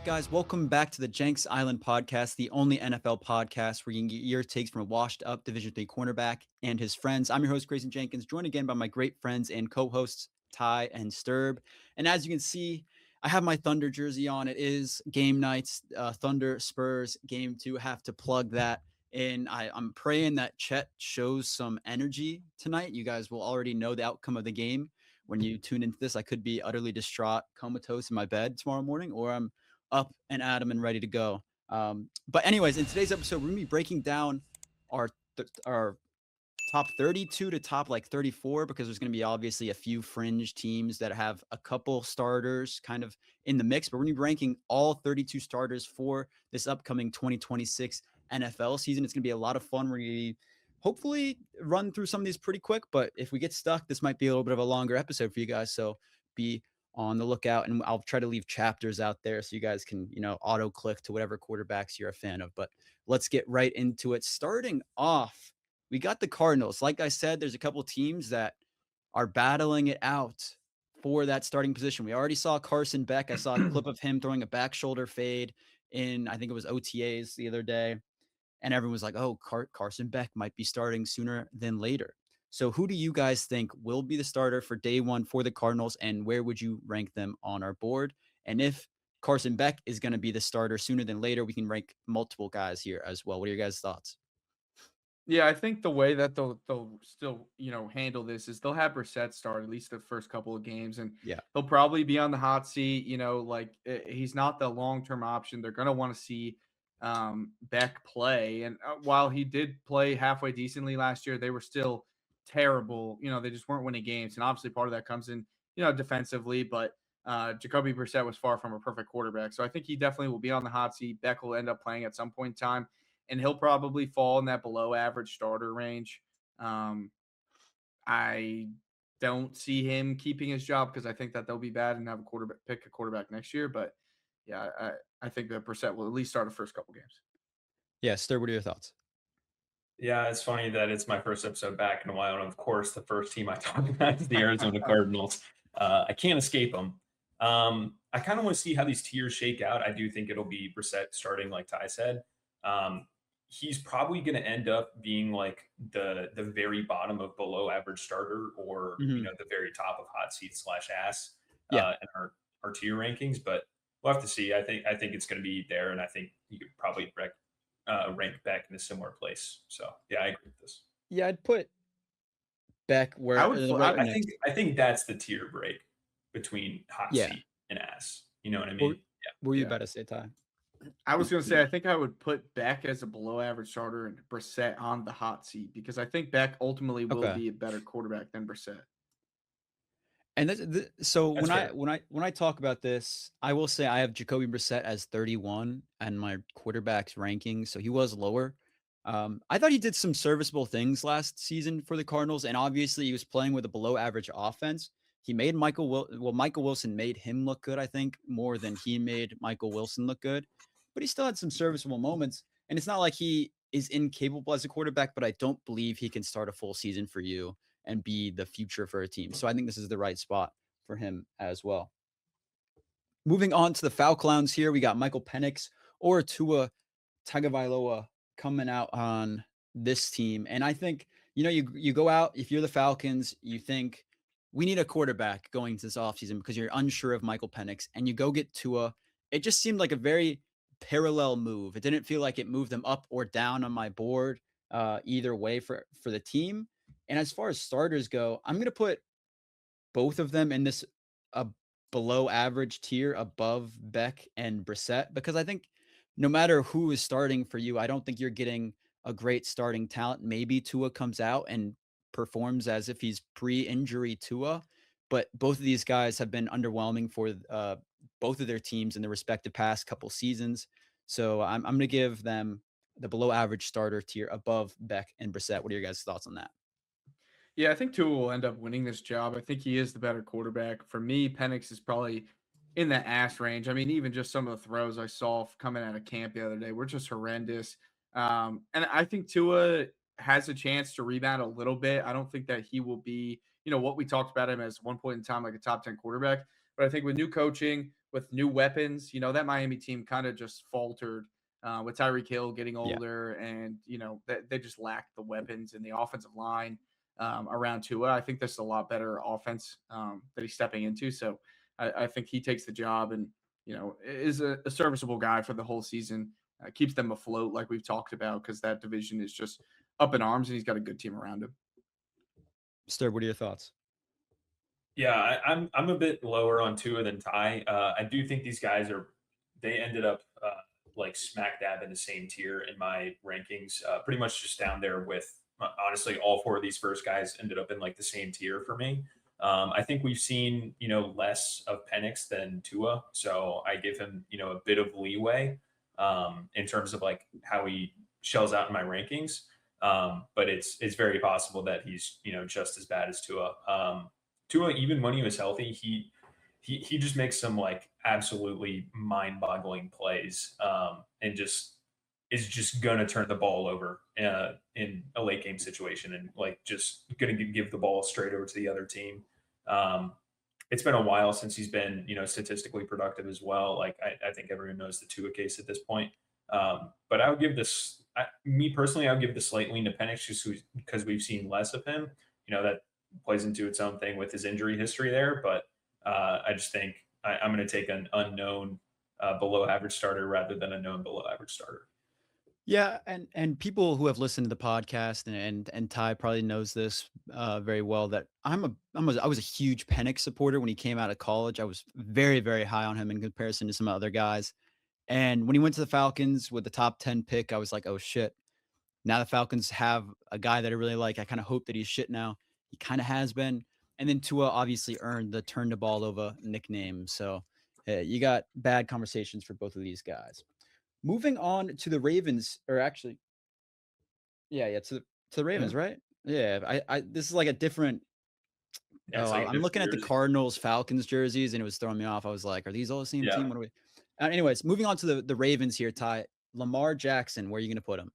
guys? Welcome back to the Jenks Island Podcast, the only NFL podcast where you can get your takes from a washed-up Division III cornerback and his friends. I'm your host, Grayson Jenkins, joined again by my great friends and co-hosts, Ty and STERB. And as you can see, I have my Thunder jersey on. It is game nights, Thunder Spurs game 2. Have to plug that in. I'm praying that Chet shows some energy tonight. You guys will already know the outcome of the game. When you tune into this, I could be utterly distraught, comatose in my bed tomorrow morning, or I'm up and at 'em and ready to go. But anyways, in today's episode, we're gonna be breaking down our top 32 to top 34 because there's going to be obviously a few fringe teams that have a couple starters kind of in the mix, but we're going to be ranking all 32 starters for this upcoming 2026 NFL season. It's going to be a lot of fun. We're going to hopefully run through some of these pretty quick, but if we get stuck, this might be a little bit of a longer episode for you guys. So be on the lookout, and I'll try to leave chapters out there so you guys can, auto click to whatever quarterbacks you're a fan of. But let's get right into it. Starting off, we got the Cardinals. Like I said, there's a couple teams that are battling it out for that starting position. We already saw Carson Beck. I saw a clip of him throwing a back shoulder fade in, I think it was OTAs the other day. And everyone was like, oh, Carson Beck might be starting sooner than later. So who do you guys think will be the starter for day one for the Cardinals, and where would you rank them on our board? And if Carson Beck is going to be the starter sooner than later, we can rank multiple guys here as well. What are your guys' thoughts? Yeah, I think the way that they'll still, handle this is they'll have Brissett start at least the first couple of games, and Yeah. he'll probably be on the hot seat. He's not the long-term option. They're gonna want to see Beck play, and while he did play halfway decently last year, they were still terrible. They just weren't winning games, and obviously part of that comes in, defensively. But Jacoby Brissett was far from a perfect quarterback, so I think he definitely will be on the hot seat. Beck will end up playing at some point in time, and he'll probably fall in that below average starter range. I don't see him keeping his job because I think that they'll be bad and have pick a quarterback next year. But yeah, I think that Brissett will at least start the first couple games. Yeah, Stir, what are your thoughts? Yeah, it's funny that it's my first episode back in a while, and of course, the first team I talk about is the Arizona Cardinals. I can't escape them. I kind of want to see how these tiers shake out. I do think it'll be Brissett starting, like Ty said. He's probably going to end up being like the very bottom of below average starter, or the very top of hot seat / ass in our tier rankings. But we'll have to see. I think it's going to be there, and I think you could probably rank Beck in a similar place. So yeah, I agree with this. Yeah, I'd put Beck where I think that's the tier break between hot seat and ass. You know what I mean? What were you about to say, Ty? I was going to say, I think I would put Beck as a below average starter and Brissett on the hot seat, because I think Beck ultimately will be a better quarterback than Brissett. And so when I talk about this, I will say I have Jacoby Brissett as 31 and my quarterbacks ranking, so he was lower. I thought he did some serviceable things last season for the Cardinals, and obviously he was playing with a below average offense. He made Michael Wilson made him look good, I think, more than he made Michael Wilson look good. But he still had some serviceable moments, and it's not like he is incapable as a quarterback, but I don't believe he can start a full season for you and be the future for a team. So I think this is the right spot for him as well. Moving on to the foul clowns here, we got Michael Penix or Tua Tagovailoa coming out on this team. And I think, you go out, if you're the Falcons, you think we need a quarterback going into this offseason because you're unsure of Michael Penix, and you go get Tua. It just seemed like a very parallel move. It didn't feel like it moved them up or down on my board either way for the team. And as far as starters go, I'm going to put both of them in this below average tier above Beck and Brissett, because I think no matter who is starting for you, I don't think you're getting a great starting talent. Maybe Tua comes out and performs as if he's pre-injury Tua, but both of these guys have been underwhelming for both of their teams in the respective past couple seasons. So I'm going to give them the below average starter tier above Beck and Brissett. What are your guys' thoughts on that? Yeah, I think Tua will end up winning this job. I think he is the better quarterback. For me, Penix is probably in the ass range. I mean, even just some of the throws I saw coming out of camp the other day were just horrendous. And I think Tua has a chance to rebound a little bit. I don't think that he will be, what we talked about him as one point in time, like a top 10 quarterback. But I think with new coaching, with new weapons. That Miami team kind of just faltered with Tyreek Hill getting Yeah. older, and they just lacked the weapons in the offensive line around Tua. I think this is a lot better offense that he's stepping into. So I think he takes the job and is a serviceable guy for the whole season. Keeps them afloat, like we've talked about, because that division is just up in arms, and he's got a good team around him. STERB, what are your thoughts? Yeah, I'm a bit lower on Tua than Ty. I do think these guys they ended up like smack dab in the same tier in my rankings. Pretty much just down there with honestly all four of these first guys ended up in like the same tier for me. I think we've seen less of Penix than Tua, so I give him a bit of leeway in terms of like how he shells out in my rankings. But it's very possible that he's just as bad as Tua. Tua, even when he was healthy, he just makes some like absolutely mind-boggling plays, and just is just gonna turn the ball over in a late game situation, and like just gonna give the ball straight over to the other team. It's been a while since he's been statistically productive as well. Like I think everyone knows the Tua case at this point. But I would give this, me personally, I would give the slight lean to Penix just because we've seen less of him. That plays into its own thing with his injury history there. But I just think I'm going to take an unknown below average starter rather than a known below average starter. Yeah, and people who have listened to the podcast and Ty probably knows this very well, that I was a huge Penix supporter when he came out of college. I was very, very high on him in comparison to some other guys. And when he went to the Falcons with the top 10 pick, I was like, oh shit. Now the Falcons have a guy that I really like. I kind of hope that he's shit now. He kind of has been. And then Tua obviously earned the turn the ball over nickname. So you got bad conversations for both of these guys. Moving on to the Ravens, or actually, yeah, to the Ravens, right? Yeah, I this is like a different. Yeah, it's like a I'm different looking at the jersey. Cardinals Falcons jerseys, and it was throwing me off. I was like, are these all the same Yeah. team? What are we? Anyways, moving on to the Ravens here, Ty. Lamar Jackson, where are you going to put him?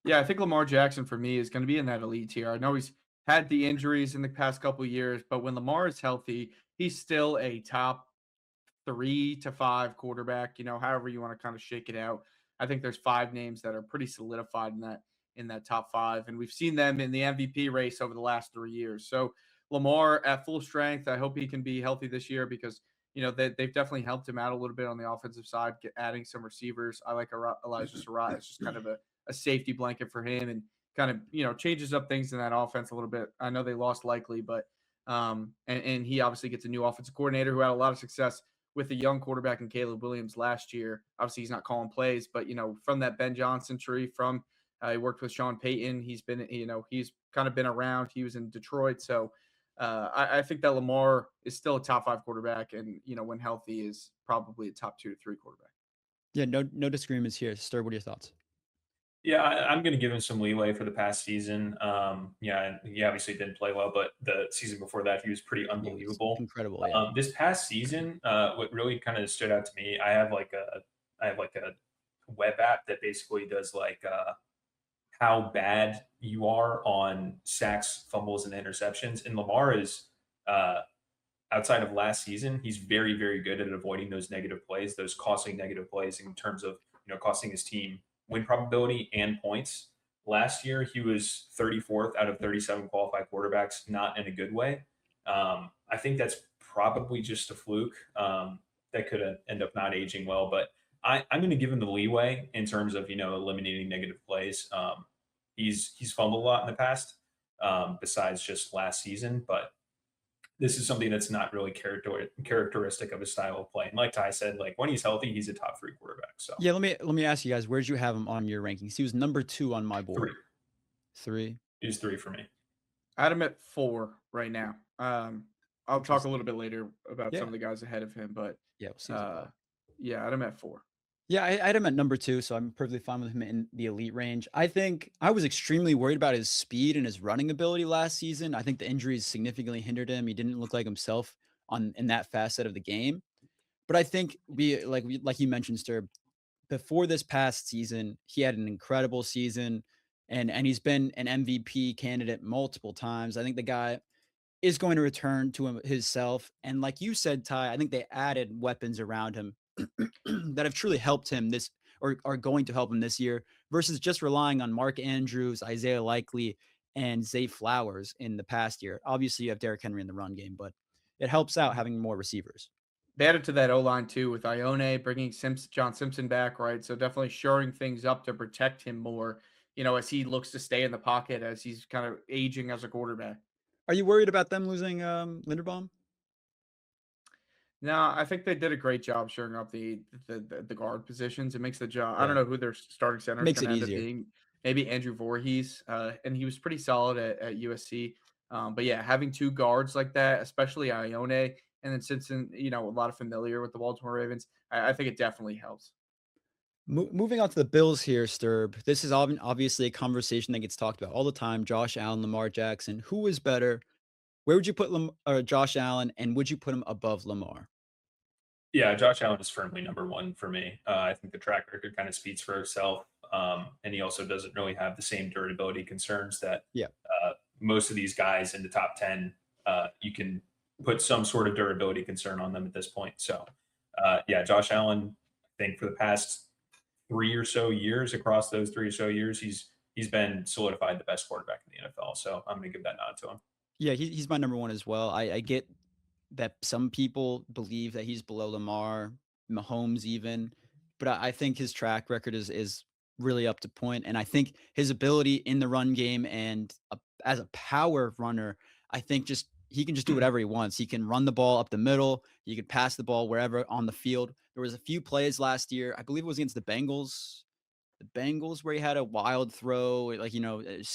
Yeah, I think Lamar Jackson for me is going to be in that elite tier. I know he's had the injuries in the past couple of years, but when Lamar is healthy, he's still a top 3 to 5 quarterback. However you want to kind of shake it out. I think there's 5 names that are pretty solidified in that top 5, and we've seen them in the MVP race over the last 3 years. So Lamar at full strength. I hope he can be healthy this year because they've definitely helped him out a little bit on the offensive side, adding some receivers. I like Elijah Surratt. It's just kind of a safety blanket for him, and kind of changes up things in that offense a little bit. I know they lost Likely, but and he obviously gets a new offensive coordinator who had a lot of success with a young quarterback in Caleb Williams last year. Obviously, he's not calling plays, but from that Ben Johnson tree, from he worked with Sean Payton. He's been, he's kind of been around. He was in Detroit, so I think that Lamar is still a top 5 quarterback, and when healthy, is probably a top 2 to 3 quarterback. Yeah, no disagreements here. Stir, what are your thoughts? Yeah, I'm going to give him some leeway for the past season. Yeah, he obviously didn't play well, but the season before that, he was pretty unbelievable. Incredible, yeah. This past season, what really kind of stood out to me, I have like a web app that basically does like how bad you are on sacks, fumbles, and interceptions. And Lamar is outside of last season, he's very, very good at avoiding those negative plays, those costly negative plays in terms of costing his team win probability and points. Last year, he was 34th out of 37 qualified quarterbacks, not in a good way. I think that's probably just a fluke that could end up not aging well. But I'm going to give him the leeway in terms of eliminating negative plays. He's fumbled a lot in the past, besides just last season, but this is something that's not really characteristic of his style of play. And like Ty said, like when he's healthy, he's a top 3 quarterback. So Yeah, let me ask you guys, where'd you have him on your rankings? He was number 2 on my board. 3. 3. He's 3 for me. I had him at 4 right now. I'll talk a little bit later about some of the guys ahead of him, but yeah, yeah, I had him at 4. Yeah, I had him at number 2, so I'm perfectly fine with him in the elite range. I think I was extremely worried about his speed and his running ability last season. I think the injuries significantly hindered him. He didn't look like himself in that facet of the game. But I think like you mentioned, Stir, before this past season, he had an incredible season, and he's been an MVP candidate multiple times. I think the guy is going to return to himself. And like you said, Ty, I think they added weapons around him that have truly helped him this or are going to help him this year versus just relying on Mark Andrews, Isaiah Likely, and Zay Flowers in the past year. Obviously, you have Derrick Henry in the run game, but it helps out having more receivers. They added to that O-line too with Ione bringing John Simpson back, right? So definitely shoring things up to protect him more, as he looks to stay in the pocket as he's kind of aging as a quarterback. Are you worried about them losing Linderbaum? No, I think they did a great job shoring up the guard positions. It makes the job. I don't Yeah. know who their starting center is Makes going it to end up easier. being. Maybe Andrew Voorhees, and he was pretty solid at USC. But yeah, having two guards like that, especially Ione, and then Simpson, a lot of familiar with the Baltimore Ravens, I think it definitely helps. Moving on to the Bills here, Sturb. This is obviously a conversation that gets talked about all the time. Josh Allen, Lamar Jackson. Who is better? Where would you put Josh Allen, and would you put him above Lamar? Yeah, Josh Allen is firmly number one for me. I think the track record kind of speaks for itself. And he also doesn't really have the same durability concerns that Yeah. Most of these guys in the top 10, you can put some sort of durability concern on them at this point. So, yeah, Josh Allen, I think for the past 3 or so years, across those 3 or so years, he's been solidified the best quarterback in the NFL. So I'm going to give that nod to him. Yeah, he's my number one as well. I get that some people believe that he's below Lamar, Mahomes even, but I think his track record is really up to point, and I think his ability in the run game and as a power runner, I think just he can just do whatever he wants. He can run the ball up the middle. He can pass the ball wherever on the field. There was a few plays last year. I believe it was against the Bengals. The Bengals where he had a wild throw, like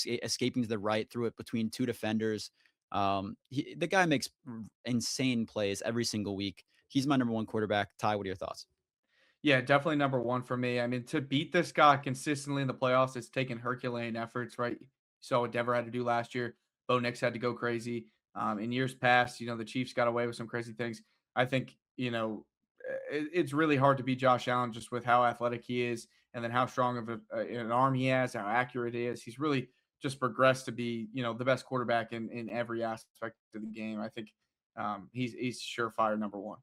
escaping to the right, threw it between two defenders. The guy makes insane plays every single week. He's my number one quarterback. Ty, what are your thoughts? Yeah, definitely number one for me. I mean, to beat this guy consistently in the playoffs, it's taken Herculean efforts, right? So what Denver had to do last year. Bo Nix had to go crazy. In years past, the Chiefs got away with some crazy things. I think, it's really hard to beat Josh Allen just with how athletic he is and then how strong of an arm he has, how accurate he is. He's really just progressed to be, the best quarterback in every aspect of the game. I think he's surefire number one.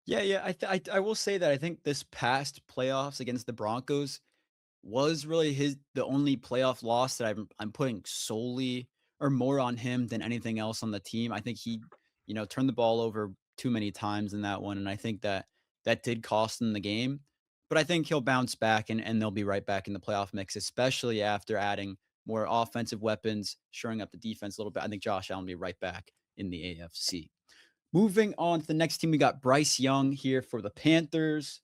Yeah. I will say that I think this past playoffs against the Broncos was really the only playoff loss that I'm putting solely or more on him than anything else on the team. I think he, turned the ball over too many times in that one, and I think that did cost him the game. But I think he'll bounce back and they'll be right back in the playoff mix, especially after adding more offensive weapons, shoring up the defense a little bit. I think Josh Allen will be right back in the AFC. Moving on to the next team, we got Bryce Young here for the Panthers.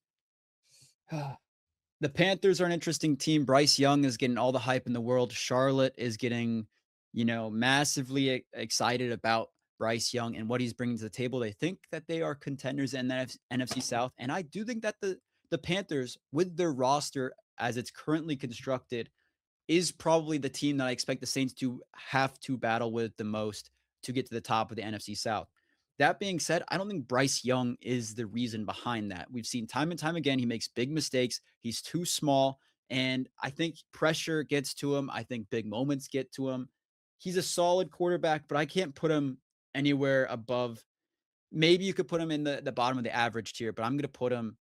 The Panthers are an interesting team. Bryce Young is getting all the hype in the world. Charlotte is getting, massively excited about Bryce Young and what he's bringing to the table. They think that they are contenders in the NFC South. And I do think that the Panthers, with their roster as it's currently constructed, is probably the team that I expect the Saints to have to battle with the most to get to the top of the NFC South. That being said, I don't think Bryce Young is the reason behind that. We've seen time and time again, he makes big mistakes. He's too small. And I think pressure gets to him. I think big moments get to him. He's a solid quarterback, but I can't put him anywhere above. Maybe you could put him in the bottom of the average tier, but I'm going to put him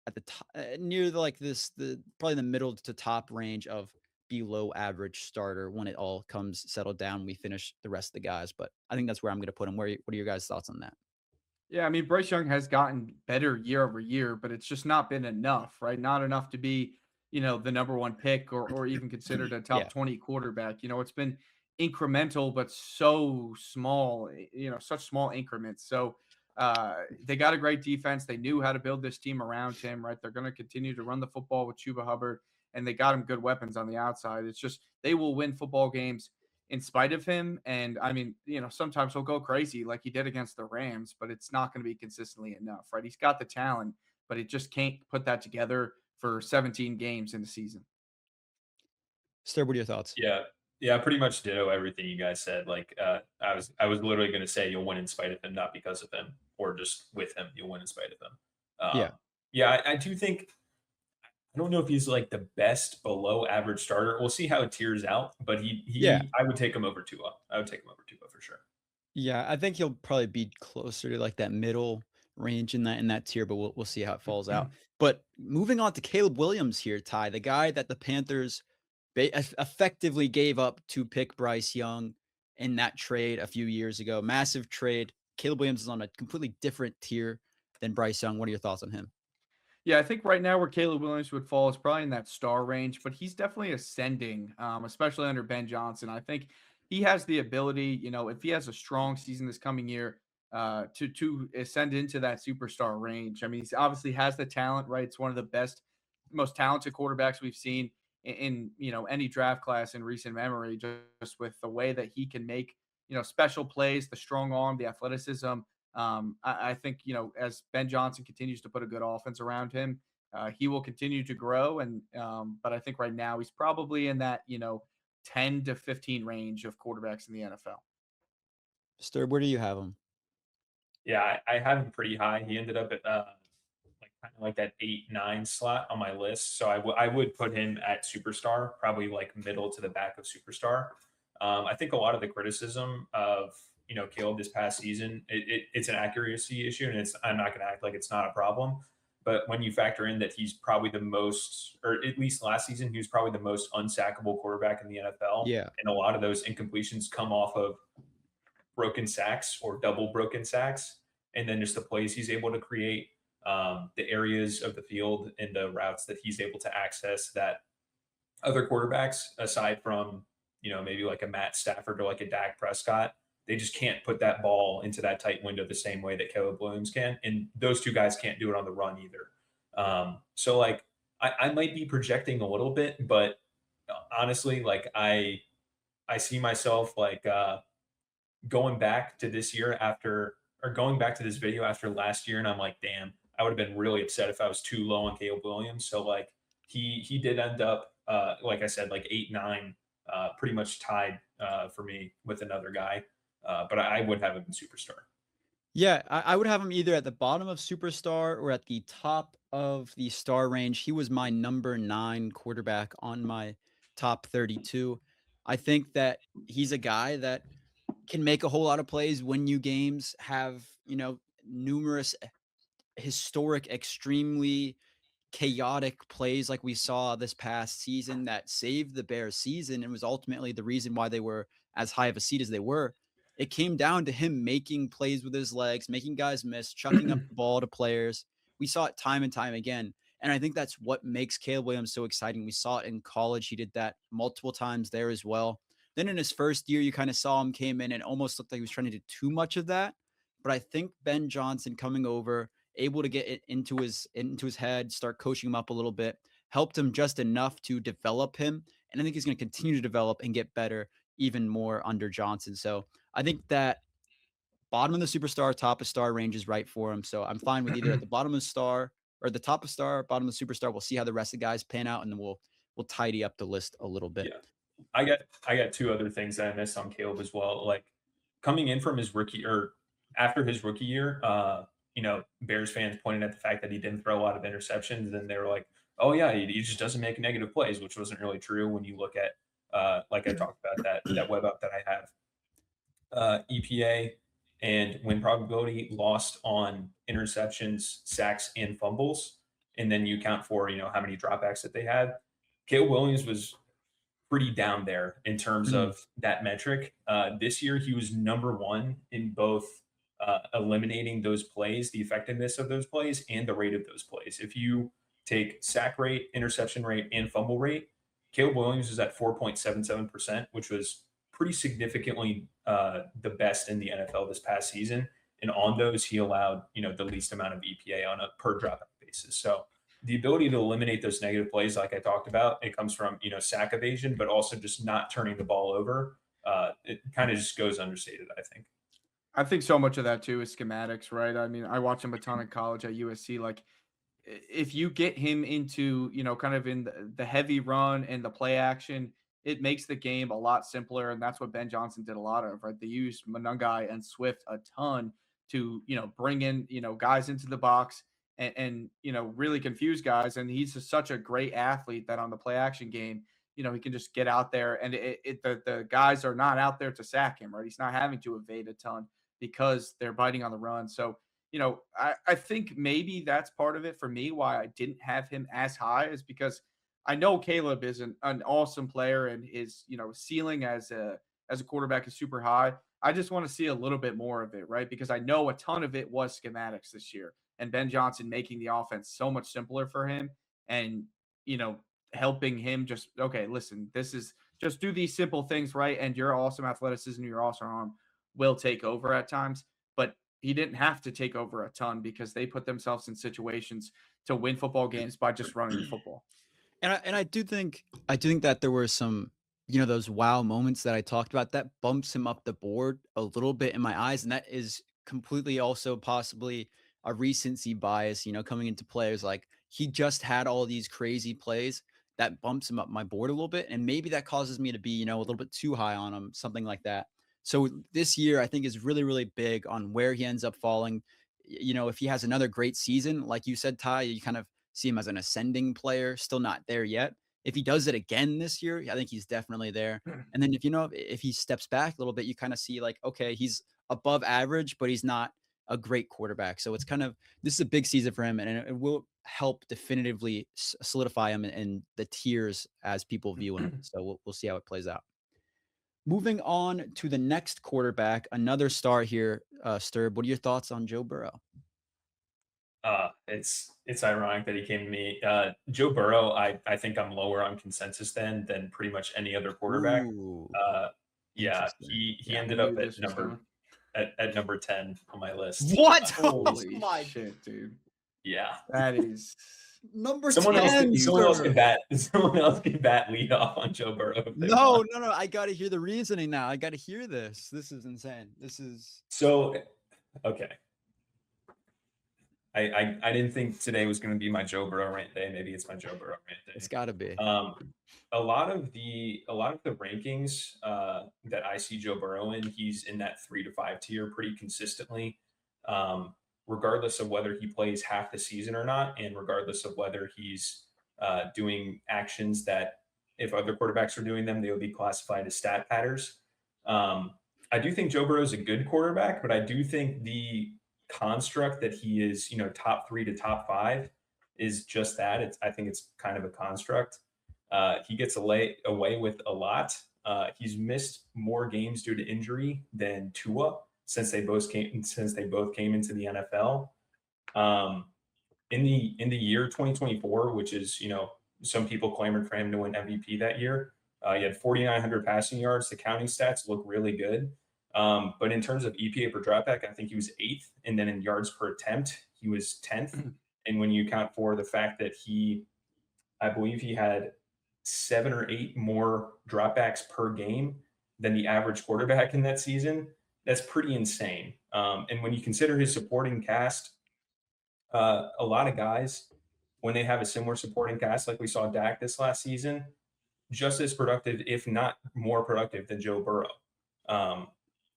at the top, near the probably the middle to top range of below average starter when it all comes settled down. We finish the rest of the guys, but I think that's where I'm going to put him. What are your guys' thoughts on that? Yeah, I mean, Bryce Young has gotten better year over year, but it's just not been enough, right? Not enough to be, the number one pick or even considered a top Yeah. 20 quarterback. It's been incremental, but so small, such small increments. So they got a great defense. They knew how to build this team around him, right? They're going to continue to run the football with Chuba Hubbard, and they got him good weapons on the outside. It's just they will win football games in spite of him. And I mean, sometimes he'll go crazy like he did against the Rams, but it's not going to be consistently enough, right? He's got the talent, but it just can't put that together for 17 games in the season. Stir, what are your thoughts? Yeah, pretty much ditto everything you guys said. Like, I was literally going to say you'll win in spite of him, not because of him, or just with him, you'll win in spite of him. Yeah, I do think. I don't know if he's like the best below average starter. We'll see how it tiers out, but I would take him over Tua. I would take him over Tua for sure. Yeah, I think he'll probably be closer to like that middle range in that tier, but we'll see how it falls out. But moving on to Caleb Williams here, Ty, the guy that the Panthers effectively gave up to pick Bryce Young in that trade a few years ago. Massive trade. Caleb Williams is on a completely different tier than Bryce Young. What are your thoughts on him? Yeah, I think right now where Caleb Williams would fall is probably in that star range, but he's definitely ascending, especially under Ben Johnson. I think he has the ability, if he has a strong season this coming year, to ascend into that superstar range. I mean, he obviously has the talent, right? It's one of the best, most talented quarterbacks we've seen in any draft class in recent memory. Just with the way that he can make special plays, the strong arm, the athleticism. I think, as Ben Johnson continues to put a good offense around him, he will continue to grow. But I think right now he's probably in that, 10 to 15 range of quarterbacks in the NFL. Sturb, where do you have him? Yeah, I have him pretty high. He ended up at like kind of like that 8-9 slot on my list. So I would put him at superstar, probably like middle to the back of superstar. I think a lot of the criticism of Caleb this past season, it's an accuracy issue, and I'm not going to act like it's not a problem. But when you factor in that he's probably the most, or at least last season, he was probably the most unsackable quarterback in the NFL. Yeah. And a lot of those incompletions come off of broken sacks or double broken sacks, and then just the plays he's able to create, the areas of the field and the routes that he's able to access that other quarterbacks, aside from maybe like a Matt Stafford or like a Dak Prescott, they just can't put that ball into that tight window the same way that Caleb Williams can, and those two guys can't do it on the run either. So like I might be projecting a little bit, but honestly, like I see myself like going back to this year after, or going back to this video after last year, and I'm like, damn, I would have been really upset if I was too low on Caleb Williams. So like he did end up like I said, like 8-9, pretty much tied for me with another guy. But I would have him in superstar. Yeah, I would have him either at the bottom of superstar or at the top of the star range. He was my number 9 quarterback on my top 32. I think that he's a guy that can make a whole lot of plays, win you games, have, numerous historic, extremely chaotic plays like we saw this past season that saved the Bears season and was ultimately the reason why they were as high of a seed as they were. It came down to him making plays with his legs, making guys miss, chucking up the ball to players. We saw it time and time again. And I think that's what makes Caleb Williams so exciting. We saw it in college. He did that multiple times there as well. Then in his first year, you kind of saw him came in and almost looked like he was trying to do too much of that. But I think Ben Johnson coming over, able to get it into his head, start coaching him up a little bit, helped him just enough to develop him. And I think he's going to continue to develop and get better even more under Johnson. So I think that bottom of the superstar, top of star range is right for him. So I'm fine with either at the bottom of star or the top of star, bottom of the superstar. We'll see how the rest of the guys pan out, and then we'll tidy up the list a little bit. Yeah. I got two other things that I missed on Caleb as well. Like coming in from his rookie, or after his rookie year, Bears fans pointed at the fact that he didn't throw a lot of interceptions, and they were like, "Oh yeah, he just doesn't make negative plays," which wasn't really true when you look at, like I talked about that web app that I have, EPA and win probability lost on interceptions, sacks, and fumbles, and then you count for how many dropbacks that they had. Caleb Williams was pretty down there in terms of that metric. This year, he was number 1 in both eliminating those plays, the effectiveness of those plays, and the rate of those plays. If you take sack rate, interception rate, and fumble rate, Caleb Williams is at 4.77%, which was pretty significantly the best in the NFL this past season. And on those, he allowed the least amount of EPA on a per drop basis. So the ability to eliminate those negative plays, like I talked about, it comes from sack evasion, but also just not turning the ball over. It kind of just goes understated, I think. I think so much of that too is schematics, right? I mean, I watch him a ton in college at USC. Like, if you get him into, kind of in the heavy run and the play action, it makes the game a lot simpler. And that's what Ben Johnson did a lot of, right? They used Monungai and Swift a ton to, bring in, guys into the box and really confuse guys. And he's just such a great athlete that on the play action game, he can just get out there, and the guys are not out there to sack him, right? He's not having to evade a ton because they're biting on the run. So, I think maybe that's part of it for me, why I didn't have him as high, is because I know Caleb is an awesome player, and his, ceiling as a quarterback is super high. I just want to see a little bit more of it, right? Because I know a ton of it was schematics this year, and Ben Johnson making the offense so much simpler for him, and, helping him just, okay, listen, this is just do these simple things right, and your awesome athleticism, your awesome arm will take over at times. But he didn't have to take over a ton because they put themselves in situations to win football games by just running the football. And I do think that there were some, those wow moments that I talked about that bumps him up the board a little bit in my eyes, and that is completely also possibly a recency bias, coming into players. Like, he just had all these crazy plays that bumps him up my board a little bit, and maybe that causes me to be, a little bit too high on him, something like that. So this year, I think, is really, really big on where he ends up falling. If he has another great season, like you said, Ty, you kind of see him as an ascending player, still not there yet. If he does it again this year, I think he's definitely there. And then if he steps back a little bit, you kind of see like, okay, he's above average, but he's not a great quarterback. So it's this is a big season for him, and it will help definitively solidify him in the tiers as people view him. So we'll see how it plays out. Moving on to the next quarterback, another star here, STERB. What are your thoughts on Joe Burrow? It's ironic that he came to me. Joe Burrow, I think I'm lower on consensus than pretty much any other quarterback. Ooh, yeah, he ended up at number 10 on my list. What? Holy shit, dude. Yeah. That is number 10. Someone else can bat lead off on Joe Burrow. No. I got to hear the reasoning now. I got to hear this. This is insane. So, okay. I didn't think today was going to be my Joe Burrow rant day. Maybe it's my Joe Burrow rant day. It's got to be. A lot of the rankings that I see Joe Burrow in, he's in that 3 to 5 tier pretty consistently, regardless of whether he plays half the season or not, and regardless of whether he's doing actions that if other quarterbacks are doing them, they would be classified as stat patters. I do think Joe Burrow is a good quarterback, but I do think the construct that he is, top 3 to top 5 is just that. I think it's kind of a construct. He gets away with a lot. He's missed more games due to injury than Tua since they both came into the NFL. In the year 2024, which is, some people clamored for him to win MVP that year. He had 4,900 passing yards. The counting stats look really good. But in terms of EPA per dropback, I think he was 8th. And then in yards per attempt, he was 10th. And when you account for the fact that I believe he had 7 or 8 more dropbacks per game than the average quarterback in that season, that's pretty insane. And when you consider his supporting cast, a lot of guys, when they have a similar supporting cast, like we saw Dak this last season, just as productive, if not more productive than Joe Burrow.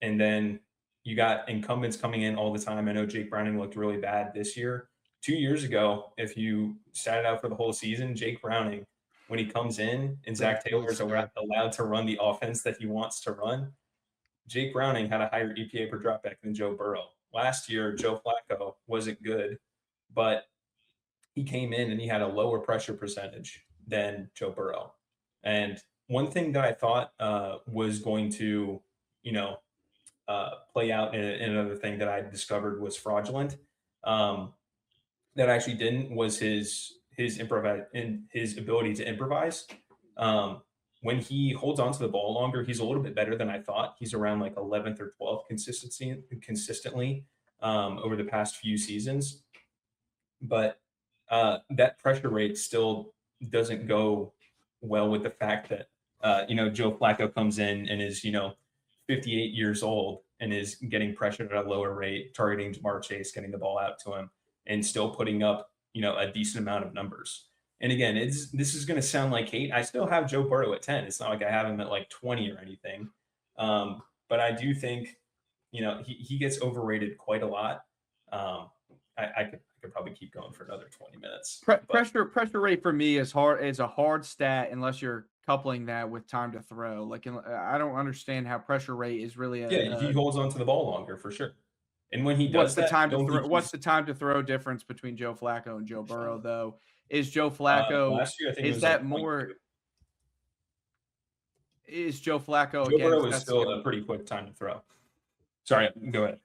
And then you got incumbents coming in all the time. I know Jake Browning looked really bad this year. 2 years ago, if you sat it out for the whole season, Jake Browning, when he comes in and Zach Taylor is allowed to run the offense that he wants to run, Jake Browning had a higher EPA per dropback than Joe Burrow. Last year, Joe Flacco wasn't good, but he came in and he had a lower pressure percentage than Joe Burrow. And one thing that I thought was going to, play out in another thing that I discovered was fraudulent. That actually didn't, was his ability to improvise. When he holds onto the ball longer, he's a little bit better than I thought. He's around like 11th or 12th consistently over the past few seasons. But that pressure rate still doesn't go well with the fact that, Joe Flacco comes in and is, 58 years old and is getting pressured at a lower rate, targeting Jamar Chase, getting the ball out to him, and still putting up, a decent amount of numbers. And again, this is going to sound like hate. I still have Joe Burrow at 10. It's not like I have him at like 20 or anything. But I do think, he gets overrated quite a lot. I could probably keep going for another 20 minutes. Pressure rate for me is a hard stat unless you're coupling that with time to throw. Like, I don't understand how pressure rate is really he holds on to the ball longer for sure. And when he does what's the time to throw difference between Joe Flacco and Joe Burrow, though? Is Joe Flacco last year, I think it is was that like more? Is Joe Flacco Joe again? Burrow is still a pretty quick time to throw. Sorry, go ahead.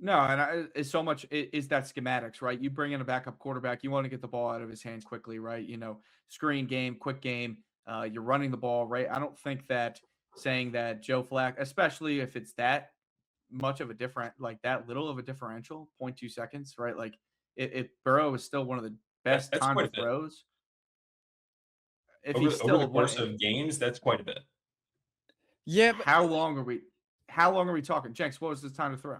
No, and it's so much is that schematics, right? You bring in a backup quarterback, you want to get the ball out of his hand quickly, right? Screen game, quick game. You're running the ball, right? I don't think that saying that Joe Flacco, especially if it's that much of a that little of a differential, 0.2 seconds, right? Like if Burrow is still one of the best time to throws. If he's still over the course of games, that's quite a bit. Yeah, but how long are we talking? Jenks, what was his time to throw?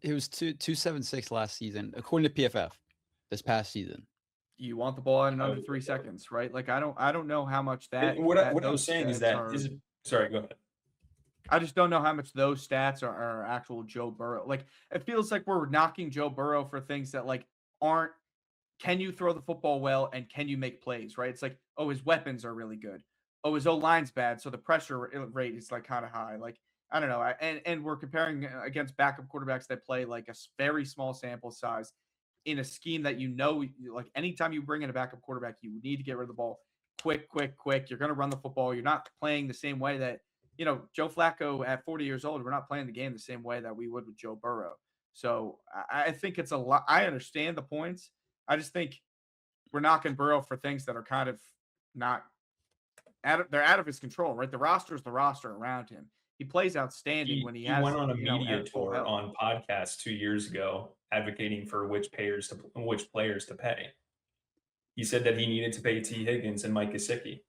It was 2:76 last season, according to PFF. This past season, you want the ball in under 3 seconds, right? Like I don't know how much that. What I'm saying is that sorry, go ahead. I just don't know how much those stats are actual Joe Burrow. Like it feels like we're knocking Joe Burrow for things that like aren't. Can you throw the football well and can you make plays? Right? It's like, oh, his weapons are really good. Oh, his O-line's bad, so the pressure rate is like kind of high. Like I don't know. And we're comparing against backup quarterbacks that play like a very small sample size in a scheme that like anytime you bring in a backup quarterback, you need to get rid of the ball quick. You're going to run the football. You're not playing the same way that, Joe Flacco at 40 years old, we're not playing the game the same way that we would with Joe Burrow. So I think it's a lot. I understand the points. I just think we're knocking Burrow for things that are kind of not they're out of his control, right? The roster is the roster around him. He plays outstanding when he went on a media tour on podcast 2 years ago, advocating for which players to pay. He said that he needed to pay T. Higgins and Mike Gesicki,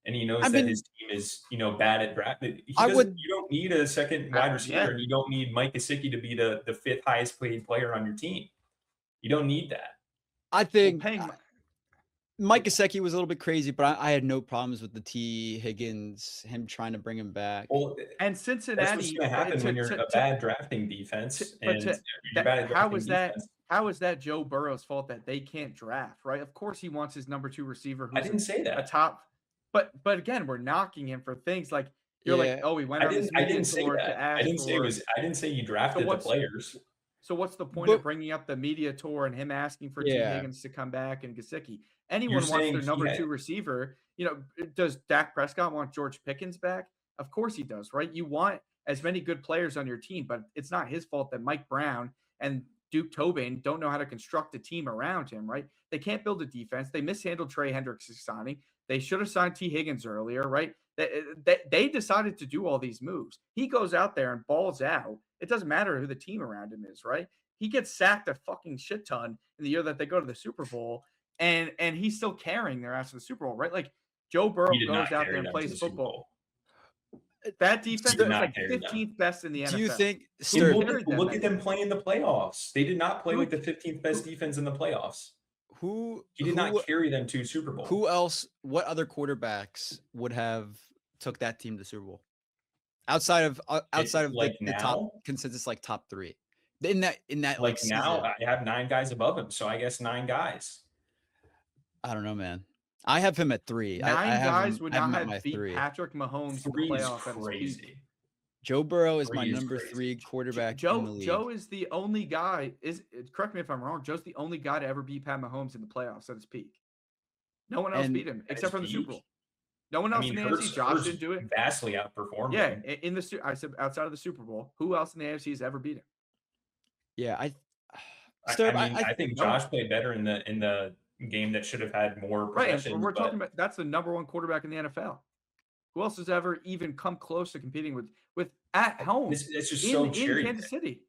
and he knows that his team is bad at drafting. You don't need a second wide receiver, and you don't need Mike Gesicki to be the fifth highest paid player on your team. You don't need that. I think Mike Gesicki was a little bit crazy, but I had no problems with the T. Higgins, him trying to bring him back. Well, and Cincinnati. That's what's going to happen when you're a bad drafting defense. How is that Joe Burrow's fault that they can't draft, right? Of course he wants his number 2 receiver. I didn't say that. A top, but again, we're knocking him for things like you're like, oh, he went on this media tour to ask. I didn't say you drafted the players. So what's the point of bringing up the media tour and him asking for T. Higgins to come back and Gesicki? Anyone wants their number 2 receiver. Does Dak Prescott want George Pickens back? Of course he does, right? You want as many good players on your team, but it's not his fault that Mike Brown and Duke Tobin don't know how to construct a team around him, right? They can't build a defense. They mishandled Trey Hendrick's signing. They should have signed T. Higgins earlier, right? They decided to do all these moves. He goes out there and balls out. It doesn't matter who the team around him is, right? He gets sacked a fucking shit ton in the year that they go to the Super Bowl, and he's still carrying their ass to the Super Bowl, right? Like Joe Burrow goes out there and plays football. That defense is like 15th best in the NFL. Do you think? Look at them playing the playoffs. They did not play like the 15th best defense in the playoffs. He did not carry them to Super Bowl. Who else? What other quarterbacks would have took that team to Super Bowl? Outside of like the top consensus, like top 3 in that like now I have 9 guys above him, so I guess 9 guys. I don't know, man. I have him at 3. 9 guys would not have beat Patrick Mahomes in the playoff at his peak. Joe Burrow is my number 3 quarterback in the league. Joe is the only guy. Correct me if I'm wrong. Joe's the only guy to ever beat Pat Mahomes in the playoffs at his peak. No one else beat him except for the Super Bowl. No one else in the AFC. Josh didn't do it. Vastly outperformed. Yeah, I said outside of the Super Bowl, who else in the AFC has ever beat him? Yeah, I think Josh played better in the game that should have had more possession. Right, we're talking about that's the number 1 quarterback in the NFL. Who else has ever even come close to competing with at home? It's just so cherry in Kansas City.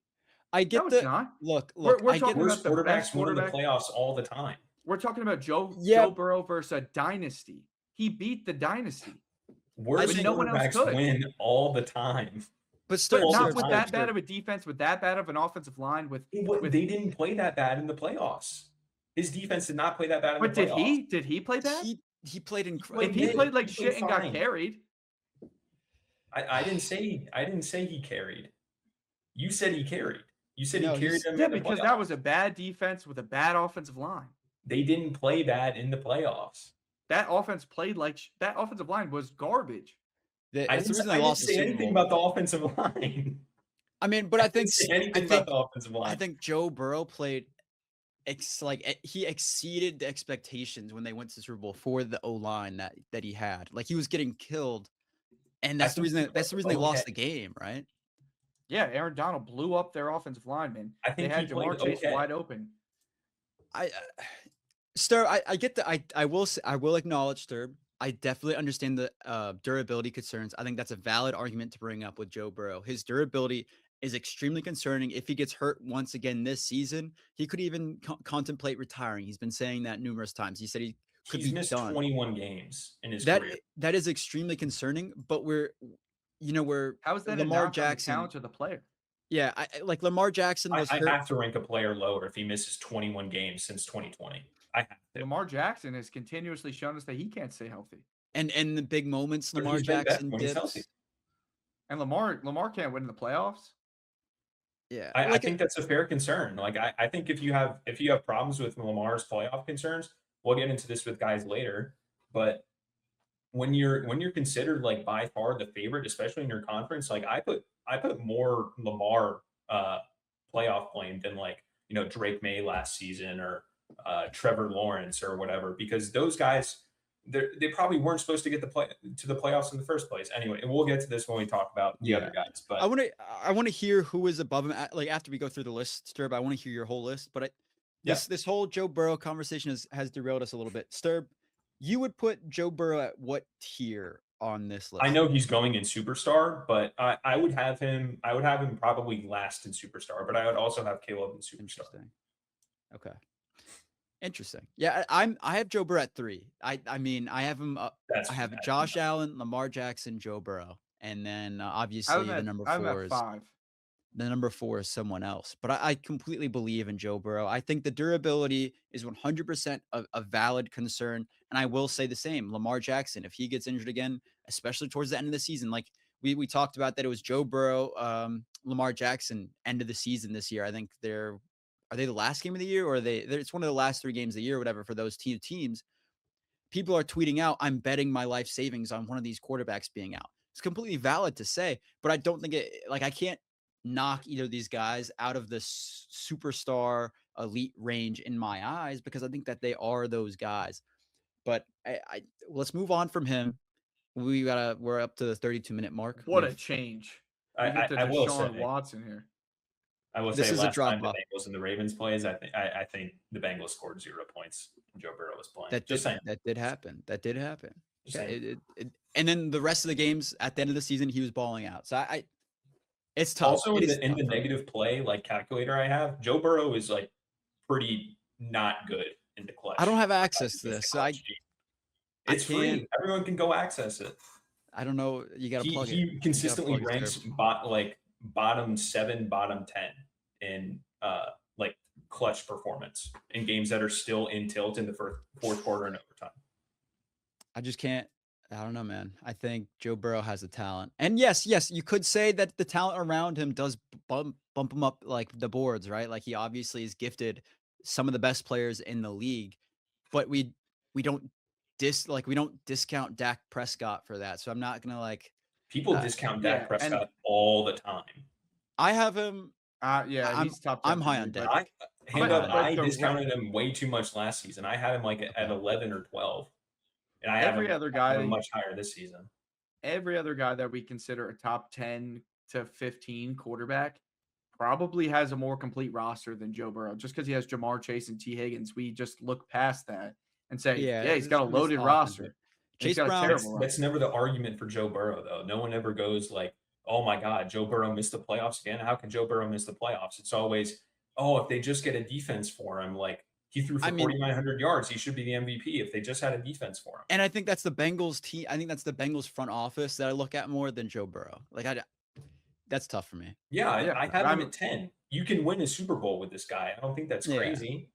I get it's not. Look. We're talking about the quarterbacks win the playoffs all the time. We're talking about Joe Burrow versus a dynasty. He beat the dynasty. Worst quarterbacks win all the time. But not with that bad of a defense, with that bad of an offensive line. They didn't play that bad in the playoffs. His defense did not play that bad in the playoffs. But did he play bad? He played incredible. If he played like shit and got carried. I didn't say he carried. You said he carried. You said he carried them. Yeah, because that was a bad defense with a bad offensive line. They didn't play bad in the playoffs. that offense played like that offensive line was garbage. That's the reason they I didn't lost the say Super anything Bowl. about the offensive line. I mean, but I didn't think say anything about the offensive line. I think Joe Burrow played he exceeded the expectations when they went to the Super Bowl for the O-line that he had. Like, he was getting killed, and that's the reason they lost the game, right? Yeah, Aaron Donald blew up their offensive lineman. I think they had he played Jamar Chase okay. wide open. Sturb, I get that. I will acknowledge, Sturb. I definitely understand the durability concerns. I think that's a valid argument to bring up with Joe Burrow. His durability is extremely concerning. If he gets hurt once again this season, he could even contemplate retiring. He's been saying that numerous times. He said he's missed done. 21 games in his career. That is extremely concerning. But we're how is that Lamar Jackson, the talent of the player? Yeah, like Lamar Jackson was hurt. I have to rank a player lower if he misses 21 games since 2020. I have to. Lamar Jackson has continuously shown us that he can't stay healthy. And the big moments, Lamar Jackson dips. And Lamar can't win in the playoffs. Yeah, I think that's a fair concern. Like, I think if you have problems with Lamar's playoff concerns, we'll get into this with guys later. But when you're considered like by far the favorite, especially in your conference, like I put more Lamar playoff blame than like Drake May last season or Trevor Lawrence or whatever, because those guys they probably weren't supposed to get to the playoffs in the first place. Anyway, and we'll get to this when we talk about the other guys. But I want to hear who is above him. Like, after we go through the list, Sturb, I want to hear your whole list. But this whole Joe Burrow conversation has derailed us a little bit. Sturb, you would put Joe Burrow at what tier on this list? I know he's going in superstar, but I would have him probably last in superstar, but I would also have Caleb in superstar. Okay. Interesting. Yeah, I have Joe Burrow at 3. I mean, I have him up. I have Josh Allen, Lamar Jackson, Joe Burrow, and then obviously the number 4 is 5. The number 4 is someone else. But I completely believe in Joe Burrow. I think the durability is 100% a valid concern, and I will say the same. Lamar Jackson, if he gets injured again, especially towards the end of the season, like we talked about that it was Joe Burrow, Lamar Jackson end of the season this year. I think are they the last game of the year, or it's one of the last 3 games of the year or whatever for those teams. People are tweeting out, I'm betting my life savings on one of these quarterbacks being out. It's completely valid to say, but I don't think I can't knock either of these guys out of the superstar elite range in my eyes, because I think that they are those guys. But let's move on from him. We're up to the 32-minute mark. What a change. I will say Watson here. I will say last time the Bengals and the Ravens plays, I think the Bengals scored 0 points when Joe Burrow was playing. That did happen. And then the rest of the games at the end of the season, he was balling out. So it's tough. Also, in the negative play like calculator I have, Joe Burrow is like pretty not good in the clutch. I don't have access to this, so it's free. Everyone can go access it. I don't know. You got to plug it. He consistently ranks bottom 7, bottom 10 in like clutch performance in games that are still in tilt in the fourth quarter and overtime. I just can't. I don't know, man. I think Joe Burrow has the talent. And yes, you could say that the talent around him does bump him up like the boards, right? Like, he obviously is gifted some of the best players in the league, but we don't discount Dak Prescott for that. So I'm not going to people discount Dak Prescott all the time. I have him. He's top 10. I'm high on Dak. I discounted him way too much last season. I had him at 11 or 12. And I have other guy much higher this season. Every other guy that we consider a top 10 to 15 quarterback probably has a more complete roster than Joe Burrow. Just because he has Jamar Chase and T. Higgins, we just look past that and say, he's got a loaded roster. Chase Brown. That's never the argument for Joe Burrow, though. No one ever goes like, oh my God, Joe Burrow missed the playoffs again. How can Joe Burrow miss the playoffs? It's always, if they just get a defense for him, like, he threw for 4,900 yards. He should be the MVP if they just had a defense for him. And I think that's the Bengals team. I think that's the Bengals front office that I look at more than Joe Burrow. That's tough for me. Yeah, I have him at 10. You can win a Super Bowl with this guy. I don't think that's crazy.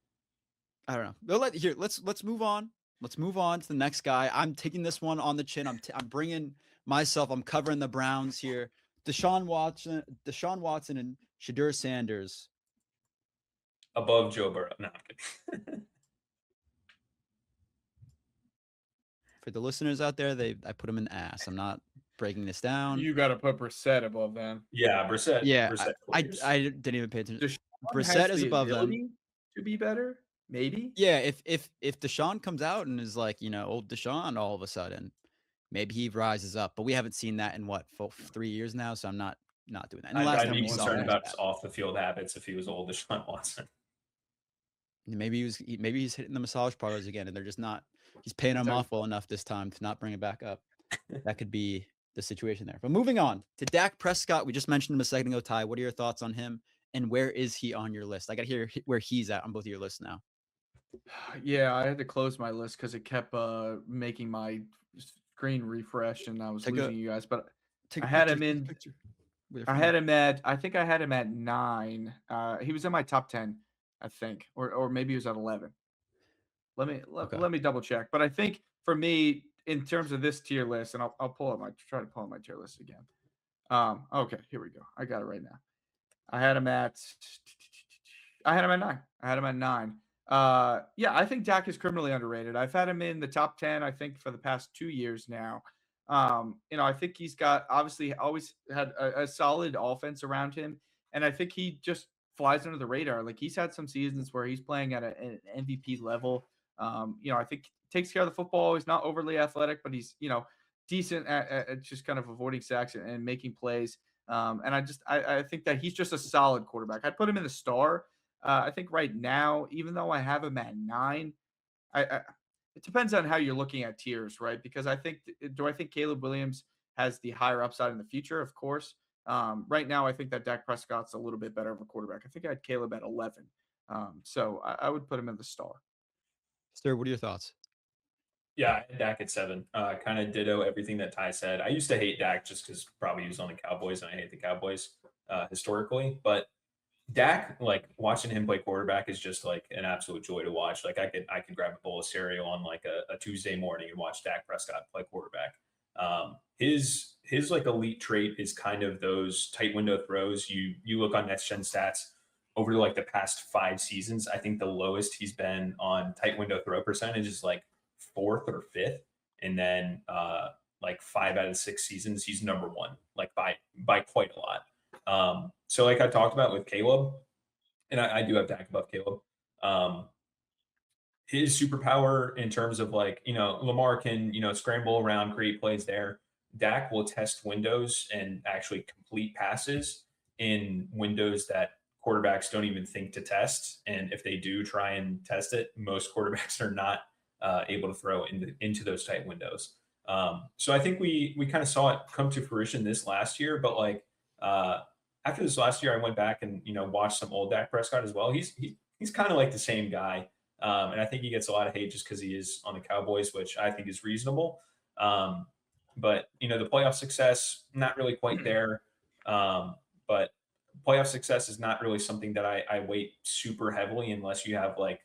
I don't know. Let's move on. Let's move on to the next guy. I'm taking this one on the chin. I'm bringing myself. I'm covering the Browns here. Deshaun Watson, and Shedeur Sanders. Above Joe Burrow. No, I'm kidding. For the listeners out there, I put him in the ass. I'm not breaking this down. You got to put Brissett above them. Yeah, Brissett. Yeah, Brissett I players. didn't even pay attention. Deshaun Brissett has is the above them. ability to be better, maybe. Yeah, if Deshaun comes out and is like, old Deshaun all of a sudden, maybe he rises up. But we haven't seen that in 3 years now, so I'm not doing that. And the last I'd time be we saw concerned him, about his off the field habits if he was old Deshaun Watson. maybe he's hitting the massage parlors again, and they're just not. He's paying them off well enough this time to not bring it back up. That could be the situation there. But moving on to Dak Prescott, we just mentioned him a second ago. Ty, what are your thoughts on him, and where is he on your list? I got to hear where he's at on both of your lists now. Yeah, I had to close my list because it kept making my screen refresh, and I was losing you guys. But I had him in. I think I had him at 9. He was in my top 10, I think, or maybe he was at 11. Let me double check. But I think for me, in terms of this tier list, and I'll try to pull up my tier list again. Okay, here we go. I got it right now. I had him at 9. Yeah, I think Dak is criminally underrated. I've had him in the top 10, I think, for the past 2 years now. I think he's got obviously always had a solid offense around him, and I think he just flies under the radar. Like, he's had some seasons where he's playing at an MVP level. I think takes care of the football. He's not overly athletic, but he's decent at just kind of avoiding sacks and making plays. And I think that he's just a solid quarterback. I'd put him in the star. I think right now, even though I have him at 9, it depends on how you're looking at tiers, right? Because I think Caleb Williams has the higher upside in the future? Of course. Right now, I think that Dak Prescott's a little bit better of a quarterback. I think I had Caleb at 11. So I would put him in the star. STERB, what are your thoughts? Yeah, I had Dak at 7. Kind of ditto everything that Ty said. I used to hate Dak just because probably he was on the Cowboys, and I hate the Cowboys historically. But Dak, like, watching him play quarterback is just like an absolute joy to watch. Like, I could grab a bowl of cereal on like a Tuesday morning and watch Dak Prescott play quarterback. His like elite trait is kind of those tight window throws. You look on Next Gen Stats over like the past 5 seasons. I think the lowest he's been on tight window throw percentage is like 4th or 5th, and then like 5 out of 6 seasons he's number 1, like by quite a lot. So like I talked about with Caleb, and I do have Dak above Caleb. His superpower in terms of like, Lamar can, scramble around, create plays there. Dak will test windows and actually complete passes in windows that quarterbacks don't even think to test. And if they do try and test it, most quarterbacks are not able to throw into those tight windows. So I think we kind of saw it come to fruition this last year, but like after this last year, I went back and watched some old Dak Prescott as well. He's kind of like the same guy, and I think he gets a lot of hate just because he is on the Cowboys, which I think is reasonable. But the playoff success, not really quite there. But playoff success is not really something that I weight super heavily unless you have like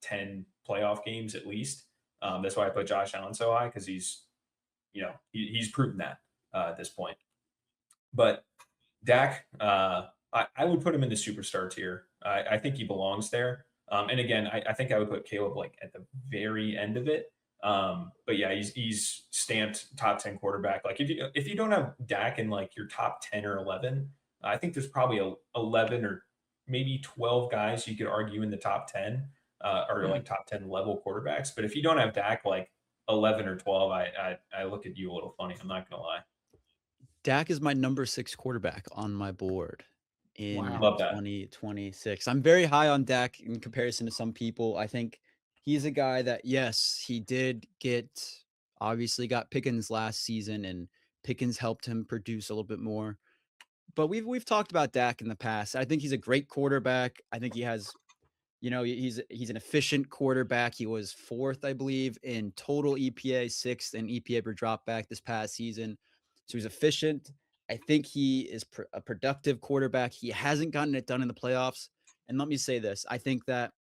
10 playoff games at least. That's why I put Josh Allen so high, because he's proven that at this point. But Dak, I would put him in the superstar tier. I think he belongs there. And again, I think I would put Caleb like at the very end of it. But yeah, he's stamped top 10 quarterback. Like if you don't have Dak in like your top 10 or 11, I think there's probably 11 or maybe 12 guys you could argue in the top 10 or like top 10 level quarterbacks. But if you don't have Dak like 11 or 12, I look at you a little funny. I'm not gonna lie. Dak is my number 6 quarterback on my board in Love that. 2026. I'm very high on Dak in comparison to some people. I think he's a guy that, yes, he did obviously got Pickens last season, and Pickens helped him produce a little bit more. But we've talked about Dak in the past. I think he's a great quarterback. I think he has, he's an efficient quarterback. He was 4th, I believe, in total EPA, 6th in EPA per dropback this past season. So he's efficient. I think he is a productive quarterback. He hasn't gotten it done in the playoffs. And let me say this: I think that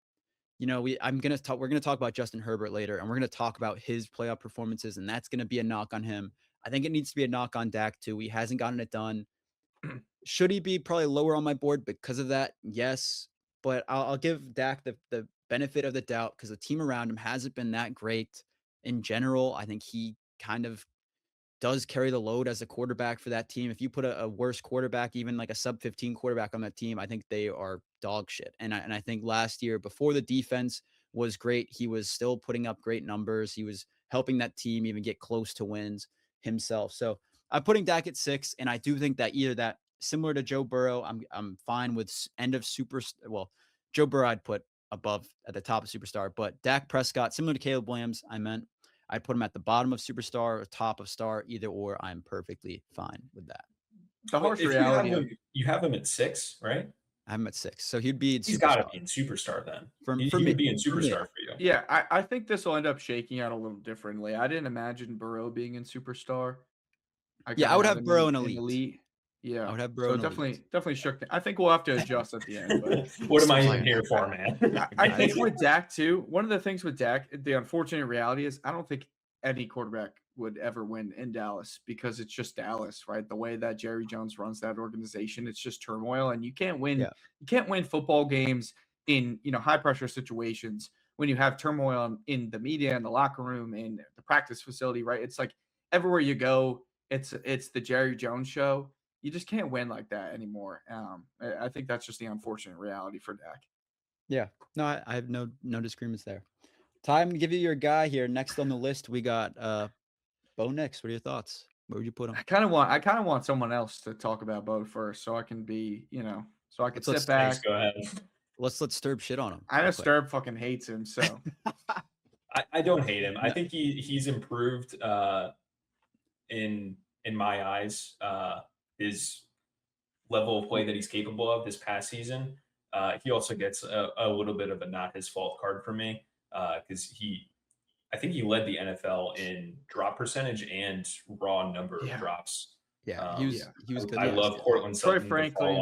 we're going to talk about Justin Herbert later, and we're going to talk about his playoff performances, and that's going to be a knock on him. I think it needs to be a knock on Dak too. He hasn't gotten it done. Should he be probably lower on my board because of that? Yes, but I'll give Dak the benefit of the doubt because the team around him hasn't been that great. in general, I think he kind of does carry the load as a quarterback for that team. If you put a worse quarterback, even like a sub 15 quarterback on that team, I think they are dog shit. And I think last year, before the defense was great, he was still putting up great numbers. He was helping that team even get close to wins himself. So I'm putting Dak at 6, and I do think that either that, similar to Joe Burrow, I'm fine with end of super. Well, Joe Burrow I'd put above at the top of superstar, but Dak Prescott, similar to Caleb Williams, I'd put him at the bottom of superstar or top of star, either or. I'm perfectly fine with that. The harsh If reality. you have him at 6, right? I'm at 6, so he'd be in He's superstar. got to be in superstar then. He me, would be in superstar for you. Yeah, I think this will end up shaking out a little differently. I didn't imagine Burrow being in superstar. I would have Burrow in elite. Yeah, I would have Burrow in elite. definitely shook. I think we'll have to adjust at the end. But what am I even here for, man? I think with Dak too. One of the things with Dak, the unfortunate reality is, I don't think any quarterback would ever win in Dallas, because it's just Dallas, right? The way that Jerry Jones runs that organization, it's just turmoil, and you can't win. Yeah. You can't win football games in high pressure situations when you have turmoil in the media, in the locker room, in the practice facility, right? It's like everywhere you go, it's the Jerry Jones show. You just can't win like that anymore. I think that's just the unfortunate reality for Dak. Yeah, no, I have no disagreements there. Ty, I'm gonna give you your guy here. Next on the list, we got Bo Nix. What are your thoughts? Where would you put him? I kind of want someone else to talk about Bo first, so I can be, so I can sit back. Thanks, go ahead. Let's STERB shit on him. I know STERB fucking hates him, so I don't hate him. I think he's improved in my eyes. His level of play that he's capable of this past season. He also gets a little bit of a not his fault card for me, because I think he led the NFL in drop percentage and raw number of drops. Yeah, he was good. I love Cortland Sutton. Troy Franklin.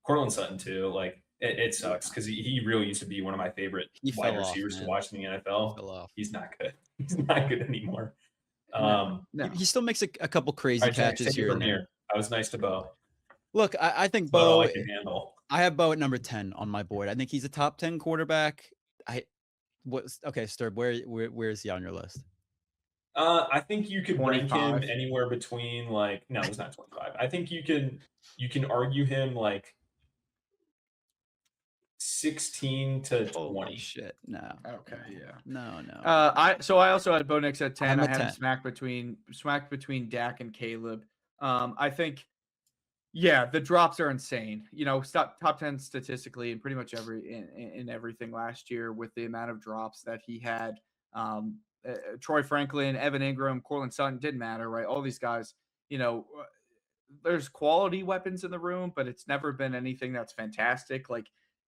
Cortland Sutton too. Like it sucks because he really used to be one of my favorite wide receivers to watch in the NFL. He's not good. He's not good anymore. No. He still makes a couple crazy catches here and there. I was nice to Bo. Look, I think Bo. I can handle. I have Bo at number 10 on my board. I think he's a top 10 quarterback. STERB, where is he on your list? I think you could 25. rank him anywhere between no, he's not 25. I think you can argue him 16 to 20. Holy shit, no. Okay, yeah. No. I also had Bo Nix at 10. I had 10. him smack between Dak and Caleb. I think, the drops are insane. Top 10 statistically in pretty much in everything last year, with the amount of drops that he had. Troy Franklin, Evan Ingram, Cortland Sutton, didn't matter, right? All these guys, there's quality weapons in the room, but it's never been anything that's fantastic.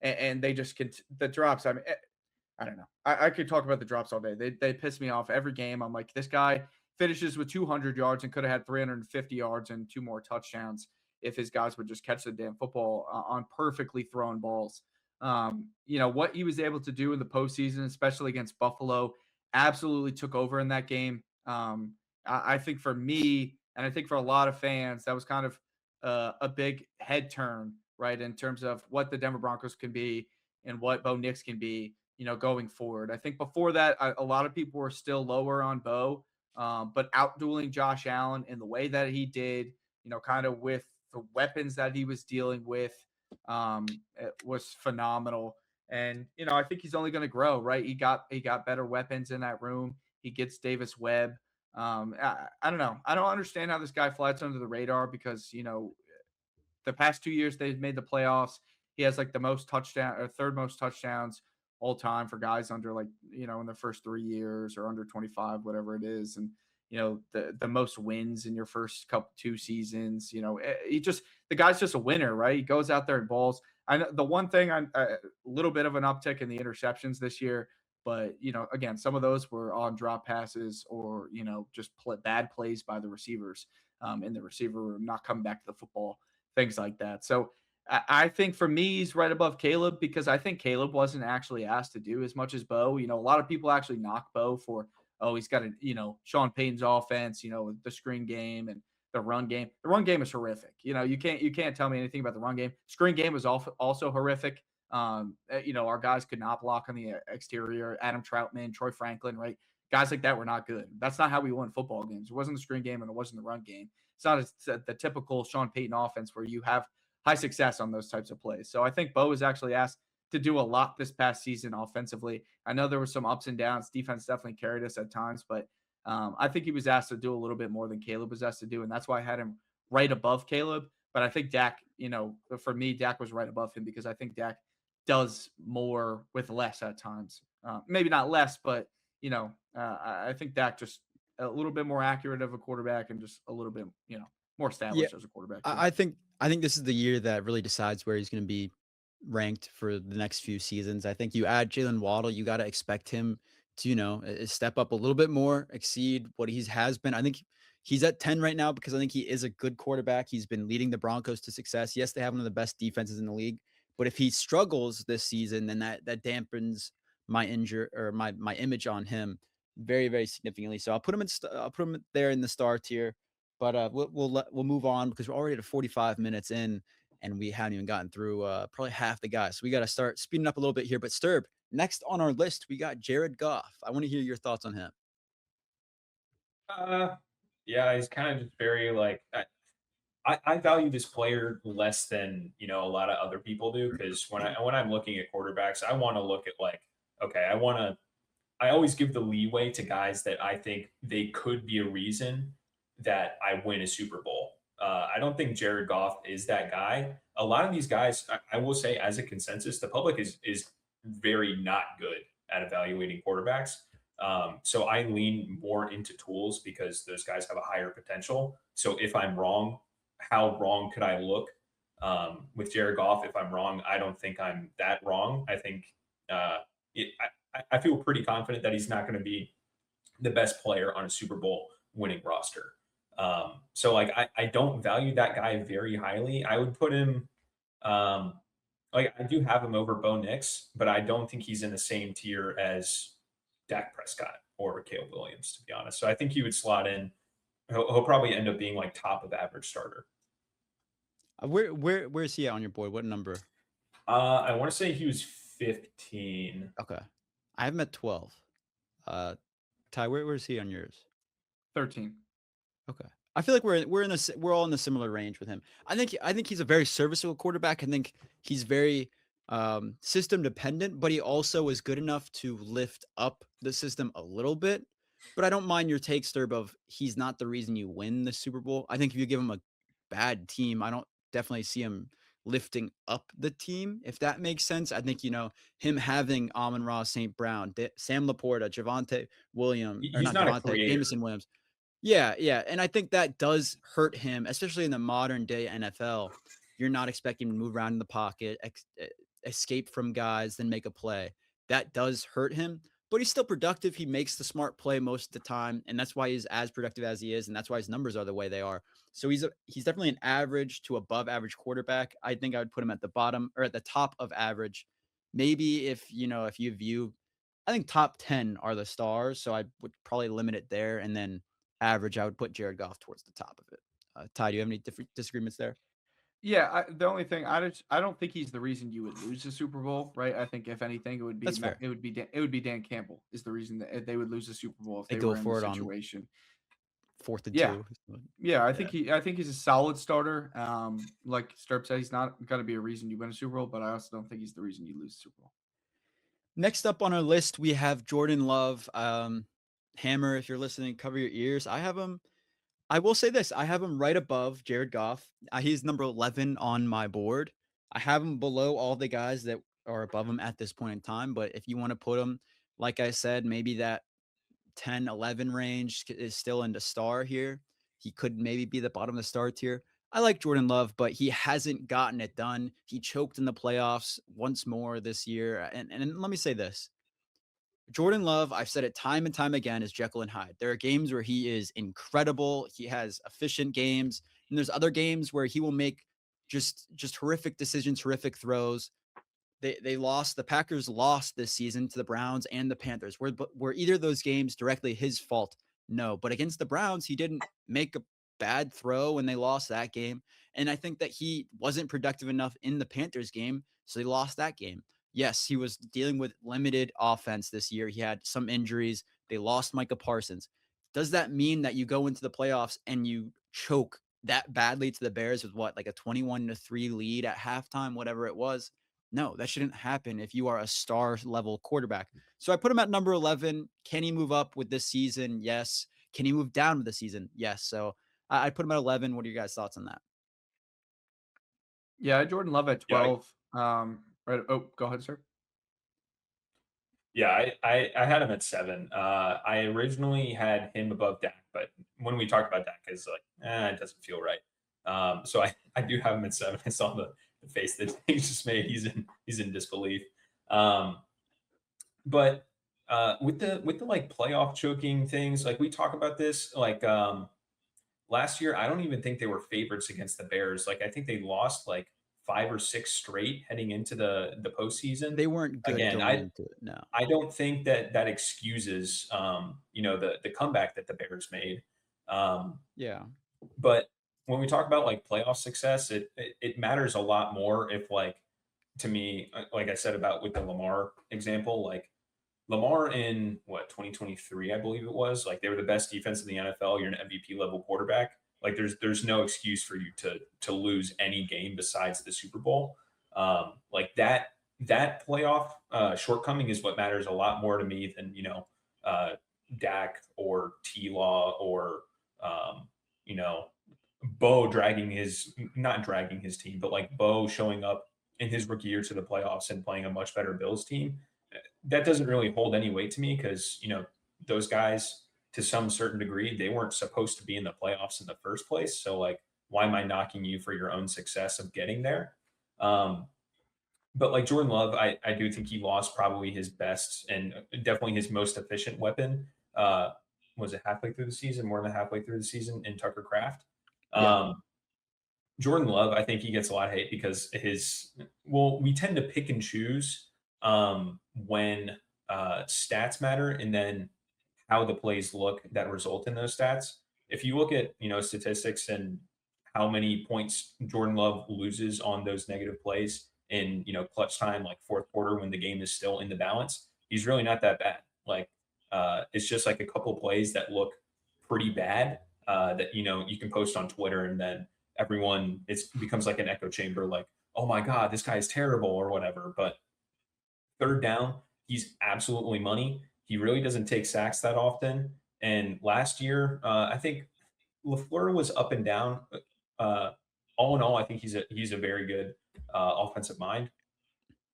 And they just the drops. I mean, I don't know. I could talk about the drops all day. They piss me off every game. I'm like, this guy finishes with 200 yards and could have had 350 yards and 2 more touchdowns if his guys would just catch the damn football on perfectly thrown balls. What he was able to do in the postseason, especially against Buffalo, absolutely took over in that game. I think for me, and I think for a lot of fans, that was kind of a big head turn, right, in terms of what the Denver Broncos can be and what Bo Nix can be, going forward. I think before that, a lot of people were still lower on Bo, but outdueling Josh Allen in the way that he did, kind of with the weapons that he was dealing with, it was phenomenal. And, I think he's only going to grow, right? He got better weapons in that room. He gets Davis Webb. I don't know. I don't understand how this guy flies under the radar, because, the past 2 years they've made the playoffs. He has the most third most touchdowns all time for guys under in their first 3 years, or under 25, whatever it is. And, the most wins in your first 2 seasons. The guy's just a winner, right? He goes out there and balls. I know the one thing, a little bit of an uptick in the interceptions this year, but again, some of those were on drop passes or just bad plays by the receivers in the receiver room, not coming back to the football, things like that. So I think for me, he's right above Caleb, because I think Caleb wasn't actually asked to do as much as Bo. A lot of people actually knock Bo for, he's got Sean Payton's offense, the screen game and the run game. The run game is horrific. You can't tell me anything about the run game. Screen game was also horrific. Our guys could not block on the exterior. Adam Troutman, Troy Franklin, right? Guys like that were not good. That's not how we won football games. It wasn't the screen game and it wasn't the run game. It's not the typical Sean Payton offense where you have high success on those types of plays. So I think Bo was actually asked to do a lot this past season offensively. I know there were some ups and downs. Defense definitely carried us at times, but I think he was asked to do a little bit more than Caleb was asked to do, and that's why I had him right above Caleb. But I think Dak, for me, Dak was right above him because I think Dak does more with less at times. Maybe not less, but I think Dak just a little bit more accurate of a quarterback and just a little bit, more established as a quarterback. I think this is the year that really decides where he's going to be ranked for the next few seasons. I think you add Jalen Waddle, you got to expect him to, step up a little bit more, exceed what he has been. I think he's at 10 right now because I think he is a good quarterback. He's been leading the Broncos to success. Yes, they have one of the best defenses in the league, but if he struggles this season, then that dampens my image on him very, very significantly. So I'll put him there in the star tier. But we'll move on because we're already at 45 minutes in, and we haven't even gotten through probably half the guys. So we got to start speeding up a little bit here. But STERB, next on our list, we got Jared Goff. I want to hear your thoughts on him. Yeah, he's kind of just very like I value this player less than a lot of other people do because when I'm looking at quarterbacks, I want to look at like okay, I always give the leeway to guys that I think they could be a reason that I win a Super Bowl. I don't think Jared Goff is that guy. A lot of these guys, I will say, as a consensus, the public is very not good at evaluating quarterbacks. So I lean more into tools because those guys have a higher potential. So if I'm wrong, how wrong could I look with Jared Goff? If I'm wrong, I don't think I'm that wrong. I think I feel pretty confident that he's not going to be the best player on a Super Bowl winning roster. So like I don't value that guy very highly. I would put him like I do have him over Bo Nix, but I don't think he's in the same tier as Dak Prescott or Caleb Williams, to be honest. So I think he would slot in. He'll probably end up being like top of average starter. Where is he at on your board? What number? I want to say he was 15. Okay, I have him at 12. Ty, where is he on yours? 13. Okay. I feel like we're all in a similar range with him. I think he's a very serviceable quarterback. I think he's very system dependent, but he also is good enough to lift up the system a little bit. But I don't mind your take, Sturb, of he's not the reason you win the Super Bowl. I think if you give him a bad team, I don't definitely see him lifting up the team, if that makes sense. I think, him having Amon-Ra St. Brown, Sam Laporta, Javonte Williams, He's not a creator. Jameson Williams. Yeah. And I think that does hurt him, especially in the modern day NFL. You're not expecting him to move around in the pocket, escape from guys, then make a play. That does hurt him, but he's still productive. He makes the smart play most of the time, and that's why he's as productive as he is, and that's why his numbers are the way they are. So he's definitely an average to above average quarterback. I think I would put him at the bottom or at the top of average. Maybe if you view, I think top 10 are the stars, so I would probably limit it there, and then average, I would put Jared Goff towards the top of it. Ty, do you have any different disagreements there? Yeah, the only thing I don't think he's the reason you would lose the Super Bowl, right? I think if anything, it would be Dan Campbell is the reason that they would lose the Super Bowl if they go were in for the it situation. On 4th and 2. Yeah, I think he's a solid starter. Like Sturp said, he's not going to be a reason you win a Super Bowl, but I also don't think he's the reason you lose the Super Bowl. Next up on our list, we have Jordan Love. Hammer, if you're listening, cover your ears. I will say this. I have him right above Jared Goff. He's number 11 on my board. I have him below all the guys that are above him at this point in time. But if you want to put him, like I said, maybe that 10, 11 range is still in the star here. He could maybe be the bottom of the star tier. I like Jordan Love, but he hasn't gotten it done. He choked in the playoffs once more this year. And let me say this. Jordan Love, I've said it time and time again, is Jekyll and Hyde. There are games where he is incredible. He has efficient games. And there's other games where he will make just horrific decisions, horrific throws. The Packers lost this season to the Browns and the Panthers. Were either of those games directly his fault? No. But against the Browns, he didn't make bad throw when they lost that game. And I think that he wasn't productive enough in the Panthers game, so they lost that game. Yes, he was dealing with limited offense this year. He had some injuries. They lost Micah Parsons. Does that mean that you go into the playoffs and you choke that badly to the Bears with what, like a 21-3 lead at halftime, whatever it was? No, that shouldn't happen if you are a star level quarterback. So I put him at number 11. Can he move up with this season? Yes. Can he move down with the season? Yes. So I put him at 11. What are your guys' thoughts on that? Yeah, Jordan Love at Yeah, 12. Right. Oh, go ahead, sir. Yeah, I had him at 7. I originally had him above Dak, but when we talked about Dak, it's like, it doesn't feel right. So I do have him at 7. I saw the face that he just made. He's in disbelief. Um, but with the like playoff choking things, like we talk about this, like last year, I don't even think they were favorites against the Bears. Like I think they lost like 5 or 6 straight heading into the postseason. They weren't good Again, going into it. No. I don't think that excuses, the comeback that the Bears made. Yeah. But when we talk about like playoff success, it matters a lot more if like to me, like I said about with the Lamar example, like Lamar in what 2023, I believe it was, like they were the best defense in the NFL. You're an MVP level quarterback. Like there's no excuse for you to lose any game besides the Super Bowl. Like that playoff shortcoming is what matters a lot more to me than uh, Dak or T Law or um, you know Bo not dragging his team, but like Bo showing up in his rookie year to the playoffs and playing a much better Bills team. That doesn't really hold any weight to me because those guys to some certain degree they weren't supposed to be in the playoffs in the first place. So like, why am I knocking you for your own success of getting there? Um, but like Jordan Love, I do think he lost probably his best and definitely his most efficient weapon. Was it halfway through the season, more than halfway through the season in Tucker Craft? Yeah. Jordan Love, I think he gets a lot of hate because we tend to pick and choose when stats matter and then how the plays look that result in those stats. If you look at, statistics and how many points Jordan Love loses on those negative plays in, clutch time, like fourth quarter when the game is still in the balance, he's really not that bad. Like, it's just like a couple plays that look pretty bad that, you can post on Twitter and then it becomes like an echo chamber, like, oh my God, this guy is terrible or whatever. But third down, he's absolutely money. He really doesn't take sacks that often. And last year, I think LaFleur was up and down. Uh, all in all, I think he's a very good offensive mind.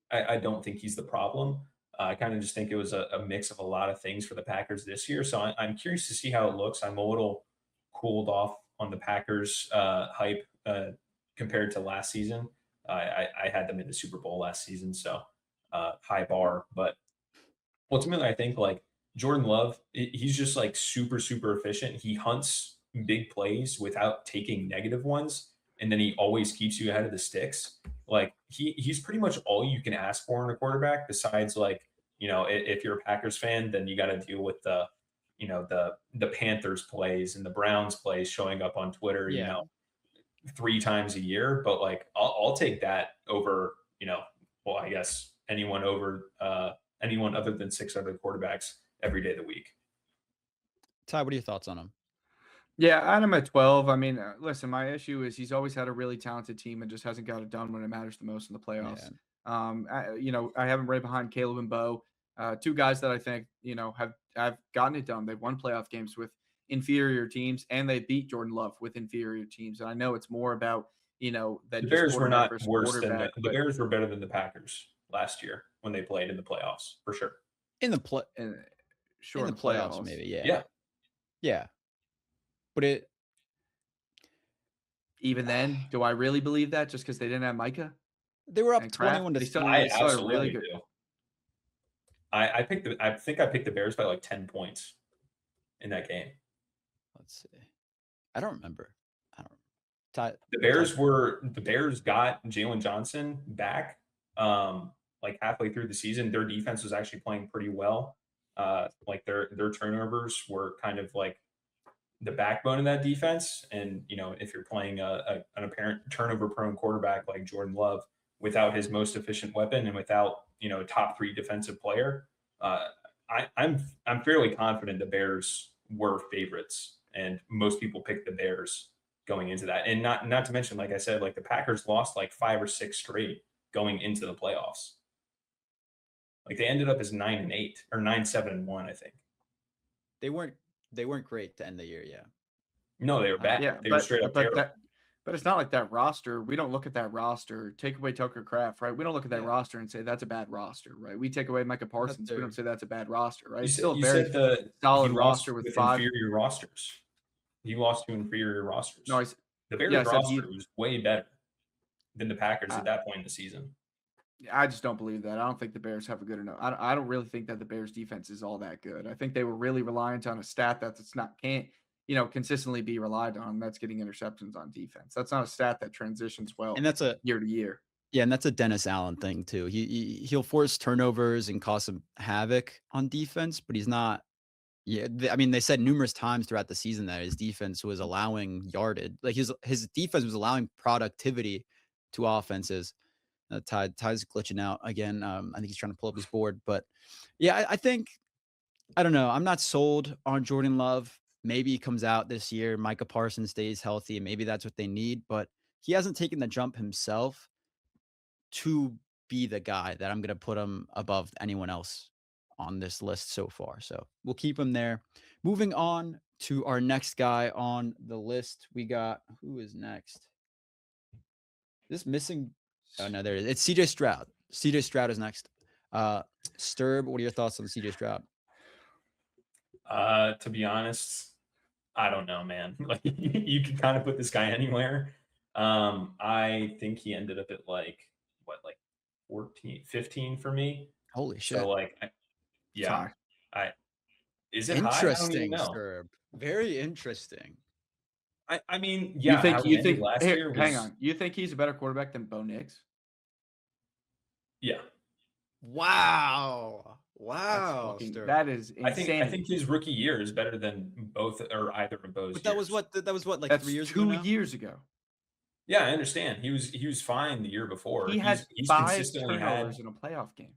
I don't think he's the problem. I kind of just think it was a mix of a lot of things for the Packers this year. So I'm curious to see how it looks. I'm a little cooled off on the Packers hype compared to last season. I had them in the Super Bowl last season, so high bar. But ultimately, I think like Jordan Love, he's just like super, super efficient. He hunts big plays without taking negative ones, and then he always keeps you ahead of the sticks. Like he's pretty much all you can ask for in a quarterback. Besides, like if you're a Packers fan, then you got to deal with the Panthers plays and the Browns plays showing up on Twitter. Yeah. 3 times a year. But like I'll take that over well, I guess anyone other than 6 other quarterbacks every day of the week. Ty, what are your thoughts on him? Yeah, I had him at 12. I mean, listen, my issue is he's always had a really talented team and just hasn't got it done when it matters the most in the playoffs. I have him right behind Caleb and Bo, 2 guys that I think, have gotten it done. They've won playoff games with inferior teams and they beat Jordan Love with inferior teams. And I know it's more about, that The just Bears were quarterback not versus worse than quarterback. the Bears were better than the Packers last year when they played in the playoffs for sure. In the playoffs, maybe. Yeah. Yeah. Yeah. But even then, do I really believe that just because they didn't have Micah? they were up And Kraft? 21 to They still- 3. I they still had a absolutely really good. do. I think I picked the Bears by like 10 points in that game. Let's see. I don't remember. Ty, The Bears got Jalen Johnson back like halfway through the season. Their defense was actually playing pretty well. Like their turnovers were kind of like the backbone of that defense. And, if you're playing an apparent turnover prone quarterback like Jordan Love without his most efficient weapon and without, a top 3 defensive player, I'm fairly confident the Bears were favorites, and most people picked the Bears going into that. And not to mention, like I said, like the Packers lost like 5 or 6 straight going into the playoffs. Like they ended up as 9-8 or 9-7-1, I think. They weren't great to end the year, yeah. No, they were bad. Yeah, they were straight up terrible. But it's not like that roster. We don't look at that roster. Take away Tucker Kraft, right? We don't look at that roster and say that's a bad roster, right? We take away Micah Parsons. We don't say that's a bad roster, right? It's still a very solid roster with 5 inferior rosters. He lost to inferior rosters. No, the Bears roster was way better than the Packers at that point in the season. I just don't believe that. I don't think the Bears have a good enough. I don't really think that the Bears defense is all that good. I think they were really reliant on a stat that's can't consistently be relied on. That's getting interceptions on defense. That's not a stat that transitions well. And that's a year to year. Yeah, and that's a Dennis Allen thing too. He'll force turnovers and cause some havoc on defense, but he's not. Yeah, they said numerous times throughout the season that his defense was allowing yardage, like his defense was allowing productivity to offenses. Ty's glitching out again. I think he's trying to pull up his board, but yeah, I think I don't know. I'm not sold on Jordan Love. Maybe he comes out this year. Micah Parsons stays healthy, and maybe that's what they need. But he hasn't taken the jump himself to be the guy that I'm going to put him above anyone else on this list so far. So we'll keep him there. Moving on to our next guy on the list. We got, who is next? This missing. Oh, no, there it is. It's CJ Stroud. CJ Stroud is next. STERB, what are your thoughts on CJ Stroud? To be honest, I don't know, man. Like you can kind of put this guy anywhere. I think he ended up at like 14, 15 for me. Holy shit. So like, is it interesting, high? STERB. Very interesting. I mean, yeah. You think last year hang on. You think he's a better quarterback than Bo Nix? Yeah. Wow. That is insane. I think his rookie year is better than both or either of those. But that was what like that's 3 years 2 ago. 2 years ago. Yeah, I understand. He was fine the year before. He's 5 turnovers in a playoff game.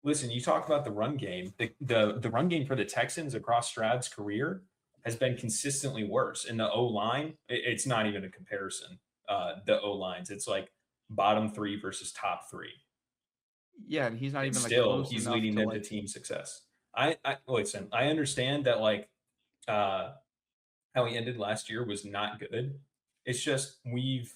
Listen, you talk about the run game. The run game for the Texans across Stroud's career has been consistently worse. And the O-line, it's not even a comparison. The O-lines, it's like bottom 3 versus top 3. Yeah, and he's not even still he's leading them to team success. I listen. I understand that how he ended last year was not good. It's just we've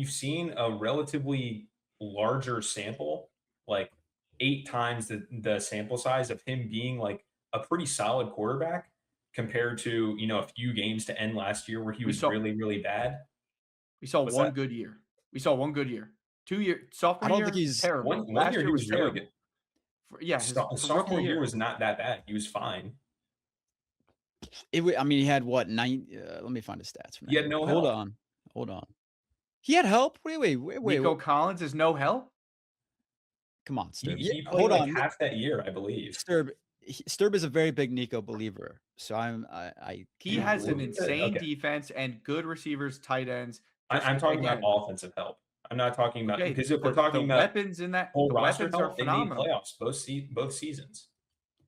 seen a relatively larger sample, like 8 times the sample size of him being like a pretty solid quarterback compared to a few games to end last year where he was really, really bad. We saw one good year. 2 year sophomore year. I don't think he's terrible. One year he was really good. His sophomore year was not that bad. He was fine. He had what 9? Let me find his stats. He had no help. Hold on. He had help. Wait. Nico Collins is no help. Come on, Sturb. He played like half that year, I believe. Sturb is a very big Nico believer. So he has an insane defense and good receivers, tight ends. I'm talking about offensive help. I'm not talking about because if we're talking about weapons in that whole roster, weapons are phenomenal. They made playoffs both seasons.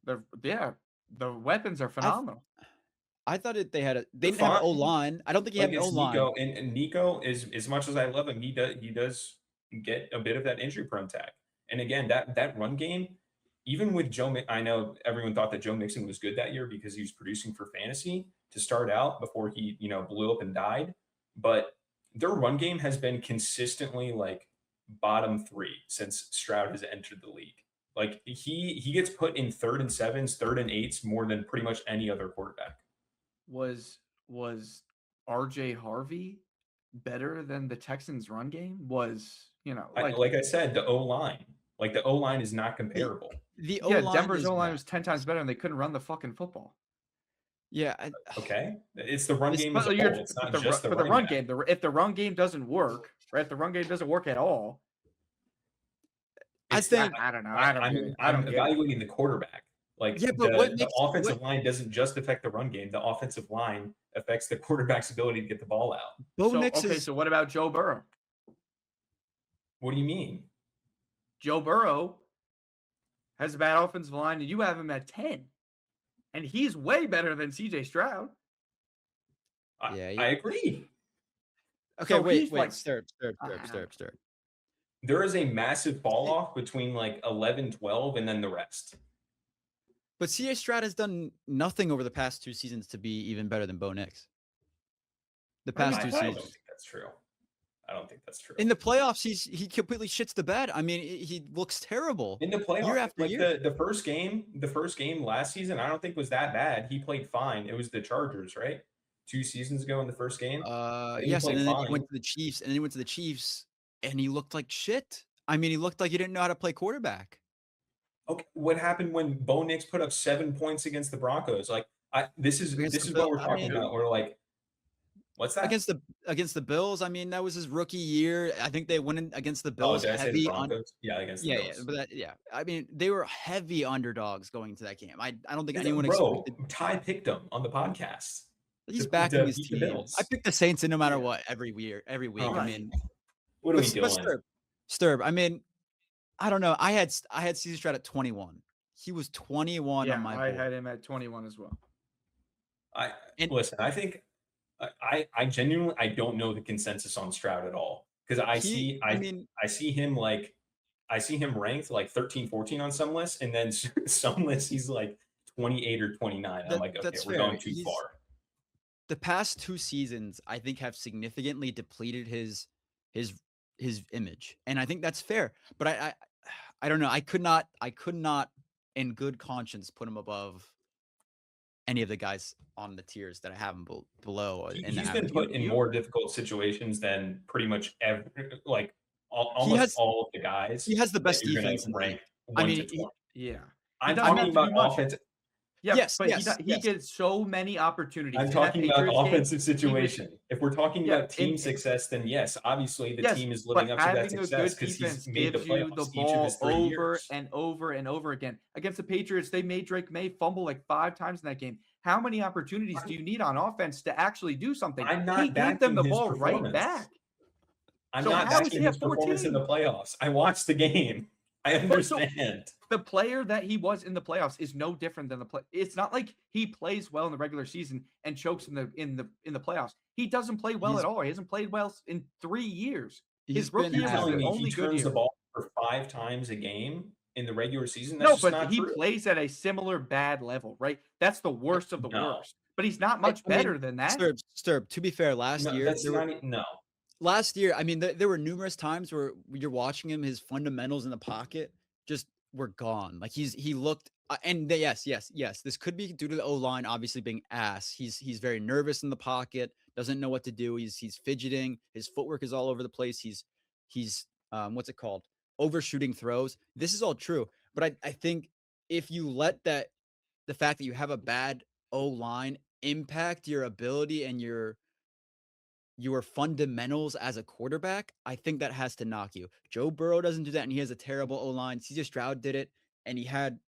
The weapons are phenomenal. I thought they didn't have an O-line. I don't think he had an O-line. Nico, and Nico is, as much as I love him, he does get a bit of that injury prone tag. And again, that run game, even with Joe, I know everyone thought that Joe Mixon was good that year because he was producing for fantasy to start out before he blew up and died. But their run game has been consistently like bottom 3 since Stroud has entered the league. Like he gets put in 3rd and 7s, 3rd and 8s more than pretty much any other quarterback. Was RJ Harvey better than the Texans run game? Like I said, the O-line. Like the O-line is not comparable. The O-line Denver's O-line was 10 times better and they couldn't run the fucking football. Yeah. Okay. It's the run game as a whole. It's not just the run game. If the run game doesn't work, right? If the run game doesn't work at all, I don't know. I'm evaluating the quarterback. Like Yeah, but what the makes offensive line doesn't just affect the run game. The offensive line affects the quarterback's ability to get the ball out. Bo Nix is So what about Joe Burrow? What do you mean? Joe Burrow has a bad offensive line, and you have him at 10. And he's way better than CJ Stroud. I Yeah, agree. okay. So Wait, he's wait, like- stir. There is a massive fall off between like 11, 12, and then the rest. But CJ Stroud has done nothing over the past 2 seasons to be even better than Bo Nix. The past I 2 don't seasons. think that's true. I don't think that's true. In the playoffs, he completely shits the bed. I mean, he looks terrible. In the playoffs, year after like year. the first game last season, I don't think was that bad. He played fine. It was the Chargers, right? 2 seasons ago in the first game. Yes, and then he fine. went to the Chiefs, and he looked like shit. I mean, he looked like he didn't know how to play quarterback. Okay, what happened when Bo Nix put up 7 points against the Broncos? Like, this is Against the what we're Bills, I talking mean- about. We're like, what's that? Against the Bills. I mean, that was his rookie year. I think they went in against the Oh, Bills did I say the heavy on. Broncos? Yeah, against the Yeah, Bills. but I mean, they were heavy underdogs going into that game. I don't think Bro, anyone expected. Ty picked them on the podcast. He's to backing his beat the team. Bills. I pick the Saints in no matter what every week. I Right. mean, What are we but doing? Sturb. I mean, I don't know. I had CJ Stroud at 21. He was 21 on my I board. had him at 21 as well. Listen, I think I genuinely don't know the consensus on Stroud at all, because I see him ranked like 13, 14 on some lists, and then some lists he's like 28 or 29. I'm like, okay, that's we're fair. going too far. The past 2 seasons, I think, have significantly depleted his image, and I think that's fair. But I don't know. I could not, in good conscience, put him above any of the guys on the tiers that I have him below. He's been put in more difficult situations than pretty much almost all of the guys. He has the best that you're gonna defense in the rank league. I 1 mean, to 20. Yeah. I'm doesn't talking have to do about much. offensive. Yeah, Yes, but yes, he gets so many opportunities. I'm In that talking about Patriots game, offensive situation. If we're talking Yeah, about team in- success, then yes, obviously the Yes, team is but living up to that having a good success because defense he's made the gives you the playoffs each of ball his 3 over years. and over and over again. Against the Patriots, they made Drake May fumble like 5 times in that game. How many opportunities do you need on offense to actually do something? I'm not He gave them backing the his ball right performance. back. I'm So not how is backing he his at performance in the 14? playoffs. I watched the game. I understand. The player that he was in the playoffs is no different than the play. It's not like he plays well in the regular season and chokes in the playoffs. He doesn't play well at all. He hasn't played well in 3 years. His rookie year was telling the me only he good turns year. the ball for 5 times a game in the regular season. That's No, just but not he true. plays at a similar bad level, right? That's the worst of the No. worst. But he's not much better than that. Sturb. To be fair, last No, year, that's not no. last year, I mean, there were numerous times where you're watching him, his fundamentals in the pocket just were gone. Like he looked, yes, this could be due to the O-line obviously being ass. He's very nervous in the pocket, doesn't know what to do. He's fidgeting. His footwork is all over the place. He's what's it called? Overshooting throws. This is all true, but I think if you let the fact that you have a bad O-line impact your ability and your fundamentals as a quarterback, I think that has to knock you. Joe Burrow doesn't do that, and he has a terrible O-line. CJ Stroud did it, and he had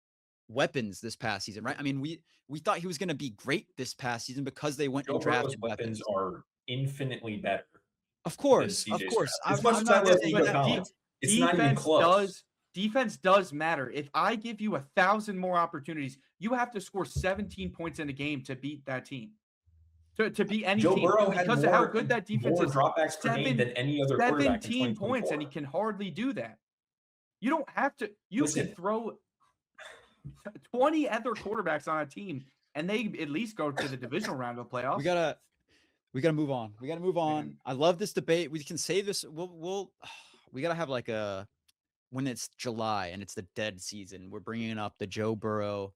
weapons this past season, right? I mean, we thought he was going to be great this past season because they went Joe and Burrow's drafted weapons are infinitely better. Of course. CJ I'm Stroud. As much I'm as I not love saying Nico that- Collins, it's not even close. Defense does matter. If I give you 1,000 more opportunities, you have to score 17 points in a game to beat that team. To beat any Joe team Burrow had because of how good that defense more is. dropbacks per game than any other quarterback in 17 points, and he 2024. can hardly do that. You don't have to. You Listen. can throw 20 other quarterbacks on a team, and they at least go to the divisional round of the playoffs. We gotta move on. Man. I love this debate. We can save this. We gotta have like when it's July and it's the dead season. We're bringing up the Joe Burrow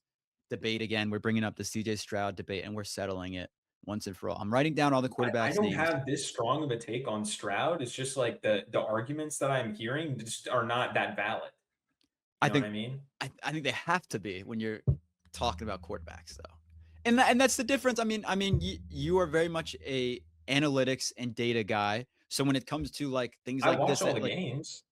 debate again. We're bringing up the CJ Stroud debate, and we're settling it once and for all. I'm writing down all the quarterbacks. I don't names. have this strong of a take on Stroud. It's just like the arguments that I'm hearing just are not that valid. You know what I mean? I think they have to be when you're talking about quarterbacks, though, and that's the difference. I mean, you are very much a analytics and data guy. So when it comes to like things I like watch this, all the games.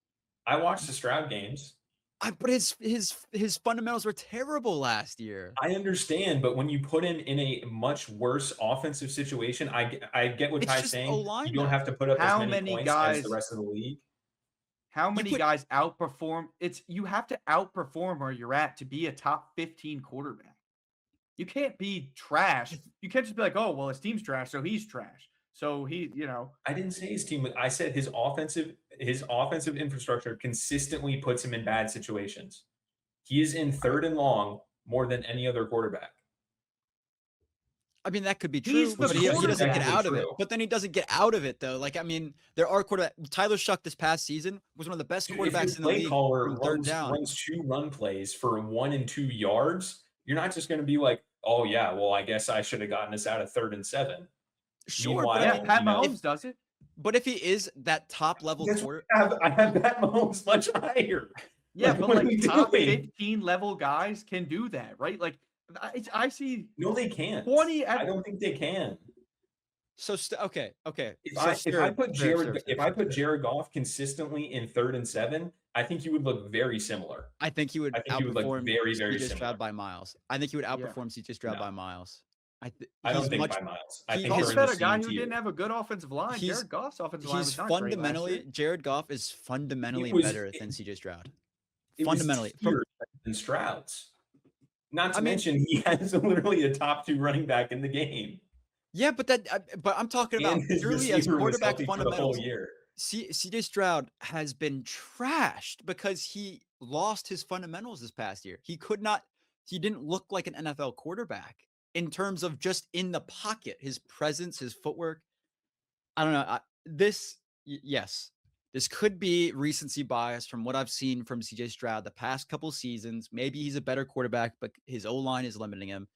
I watch the Stroud games. But his fundamentals were terrible last year. I understand, but when you put him in a much worse offensive situation, I get what It's Ty's just saying. O-line, You don't though. have to put up as How many many points as the guys- rest of the league. How many guys outperform? You have to outperform where you're at to be a top 15 quarterback. You can't be trash. You can't just be like, oh, well, his team's trash, so he's trash. So he, I didn't say his team. I said his offensive infrastructure consistently puts him in bad situations. He is in third and long more than any other quarterback. I mean, that could be true, He's the but he doesn't get quarterback. out of it. True. But then he doesn't get out of it, though. Like, I mean, there are quarterbacks. Tyler Shough this past season was one of the best quarterbacks in the league from third down. Runs 2 run plays for 1 and 2 yards. You're not just going to be like, oh, yeah, well, I guess I should have gotten us out of 3rd and 7. Sure, Meanwhile, but yeah, Pat Mahomes does it. But if he is that top level quarterback, I have Pat Mahomes much higher. Yeah, Like, but what are like we top doing? 15 level guys can do that, right? Like I see No, they can't. 20. I don't think they can. so okay. If I put Jared Goff consistently in 3rd and 7, I think he would look very similar. I think he would outperform very, very CJ similar. Stroud by miles. I think he would outperform CJ Stroud by miles. I don't think by miles. I think Goff's they're in been the a guy same who tier. didn't have a good offensive line. Jared Goff's offensive line was not fundamentally great last year. Jared Goff is fundamentally better than CJ Stroud. Fundamentally, than Stroud's. Not to mention he has literally a top 2 running back in the game. Yeah, but I'm talking about purely as quarterback fundamentals. CJ Stroud has been trashed because he lost his fundamentals this past year. He didn't look like an NFL quarterback in terms of just in the pocket, his presence, his footwork. I don't know. This could be recency bias from what I've seen from CJ Stroud the past couple seasons. Maybe he's a better quarterback, but his O-line is limiting him.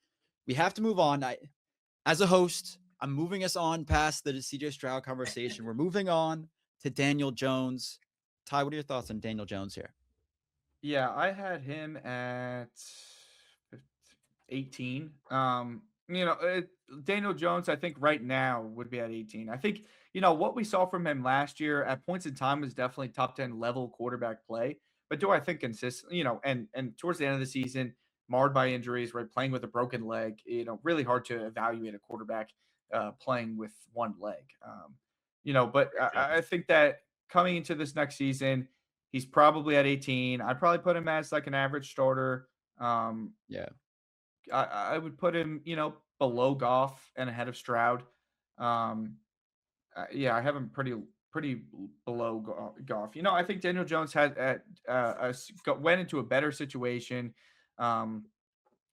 We have to move on. As a host, I'm moving us on past the CJ Stroud conversation. We're moving on to Daniel Jones. Ty, what are your thoughts on Daniel Jones here? Yeah, I had him at 18. Daniel Jones, I think right now would be at 18. I think, what we saw from him last year at points in time was definitely top 10 level quarterback play. But do I think consistent, and towards the end of the season, marred by injuries, right? Playing with a broken leg, really hard to evaluate a quarterback playing with one leg. But I think that coming into this next season, he's probably at 18. I'd probably put him as like an average starter. Yeah. I would put him, below Goff and ahead of Stroud. I have him pretty below Goff. I think Daniel Jones went into a better situation.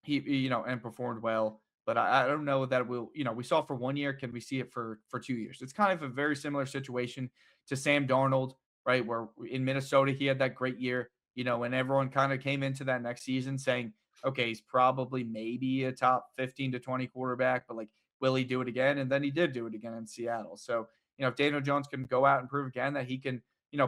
He and performed well, but I don't know that we'll, we saw for 1 year. Can we see it for 2 years? It's kind of a very similar situation to Sam Darnold, right? Where in Minnesota, he had that great year, and everyone kind of came into that next season saying, okay, he's probably maybe a top 15 to 20 quarterback, but like, will he do it again? And then he did do it again in Seattle. So, if Daniel Jones can go out and prove again that he can,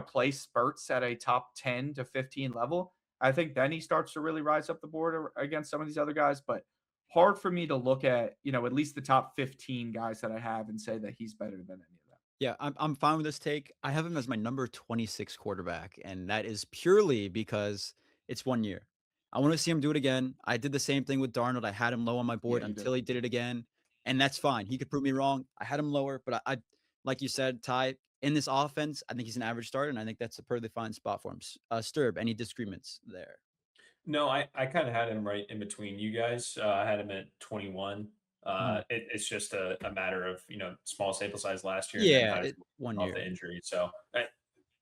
play spurts at a top 10 to 15 level, I think then he starts to really rise up the board against some of these other guys. But hard for me to look at, at least the top 15 guys that I have and say that he's better than any of them. Yeah, I'm fine with this take. I have him as my number 26 quarterback, and that is purely because it's 1 year. I want to see him do it again. I did the same thing with Darnold. I had him low on my board until he did it again, and that's fine. He could prove me wrong. I had him lower, but I like you said, Ty, in this offense, I think he's an average starter, and I think that's a perfectly fine spot for him. STERB, any disagreements there? No, I kind of had him right in between you guys. I had him at 21. It's just a matter of, small sample size last year. Yeah, 1 year. The injury. So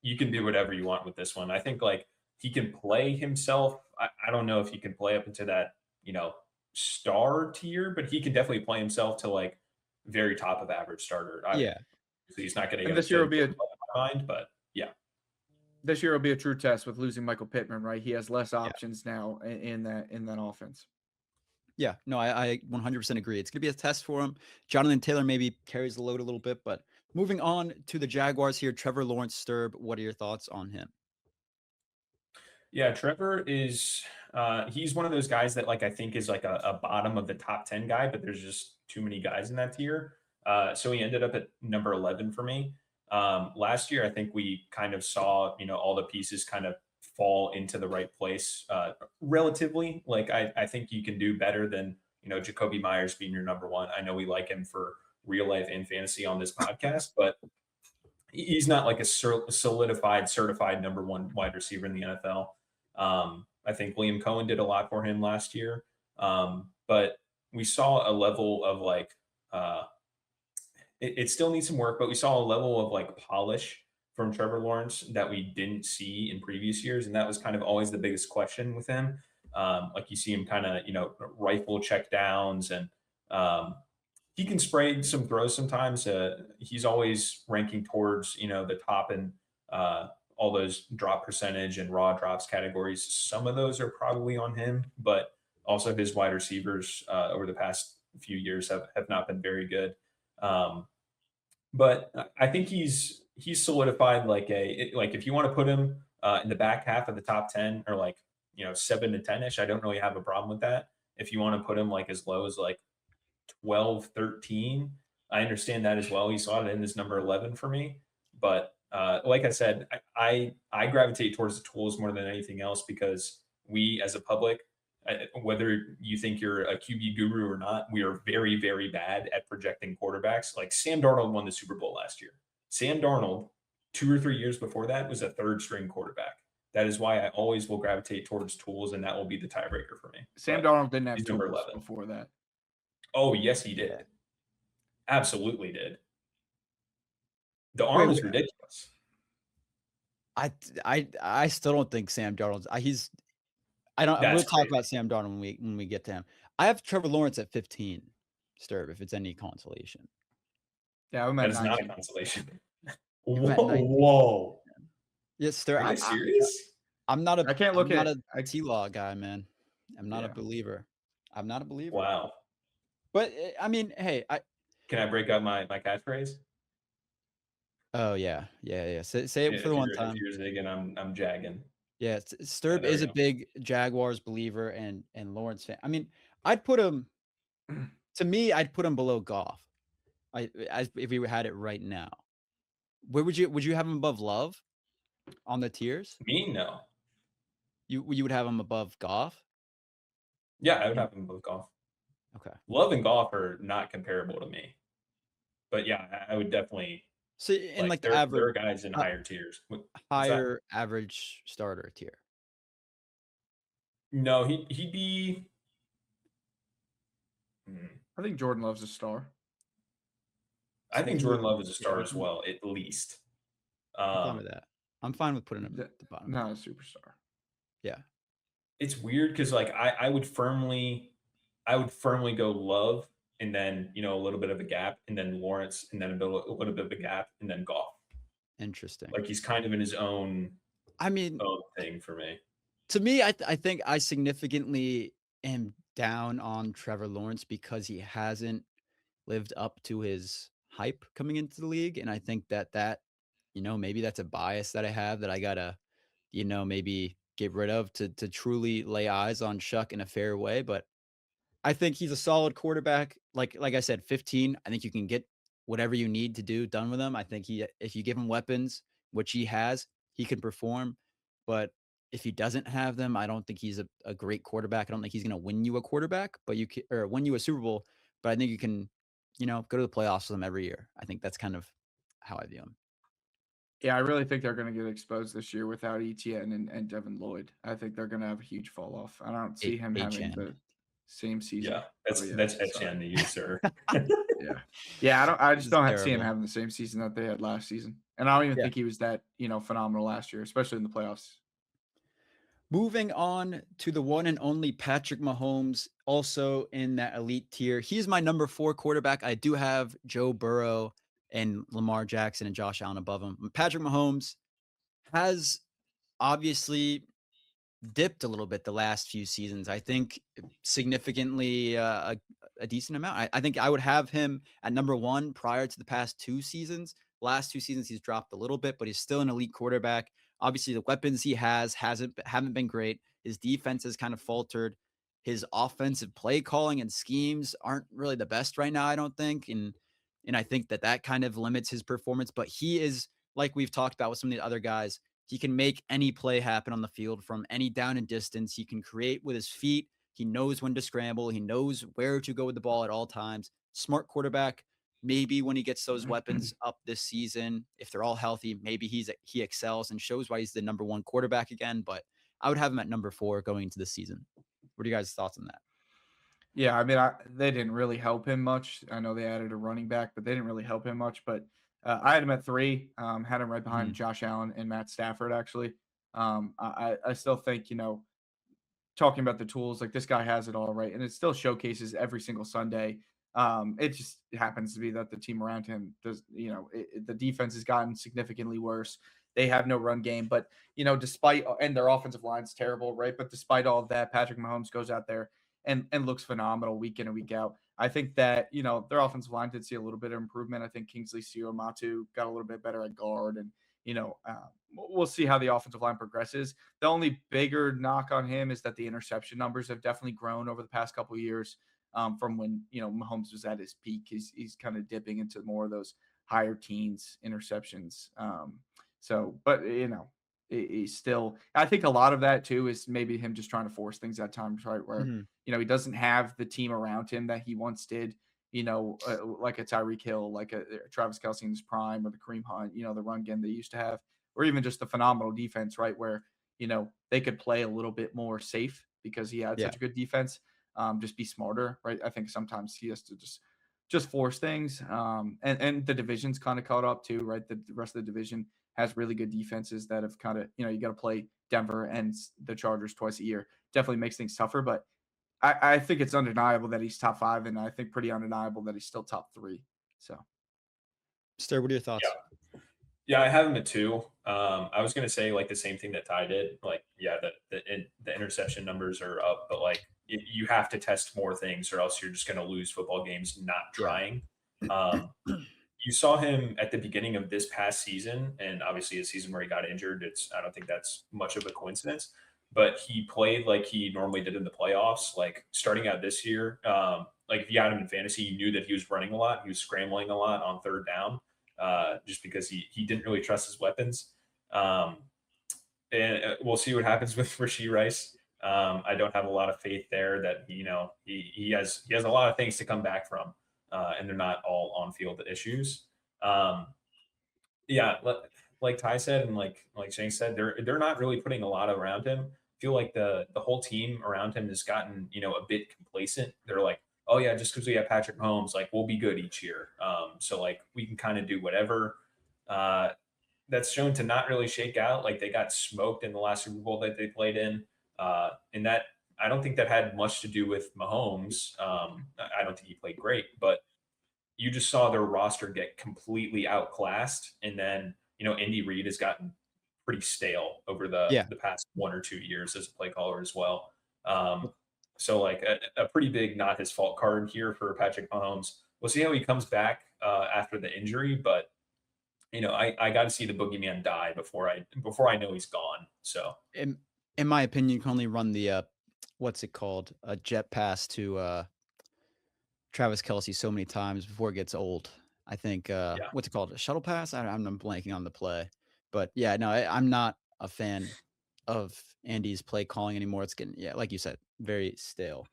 you can do whatever you want with this one. I think he can play himself. I don't know if he can play up into that, star tier, but he can definitely play himself to very top of average starter. So he's not going to get this year will be but yeah. This year will be a true test with losing Michael Pittman, right? He has less options now in that offense. Yeah, no, I 100% agree. It's going to be a test for him. Jonathan Taylor maybe carries the load a little bit, but moving on to the Jaguars here, Trevor Lawrence, STERB, what are your thoughts on him? Yeah, Trevor is he's one of those guys that I think is a bottom of the top 10 guy, but there's just too many guys in that tier. So he ended up at number 11 for me. Last year, I think we kind of saw, all the pieces kind of fall into the right place relatively. Like I think you can do better than, Jacoby Myers being your number one. I know we like him for real life and fantasy on this podcast, but he's not like a solidified, certified number one wide receiver in the NFL. I think Liam Cohen did a lot for him last year. But we saw a level of like, it still needs some work, but we saw a level of like polish from Trevor Lawrence that we didn't see in previous years. And that was kind of always the biggest question with him. Like you see him kind of, rifle check downs and he can spray some throws sometimes. He's always ranking towards, the top in all those drop percentage and raw drops categories. Some of those are probably on him, but also his wide receivers over the past few years have not been very good. But I think he's solidified like if you want to put him in the back half of the top 10 or like, 7 to 10 ish, I don't really have a problem with that. If you want to put him like as low as like 12, 13, I understand that as well. He saw it in this number 11 for me. But like I said, I gravitate towards the tools more than anything else because we as a public, whether you think you're a QB guru or not, we are very, very bad at projecting quarterbacks. Like Sam Darnold won the Super Bowl last year. Sam Darnold, 2 or 3 years before that, was a third string quarterback. That is why I always will gravitate towards tools, and that will be the tiebreaker for me. Sam Darnold didn't have tools before that. Oh, yes, he did. Absolutely did. The arm is ridiculous. I still don't think Sam Darnold's. We'll talk about Sam Darnold when we get to him. I have Trevor Lawrence at 15. STERB, if it's any consolation. Yeah, I'm at 19. That is not a consolation. Whoa. Yes, STERB. Are you serious? I'm not a. I can't look I'm at not a T-Law guy, man. I'm not a believer. I'm not a believer. Wow. But I mean, hey, can I break out my catchphrase? Oh yeah. Say it for the one time. If you're zigging, I'm jagging. Yeah, STERB is a big Jaguars believer and Lawrence fan. I mean, I'd put him. To me, I'd put him below Goff. If we had it right now, where would you have him above Love on the tiers? Me, no. You would have him above Goff? Yeah, I would have him above Goff. Okay. Love and Goff are not comparable to me, but yeah, I would definitely. So in like the average, there are guys in higher tiers, higher average starter tier. No, he'd be. I think Jordan Love's a star. I think Jordan Love is a star as well, at least. I'm fine with that. I'm fine with putting him at the bottom. Not a superstar. Yeah. It's weird because like I would firmly go Love and then a little bit of a gap and then Lawrence and then a little bit of a gap and then Goff. Interesting. Like he's kind of in his own. Own thing for me. To me, I think I significantly am down on Trevor Lawrence because he hasn't lived up to his hype coming into the league, and I think that maybe that's a bias that I have that I gotta maybe get rid of to truly lay eyes on Shough in a fair way. But I think he's a solid quarterback. Like I said, 15. I think you can get whatever you need to do done with him. I think if you give him weapons, which he has, he can perform. But if he doesn't have them, I don't think he's a great quarterback. I don't think he's going to win you a quarterback, but win you a Super Bowl. But I think you can, go to the playoffs with him every year. I think that's kind of how I view him. Yeah, I really think they're going to get exposed this year without Etienne and Devin Lloyd. I think they're going to have a huge fall off. I don't see him having the same season. Yeah, that's Etienne to you, sir. Yeah. I just don't see him having the same season that they had last season. And I don't even think he was that, phenomenal last year, especially in the playoffs. Moving on to the one and only Patrick Mahomes, also in that elite tier. He's my number 4 quarterback. I do have Joe Burrow and Lamar Jackson and Josh Allen above him. Patrick Mahomes has obviously dipped a little bit the last few seasons. I think significantly a decent amount. I think I would have him at number 1 prior to the past 2 seasons. Last 2 seasons, he's dropped a little bit, but he's still an elite quarterback. Obviously, the weapons he haven't been great. His defense has kind of faltered. His offensive play calling and schemes aren't really the best right now, I don't think. And I think that kind of limits his performance. But he is, like we've talked about with some of the other guys, He can make any play happen on the field from any down and distance. He can create with his feet. He knows when to scramble. He knows where to go with the ball at all times. Smart quarterback. Maybe when he gets those weapons up this season, if they're all healthy, maybe he excels and shows why he's the number one quarterback again. But I would have him at number 4 going into the season. What are you guys' thoughts on that? Yeah, I mean, they didn't really help him much. I know they added a running back, but they didn't really help him much. But I had him at 3, had him right behind Josh Allen and Matt Stafford, actually. I still think, talking about the tools, like this guy has it all, right? And it still showcases every single Sunday. It just happens to be that the team around him does, the defense has gotten significantly worse. They have no run game, but despite, and their offensive line's terrible, right? But despite all of that, Patrick Mahomes goes out there and looks phenomenal week in and week out. I think that, their offensive line did see a little bit of improvement. I think Kingsley Suamatu got a little bit better at guard, and we'll see how the offensive line progresses. The only bigger knock on him is that the interception numbers have definitely grown over the past couple of years. From when Mahomes was at his peak, he's kind of dipping into more of those higher teens interceptions. But he's still. I think a lot of that too is maybe him just trying to force things at times, right? Where he doesn't have the team around him that he once did. Like a Tyreek Hill, like a Travis Kelce in his prime, or the Kareem Hunt. The run game they used to have, or even just the phenomenal defense, right? Where they could play a little bit more safe because he had such a good defense. Just be smarter, right? I think sometimes he has to just force things. And the division's kind of caught up too, right? The rest of the division has really good defenses that have kind of, you got to play Denver and the Chargers twice a year. Definitely makes things tougher, but I think it's undeniable that he's top 5, and I think pretty undeniable that he's still top 3. So, Ster, what are your thoughts? Yeah, I have him at 2. I was going to say like the same thing that Ty did. Like, the interception numbers are up, but like you have to test more things, or else you're just going to lose football games not trying. You saw him at the beginning of this past season, and obviously a season where he got injured. I don't think that's much of a coincidence, but he played like he normally did in the playoffs. Like starting out this year, like if you had him in fantasy, you knew that he was running a lot. He was scrambling a lot on third down. Just because he didn't really trust his weapons. And we'll see what happens with Rashee Rice. I don't have a lot of faith there that, he has a lot of things to come back from, and they're not all on field issues. Like Ty said, and like Shane said, they're not really putting a lot around him. I feel like the whole team around him has gotten, a bit complacent. They're like, oh yeah, just because we have Patrick Mahomes, like we'll be good each year. So like we can kind of do whatever. That's shown to not really shake out. Like they got smoked in the last Super Bowl that they played in. And that I don't think that had much to do with Mahomes. I don't think he played great, but you just saw their roster get completely outclassed. And then, Andy Reid has gotten pretty stale over the past 1 or 2 years as a play caller as well. So like a pretty big not his fault card here for Patrick Mahomes. We'll see how he comes back after the injury, but I got to see the boogeyman die before I know he's gone. So in my opinion, you can only run the what's it called, a jet pass to Travis Kelce so many times before it gets old. I think what's it called, a shuttle pass? I'm blanking on the play, but yeah, no, I'm not a fan of Andy's play calling anymore. It's getting, like you said, very stale.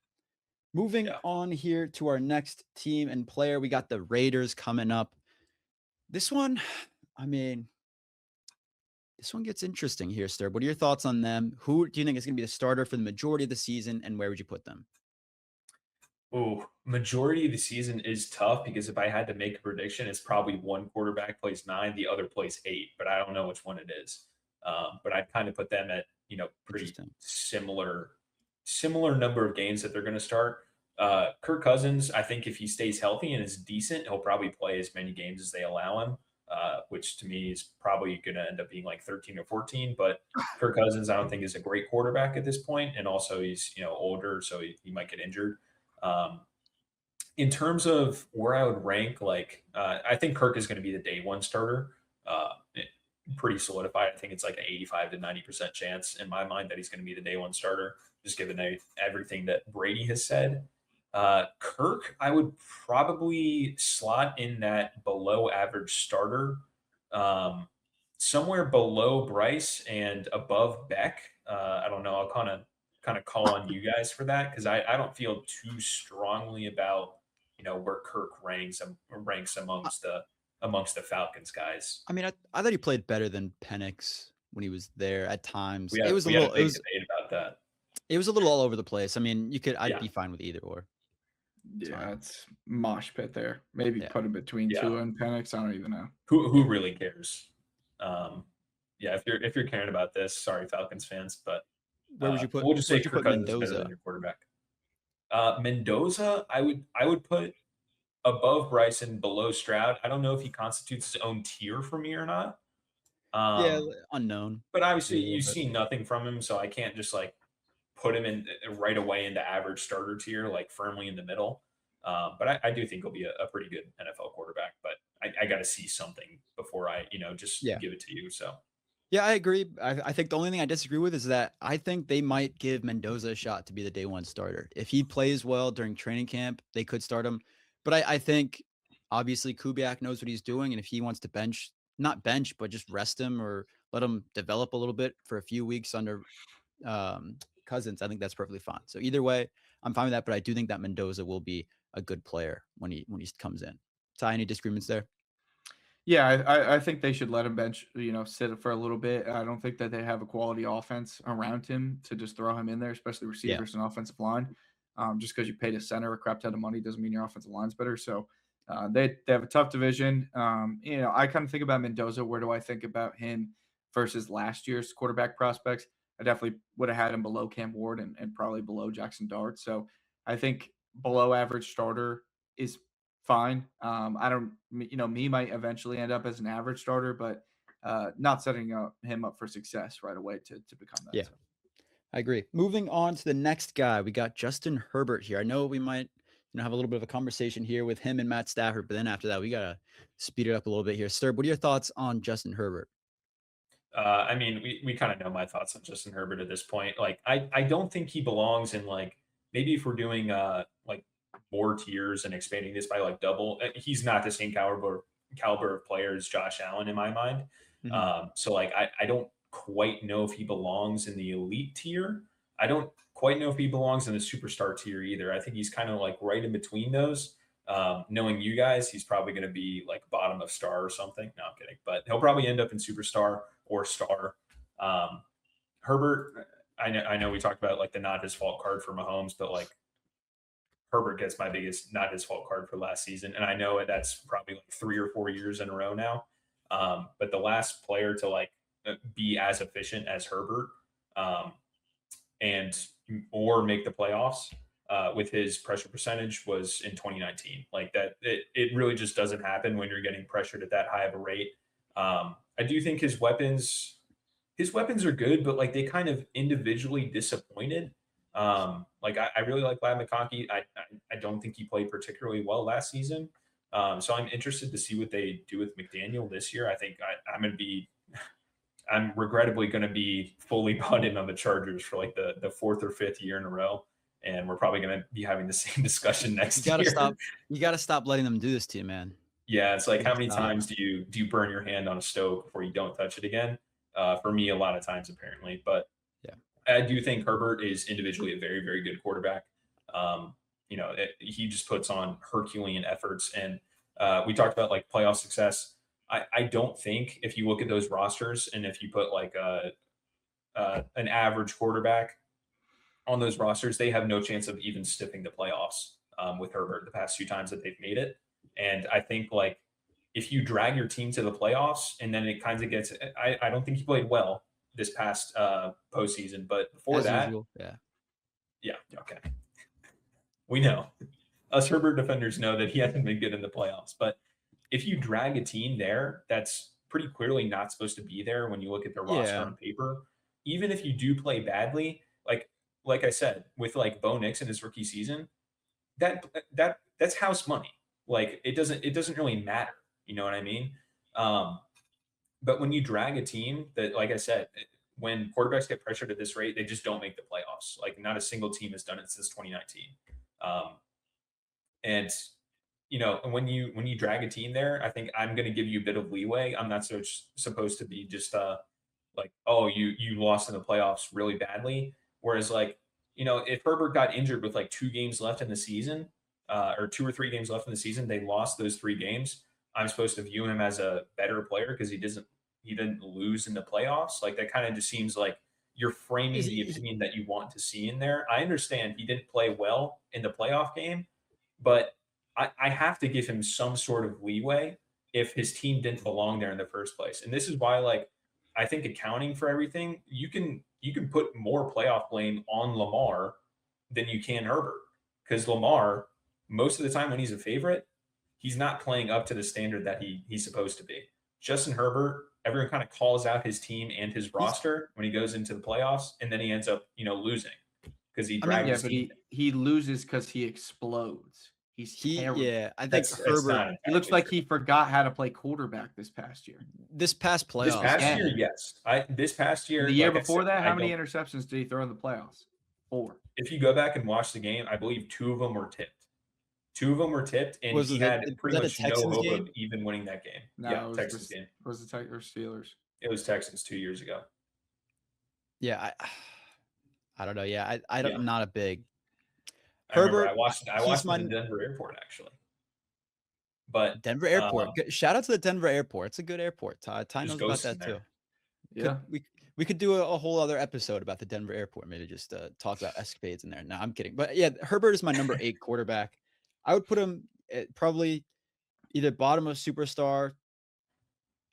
Moving on here to our next team and player, we got the Raiders coming up. This one gets interesting here, Sturb. What are your thoughts on them? Who do you think is going to be the starter for the majority of the season, and where would you put them? Oh, majority of the season is tough because if I had to make a prediction, it's probably one quarterback plays 9, the other plays 8, but I don't know which one it is. But I'd kind of put them at, pretty similar number of games that they're going to start. Kirk Cousins, I think if he stays healthy and is decent, he'll probably play as many games as they allow him, which to me is probably going to end up being like 13 or 14. But Kirk Cousins, I don't think is a great quarterback at this point, and also he's older, so he might get injured. In terms of where I would rank, I think Kirk is going to be the day one starter. Pretty solidified. I think it's like an 85 to 90% chance in my mind that he's going to be the day one starter, just given everything that Brady has said. Kirk, I would probably slot in that below average starter. somewhere below Bryce and above Beck. I don't know. I'll kind of call on you guys for that because I don't feel too strongly about where Kirk ranks amongst the Falcons guys. I mean, I thought he played better than Penix when he was there at times. We had a big debate about that. It was a little all over the place. I mean, I'd be Yeah. fine with either or. Yeah, it's mosh pit there. Maybe put him between Yeah. Tua and Penix. I don't even know. Who really cares? Yeah, if you're caring about this, sorry, Falcons fans, but Where would you put? we'll just say where'd you Kirk put Cousins is better Mendoza? than your quarterback. Mendoza, I would put above Bryson, below Stroud. I don't know if he constitutes his own tier for me or not. Yeah, unknown. But obviously, a little you've bit. seen nothing from him, so I can't just like put him in right away into average starter tier, like firmly in the middle. But I do think he'll be a pretty good NFL quarterback. But I got to see something before I just give it to you. So. Yeah, I agree. I think the only thing I disagree with is that I think they might give Mendoza a shot to be the day one starter. If he plays well during training camp, they could start him. But I think obviously Kubiak knows what he's doing. And if he wants to not bench, but just rest him or let him develop a little bit for a few weeks under Cousins, I think that's perfectly fine. So either way, I'm fine with that. But I do think that Mendoza will be a good player when he comes in. Ty, any disagreements there? Yeah, I think they should let him bench, sit for a little bit. I don't think that they have a quality offense around him to just throw him in there, especially receivers and offensive line. Just because you paid a center a crap ton of money doesn't mean your offensive line's better. So they have a tough division. I kind of think about Mendoza. Where do I think about him versus last year's quarterback prospects? I definitely would have had him below Cam Ward and probably below Jackson Dart. So I think below average starter is fine. I don't, me might eventually end up as an average starter, but not setting him up for success right away to become that. Yeah, so. I agree. Moving on to the next guy, we got Justin Herbert here. I know we might have a little bit of a conversation here with him and Matt Stafford, but then after that, we got to speed it up a little bit here. STERB, what are your thoughts on Justin Herbert? I mean, we kind of know my thoughts on Justin Herbert at this point. Like, I don't think he belongs in like, maybe if we're doing like more tiers and expanding this by like double, he's not the same caliber of player as Josh Allen in my mind. So like, I don't quite know if he belongs in the elite tier. I don't quite know if he belongs in the superstar tier either. I think he's kind of like right in between those. Knowing you guys, he's probably going to be like bottom of star or something. No, I'm kidding. But he'll probably end up in superstar or star. Herbert, I know we talked about like the not his fault card for Mahomes, but like Herbert gets my biggest not his fault card for last season. And I know that's probably like 3 or 4 years in a row now. But the last player to like be as efficient as Herbert or make the playoffs with his pressure percentage was in 2019. Like that, it really just doesn't happen when you're getting pressured at that high of a rate. I do think his weapons are good, but like they kind of individually disappointed. Like I really like Lad McConkey. I don't think he played particularly well last season. So I'm interested to see what they do with McDaniel this year. I think I'm regrettably going to be fully bought in on the Chargers for like the 4th or 5th year in a row. And we're probably going to be having the same discussion next year. You got to stop letting them do this to you, man. Yeah. It's like, how many times do you burn your hand on a stove before you don't touch it again? For me, a lot of times apparently, but yeah, I do think Herbert is individually a very, very good quarterback. He just puts on Herculean efforts, and we talked about like playoff success. I don't think if you look at those rosters and if you put like an average quarterback on those rosters, they have no chance of even stiffing the playoffs with Herbert the past 2 times that they've made it. And I think like if you drag your team to the playoffs and then it kind of gets, I don't think he played well this past postseason, but before that, usual, yeah, okay. We know. Us Herbert defenders know that he hasn't been good in the playoffs, but if you drag a team there, that's pretty clearly not supposed to be there when you look at their roster on paper. Even if you do play badly, like I said, with like Bo Nix in his rookie season, that's house money. Like it doesn't really matter. You know what I mean? But when you drag a team that, like I said, when quarterbacks get pressured at this rate, they just don't make the playoffs. Like not a single team has done it since 2019. And and when you drag a team there, I think I'm going to give you a bit of leeway. I'm not supposed to be just like, oh, you lost in the playoffs really badly. Whereas like, if Herbert got injured with like 2 games left in the season, or 2 or 3 games left in the season, they lost those 3 games. I'm supposed to view him as a better player because he didn't lose in the playoffs. Like that kind of just seems like you're framing Is the he, opinion that you want to see in there. I understand he didn't play well in the playoff game, but I have to give him some sort of leeway if his team didn't belong there in the first place. And this is why, like, I think accounting for everything, you can put more playoff blame on Lamar than you can Herbert. Because Lamar, most of the time when he's a favorite, he's not playing up to the standard that he's supposed to be. Justin Herbert, everyone kind of calls out his team and his he's roster when he goes into the playoffs, and then he ends up, losing because he I mean, dragged Yeah, his but team. he loses because he explodes. He's terrible. I think That's Herbert not He looks entirely like true. he forgot how to play quarterback this past year. this past This playoffs, past Yeah. year, yes. This past year, The year like I before said, that, I how many don't. interceptions did he throw in the playoffs? 4. If you go back and watch the game, I believe 2 of them were tipped. 2 of them were tipped, and was he it had was pretty that the much no Texans hope game? of even winning that game. No, Yeah, it was Texans game. Was the Tigers Steelers? It was Texans 2 years ago. Yeah, I don't know. Yeah, I Yeah. don't, I'm not a big I remember Herbert. I watched He's him in my the Denver airport actually. But Denver airport. Shout out to the Denver airport. It's a good airport. Ty there's knows about ghosts that in there. too. Yeah. We could do a whole other episode about the Denver airport. Maybe just talk about escapades in there. No, I'm kidding. But yeah, Herbert is my number 8 quarterback. I would put him at probably either bottom of superstar.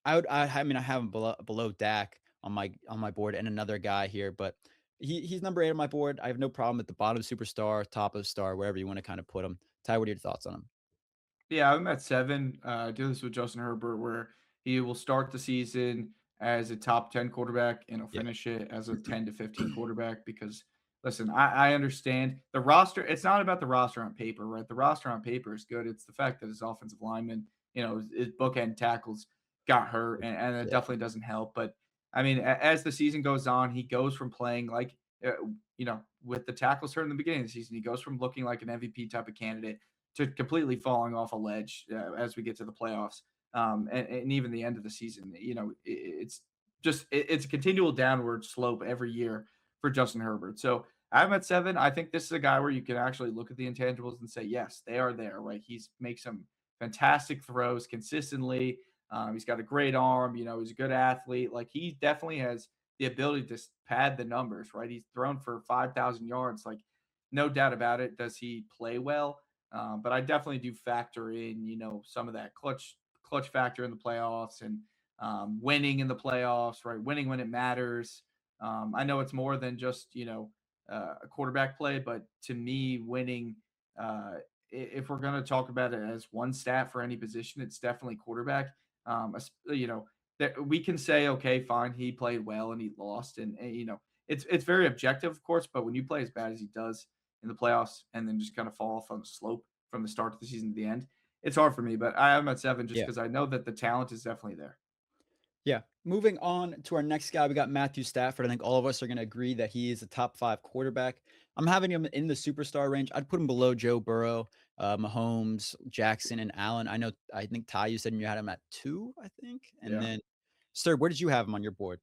I mean, I have him below Dak on my board and another guy here, but he's number 8 on my board. I have no problem at the bottom superstar, top of star, wherever you want to kind of put him. Ty, what are your thoughts on him? Yeah, I'm at 7. I do this with Justin Herbert, where he will start the season as a top 10 quarterback and he'll Yeah. finish it as a 10 to 15 quarterback. Because, listen, I understand the roster. It's not about the roster on paper, right? The roster on paper is good. It's the fact that his offensive lineman, his bookend tackles got hurt, and it Yeah. definitely doesn't help. But I mean, as the season goes on, he goes from playing like, with the tackles hurt in the beginning of the season, he goes from looking like an MVP type of candidate to completely falling off a ledge as we get to the playoffs, and even the end of the season. It's a continual downward slope every year for Justin Herbert. So I'm at 7. I think this is a guy where you can actually look at the intangibles and say, yes, they are there. Right? He's makes some fantastic throws consistently. He's got a great arm. He's a good athlete. Like, he definitely has the ability to pad the numbers. Right? He's thrown for 5,000 yards. Like, no doubt about it. Does he play well? But I definitely do factor in, some of that clutch factor in the playoffs and winning in the playoffs, right? Winning when it matters. I know it's more than just, a quarterback play, but to me, winning, if we're going to talk about it as one stat for any position, it's definitely quarterback. That we can say, okay, fine, he played well and he lost, and it's very objective, of course, but when you play as bad as he does in the playoffs and then just kind of fall off on the slope from the start of the season to the end, it's hard for me. But I am at 7 just Yeah. because I know that the talent is definitely there. Yeah. Moving on to our next guy, we got Matthew Stafford. I think all of us are going to agree that he is a top 5 quarterback. I'm having him in the superstar range. I'd put him below Joe Burrow, Mahomes, Jackson, and Allen. I think Ty, you said you had him at 2, I think. And Yeah. then, sir, where did you have him on your board?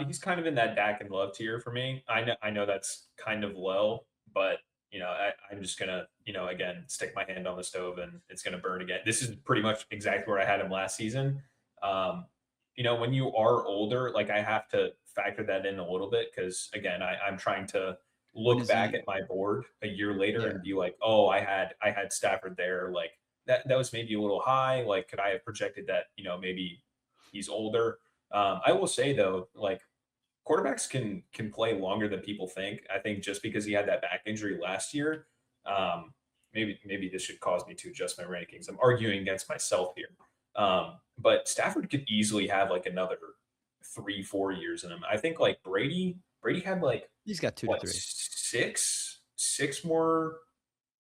He's kind of in that Dak and Love tier for me. I know that's kind of low, but I'm just gonna, again, stick my hand on the stove and it's gonna burn again. This is pretty much exactly where I had him last season. When you are older, like, I have to factor that in a little bit because, again, I'm trying to look back at my board a year later and be like, oh, I had Stafford there. Like, that was maybe a little high. Like, could I have projected that, maybe he's older? I will say though, like, quarterbacks can play longer than people think. I think just because he had that back injury last year, maybe this should cause me to adjust my rankings. I'm arguing against myself here. But Stafford could easily have like another 3-4 years in him. I think like Brady had like, He's got 2 what, to 3. six more.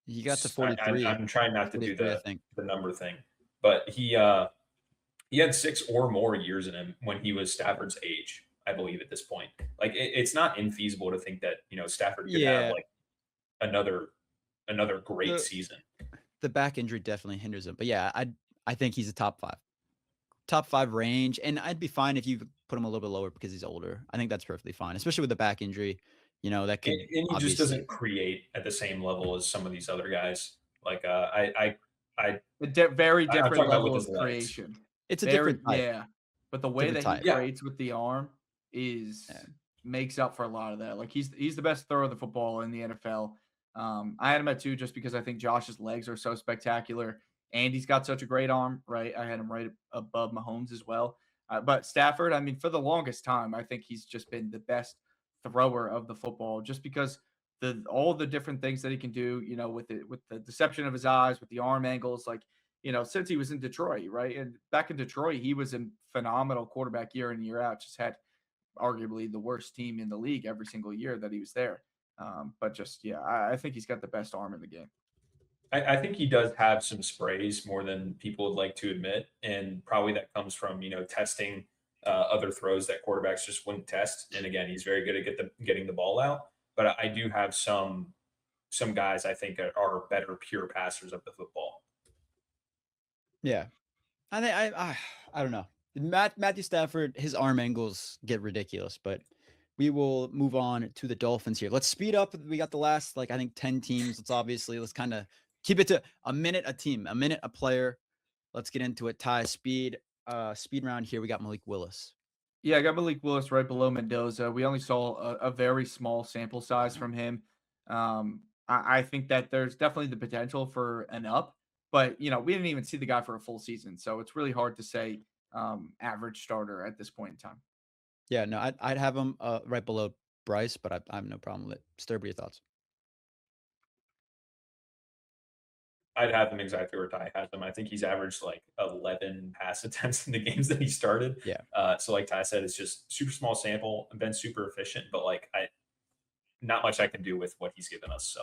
He got to 43. I'm trying not to do 43, I think. the number thing, but he had 6 or more years in him when he was Stafford's age, I believe, at this point. Like, it's not infeasible to think that Stafford could have like another great season. the back injury definitely hinders him. But yeah, I think he's a top five range, and I'd be fine if you put him a little bit lower because he's older. I think that's perfectly fine, especially with the back injury. That could And he just obviously. doesn't create at the same level as some of these other guys. Like I Very I'm different talking about with level his of legs. creation. It's a Very, different type. yeah. But the way Different that he type. Yeah, creates with the arm is Yeah. makes up for a lot of that. Like he's the best thrower of the football in the NFL. I had him at 2 just because I think Josh's legs are so spectacular, and he's got such a great arm. Right, I had him right above Mahomes as well. But Stafford, I mean, for the longest time, I think he's just been the best thrower of the football, just because all the different things that he can do. With the deception of his eyes, with the arm angles, like since he was in Detroit, right? And back in Detroit, he was a phenomenal quarterback year in, year out. Just had arguably the worst team in the league every single year that he was there. But just, yeah, I think he's got the best arm in the game. I think he does have some sprays more than people would like to admit, and probably that comes from testing other throws that quarterbacks just wouldn't test. And again, he's very good at getting the ball out. But I do have some guys I think are better pure passers of the football. Yeah. I think I don't know. Matthew Stafford, his arm angles get ridiculous, but we will move on to the Dolphins here. Let's speed up. We got the last, I think 10 teams. Let's kind of keep it to a minute a team, a minute a player. Let's get into it. Speed round here. We got Malik Willis. Yeah, I got Malik Willis right below Mendoza. We only saw a very small sample size from him. I think that there's definitely the potential for an up, but we didn't even see the guy for a full season, so it's really hard to say average starter at this point in time. Yeah, no, I'd have him right below Bryce, but I have no problem with it. STERB, your thoughts? I'd have him exactly where Ty has him. I think he's averaged like 11 pass attempts in the games that he started. Yeah. So like Ty said, it's just super small sample and been super efficient, but not much I can do with what he's given us. So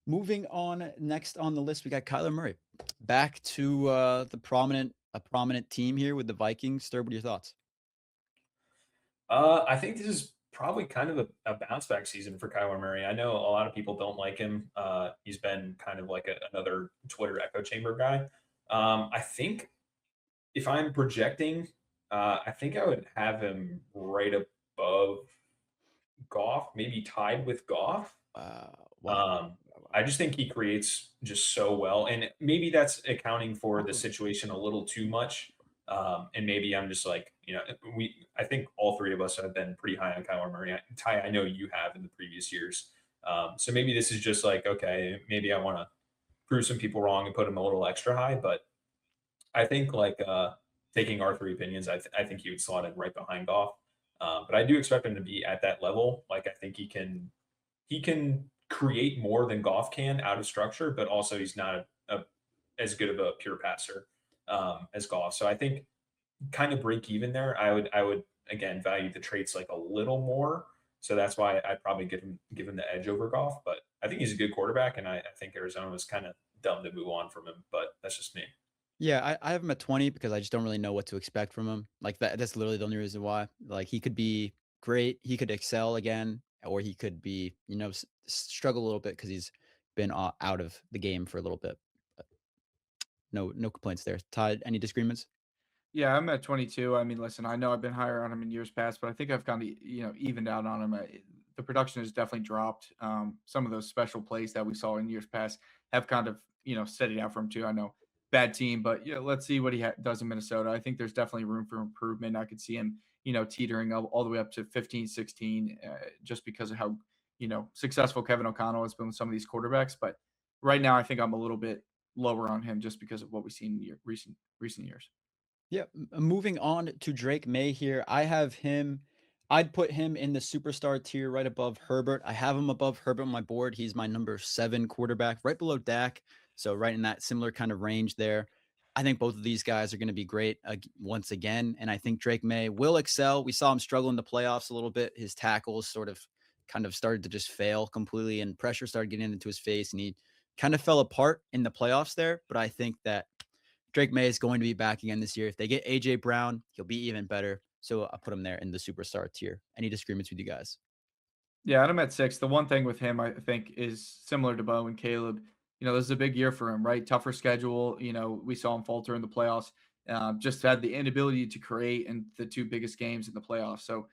moving on, next on the list, we got Kyler Murray. Back to a prominent team here with the Vikings. STERB, what are your thoughts? I think this is probably kind of a bounce back season for Kyler Murray. I know a lot of people don't like him. He's been kind of like another Twitter echo chamber guy. I think if I'm projecting, I think I would have him right above Goff, maybe tied with Goff. Wow. I just think he creates just so well, and maybe that's accounting for the situation a little too much. And maybe I'm just like, I think all three of us have been pretty high on Kyler Murray. Ty, I know you have in the previous years. So maybe this is just like, okay, maybe I want to prove some people wrong and put him a little extra high. But I think taking our three opinions, I think he would slot in right behind Goff. But I do expect him to be at that level. Like I think he can create more than Goff can out of structure, but also he's not as good of a pure passer as Goff. So I think kind of break even there. I would again value the traits like a little more. So that's why I'd probably give him the edge over Goff. But I think he's a good quarterback, and I think Arizona was kind of dumb to move on from him. But that's just me. Yeah, I have him at 20 because I just don't really know what to expect from him. Like that's literally the only reason why. Like he could be great, he could excel again, or he could be, struggle a little bit because he's been out of the game for a little bit. But no complaints there. Todd, any disagreements? Yeah, I'm at 22. I mean, listen, I know I've been higher on him in years past, but I think I've kind of, evened out on him. The production has definitely dropped. Some of those special plays that we saw in years past have kind of, steadied out for him too. I know bad team, but let's see what he does in Minnesota. I think there's definitely room for improvement. I could see him, teetering all the way up to 15, 16, just because of how, successful Kevin O'Connell has been with some of these quarterbacks. But right now, I think I'm a little bit lower on him just because of what we've seen in recent years. Yeah, moving on to Drake May here. I'd put him in the superstar tier right above Herbert. I have him above Herbert on my board. He's my number 7 quarterback, right below Dak. So right in that similar kind of range there. I think both of these guys are going to be great once again. And I think Drake May will excel. We saw him struggle in the playoffs a little bit. His tackles kind of started to just fail completely, and pressure started getting into his face, and he kind of fell apart in the playoffs there. But I think that Drake May is going to be back again this year. If they get AJ Brown, he'll be even better. So I'll put him there in the superstar tier. Any disagreements with you guys? Yeah, I'm at 6. The one thing with him, I think, is similar to Bo and Caleb. this is a big year for him, right? Tougher schedule. We saw him falter in the playoffs. Just had the inability to create in the two biggest games in the playoffs. So,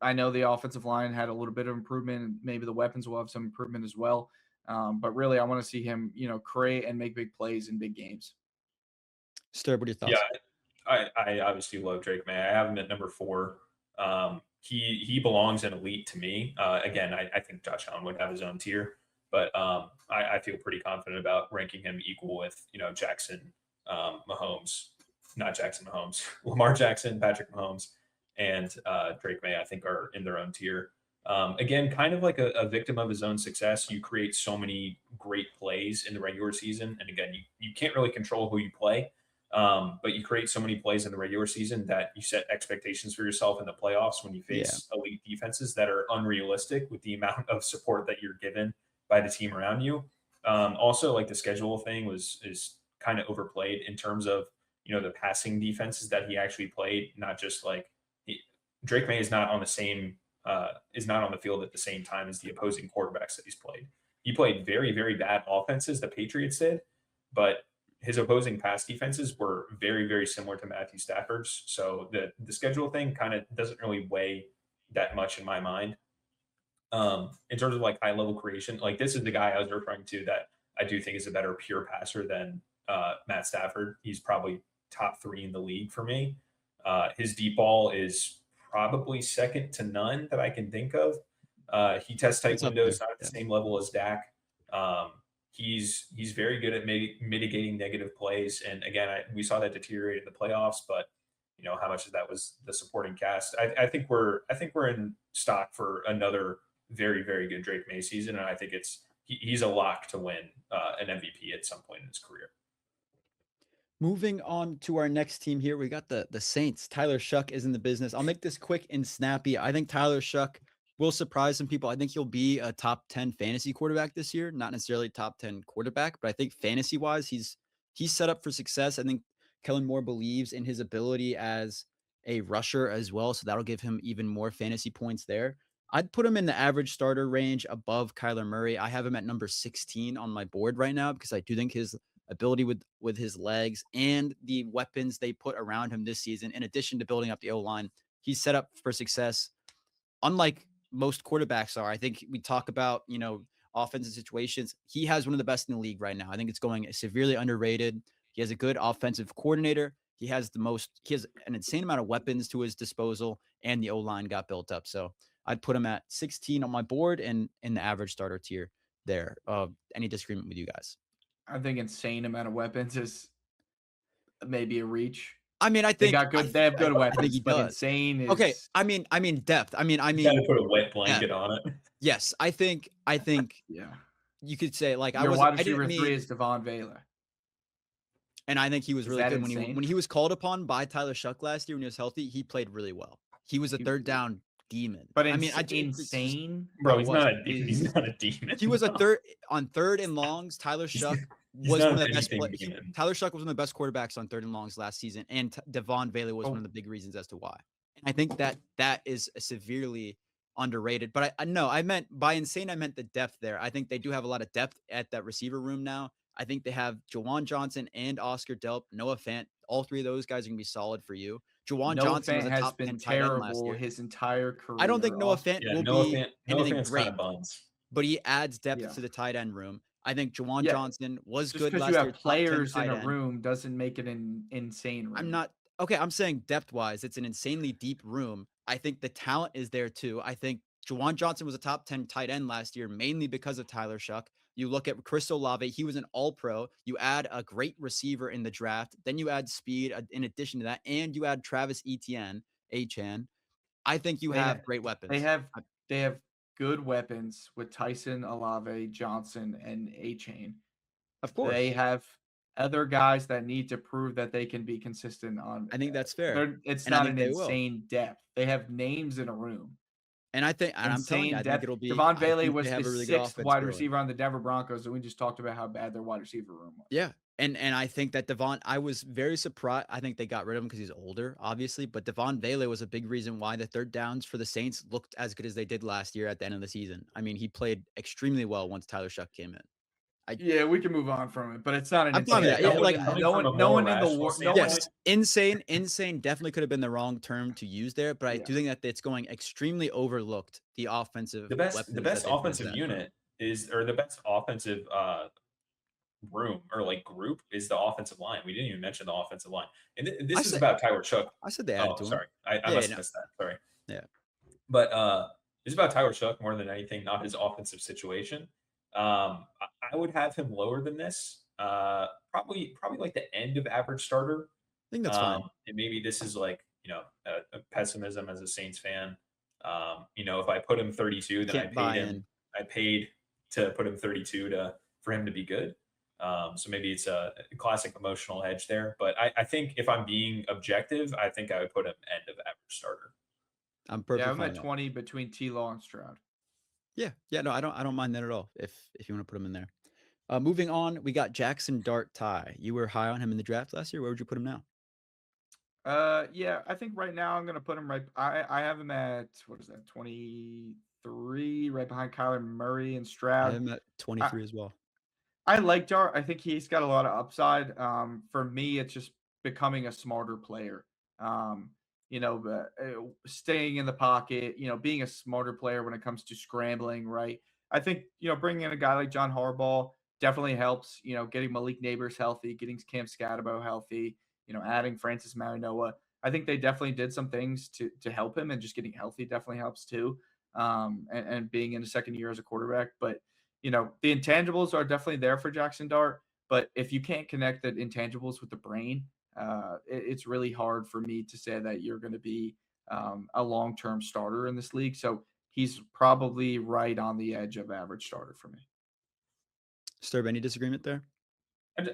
I know the offensive line had a little bit of improvement, and maybe the weapons will have some improvement as well. But really, I want to see him, create and make big plays in big games. STERB, what are your Yeah, thoughts? I obviously love Drake May. I have him at number 4. He belongs in elite to me. Again, I think Josh Allen would have his own tier, but I feel pretty confident about ranking him equal with Jackson, Mahomes, not Jackson Mahomes, Lamar Jackson, Patrick Mahomes, and Drake May. I think are in their own tier. Again, kind of like a victim of his own success. You create so many great plays in the regular season, and again, you can't really control who you play. But you create so many plays in the regular season that you set expectations for yourself in the playoffs when you face elite defenses that are unrealistic with the amount of support that you're given by the team around you. Also, like the schedule thing is kind of overplayed in terms of the passing defenses that he actually played. Not just like Drake May is not on the same is not on the field at the same time as the opposing quarterbacks that he's played. He played very, very bad offenses. The Patriots did, but his opposing pass defenses were very, very similar to Matthew Stafford's. So the schedule thing kind of doesn't really weigh that much in my mind. In terms of like high level creation, like this is the guy I was referring to that I do think is a better pure passer than Matt Stafford. He's probably top 3 in the league for me. His deep ball is probably second to none that I can think of. He tests tight windows, not at the same level as Dak. He's very good at mitigating negative plays, and again, we saw that deteriorate in the playoffs. But how much of that was the supporting cast? I think we're in stock for another very, very good Drake May season, and I think he's a lock to win an MVP at some point in his career. Moving on to our next team here, we got the Saints. Tyler Shough is in the business. I'll make this quick and snappy. I think Tyler Shough will surprise some people. I think he'll be a top 10 fantasy quarterback this year, not necessarily top 10 quarterback, but I think fantasy wise, he's set up for success. I think Kellen Moore believes in his ability as a rusher as well, so that'll give him even more fantasy points there. I'd put him in the average starter range above Kyler Murray. I have him at number 16 on my board right now because I do think his ability with his legs and the weapons they put around him this season, in addition to building up the O-line, he's set up for success. Unlike most quarterbacks are, I think we talk about, offensive situations. He has one of the best in the league right now. I think it's going severely underrated. He has a good offensive coordinator. He has an insane amount of weapons to his disposal, and the O-line got built up. So I'd put him at 16 on my board and in the average starter tier there. Any disagreement with you guys? I think insane amount of weapons is maybe a reach. I mean, I think they have good weapons. I think he but does. Insane is okay. I mean depth. I mean, you gotta put a wet blanket on it. Yes, I think yeah. You could say like Your wide receiver 3 is Tagovailoa. And I think he was really good when he was called upon by Tyler Shough last year when he was healthy. He played really well. He was a third down demon. But I mean, insane, bro. He's not a demon. He was a third and longs. Tyler Shough was one of the best. Tyler Shough was one of the best quarterbacks on third and longs last season, and Devon Bailey was one of the big reasons as to why. And I think that is severely underrated. But I meant by insane, I meant the depth there. I think they do have a lot of depth at that receiver room now. I think they have Juwan Johnson and Oscar Delp, Noah Fant. All 3 of those guys are going to be solid for you. Juwan Johnson was a top 10 tight end last year. His entire career. I don't think Noah Fant will be anything great, buns. but he adds depth to the tight end room. I think Juwan Johnson was just good last year. Just because you have players in a room doesn't make it an insane room. I'm saying depth-wise, it's an insanely deep room. I think the talent is there too. I think Juwan Johnson was a top 10 tight end last year, mainly because of Tyler Shough. You look at Chris Olave, he was an all-pro. You add a great receiver in the draft. Then you add speed in addition to that, and you add Travis Etienne, Achane. I think they have great weapons. They have good weapons with Tyson, Olave, Johnson, and Achane. Of course. They have other guys that need to prove that they can be consistent on. I think that's fair. It's not an insane depth. They have names in a room. And I'm telling you, I think it'll be. Devon Bailey was the 6th wide receiver on the Denver Broncos, and we just talked about how bad their wide receiver room was. Yeah, and I think that I was very surprised. I think they got rid of him because he's older, obviously. But Devon Bailey was a big reason why the third downs for the Saints looked as good as they did last year at the end of the season. I mean, he played extremely well once Tyler Shough came in. Yeah, we can move on from it, but it's not an I'm fine with insane. that. Yeah, like, No one in the war. No one. yes, insane definitely could have been the wrong term to use there, but I do think that it's going extremely overlooked, the offensive the best offensive unit is, or the best offensive room or like group is the offensive line. We didn't even mention the offensive line. And this is about Tyler Shough. I said they added to him. Sorry. I must have missed that. Sorry. Yeah. But it's about Tyler Shough more than anything, not his offensive situation. I would have him lower than this. Probably like the end of average starter. I think that's fine. And maybe this is like, a pessimism as a Saints fan. If I put him 32, then I paid to put him 32 for him to be good. So maybe it's a classic emotional hedge there. But I think if I'm being objective, I think I would put him end of average starter. I'm perfect. Yeah, I'm at 20 between T-Law and Stroud. Yeah, no, I don't mind that at all. If you want to put him in there. Moving on, we got Jackson Dart Ty. You were high on him in the draft last year. Where would you put him now? Yeah, I think right now I'm gonna put him right. I have him at, what is that, 23, right behind Kyler Murray and Stroud. I have him at 23 as well. I like Dart. I think he's got a lot of upside. For me, it's just becoming a smarter player. Staying in the pocket, being a smarter player when it comes to scrambling, right? I think, bringing in a guy like John Harbaugh definitely helps, getting Malik Neighbors healthy, getting Cam Scatterbo healthy, adding Francis Marinoa. I think they definitely did some things to help him, and just getting healthy definitely helps too. And being in the second year as a quarterback. But, the intangibles are definitely there for Jackson Dart. But if you can't connect the intangibles with the brain, it's really hard for me to say that you're going to be a long-term starter in this league. So he's probably right on the edge of average starter for me. STERB, any disagreement there?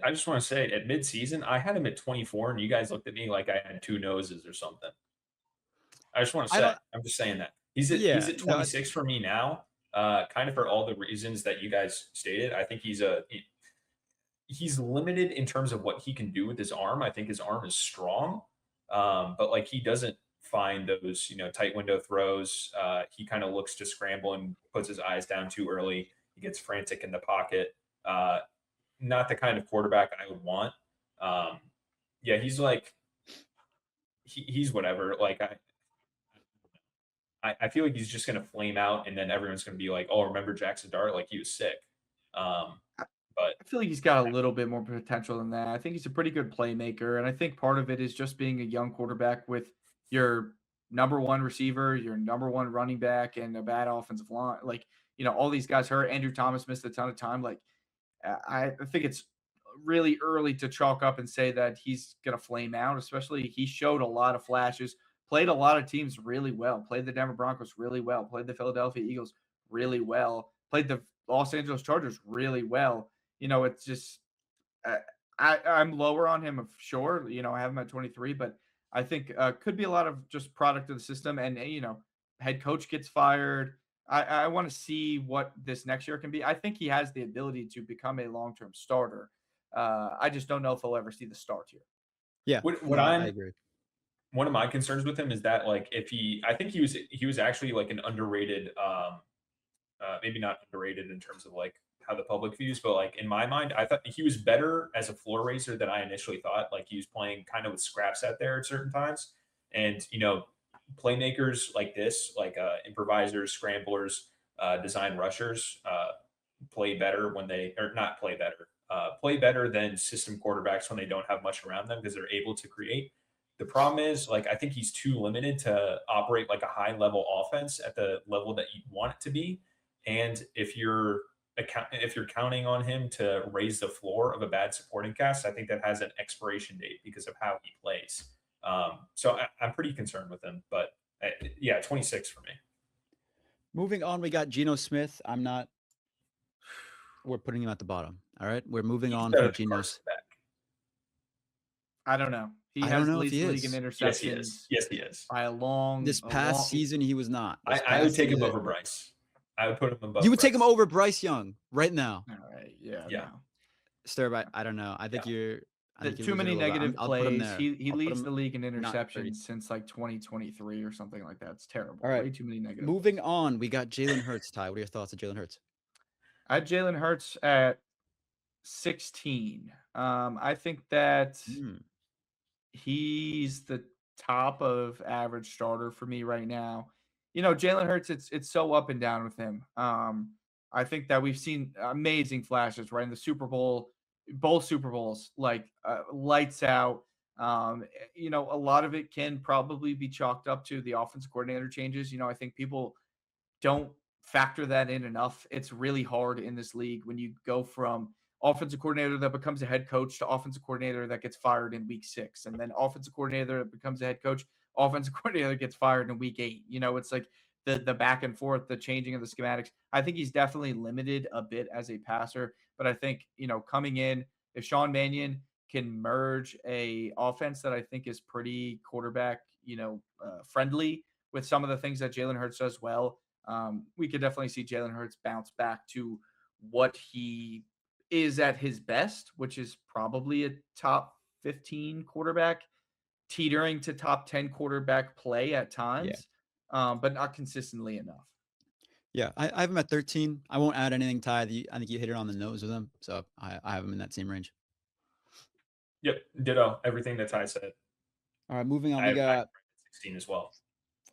I just want to say, at midseason, I had him at 24, and you guys looked at me like I had two noses or something. I just want to say, I'm just saying that. He's at 26 for me now, kind of for all the reasons that you guys stated. I think he's limited in terms of what he can do with his arm. I think his arm is strong, but like he doesn't find those, tight window throws. He kind of looks to scramble and puts his eyes down too early. He gets frantic in the pocket. Not the kind of quarterback I would want. He's like, he's whatever. Like I feel like he's just going to flame out, and then everyone's going to be like, oh, remember Jackson Dart? Like he was sick. But I feel like he's got a little bit more potential than that. I think he's a pretty good playmaker. And I think part of it is just being a young quarterback with your number one receiver, your number one running back, and a bad offensive line. Like, all these guys hurt. Andrew Thomas missed a ton of time. Like, I think it's really early to chalk up and say that he's going to flame out, especially he showed a lot of flashes, played a lot of teams really well, played the Denver Broncos really well, played the Philadelphia Eagles really well, played the Los Angeles Chargers really well. It's just I'm lower on him, sure. I have him at 23, but I think could be a lot of just product of the system. And, head coach gets fired. I want to see what this next year can be. I think he has the ability to become a long-term starter. I just don't know if he'll ever see the start here. Yeah, I agree. One of my concerns with him is that, like, I think he was actually like an underrated, maybe not underrated in terms of like how the public views, but like in my mind, I thought he was better as a floor raiser than I initially thought. Like he was playing kind of with scraps out there at certain times, and playmakers like this, like improvisers, scramblers, design rushers, play better when they, or not play better, play better than system quarterbacks when they don't have much around them, because they're able to create. The problem is, like, I think he's too limited to operate like a high level offense at the level that you want it to be. And if you're counting on him to raise the floor of a bad supporting cast, I think that has an expiration date because of how he plays. So I'm pretty concerned with him, but 26 for me. Moving on, we got Geno Smith. We're putting him at the bottom. All right. We're moving on from Geno. I don't know. He has the least league in interceptions. Yes, he is. By a long. This past season, he was not. I would take him over Bryce. I would put him above. You would take him over Bryce Young right now. All right. Yeah. Yeah. No. STERB, I don't know. I think you're. Too many negative plays. He leads the league in interceptions since like 2023 or something like that. It's terrible. All right. Way too many negative. Moving on, we got Jalen Hurts. Ty, what are your thoughts on Jalen Hurts? I had Jalen Hurts at 16. I think that Mm, he's the top of average starter for me right now. Jalen Hurts, it's so up and down with him. I think that we've seen amazing flashes, right? In the Super Bowl, both Super Bowls, like lights out. A lot of it can probably be chalked up to the offensive coordinator changes. I think people don't factor that in enough. It's really hard in this league when you go from offensive coordinator that becomes a head coach to offensive coordinator that gets fired in week 6, and then offensive coordinator that becomes a head coach, offensive coordinator that gets fired in week 8. It's like the back and forth, the changing of the schematics. I think he's definitely limited a bit as a passer, but I think, coming in, if Sean Mannion can merge a offense that I think is pretty quarterback, friendly with some of the things that Jalen Hurts does well, we could definitely see Jalen Hurts bounce back to what he is at his best, which is probably a top 15 quarterback, teetering to top 10 quarterback play at yeah. times, but not consistently enough. Yeah, I have him at 13. I won't add anything, Ty. I think you hit it on the nose with him. So I have him in that same range. Yep, ditto everything that Ty said. All right, moving on. I We got 16 as well.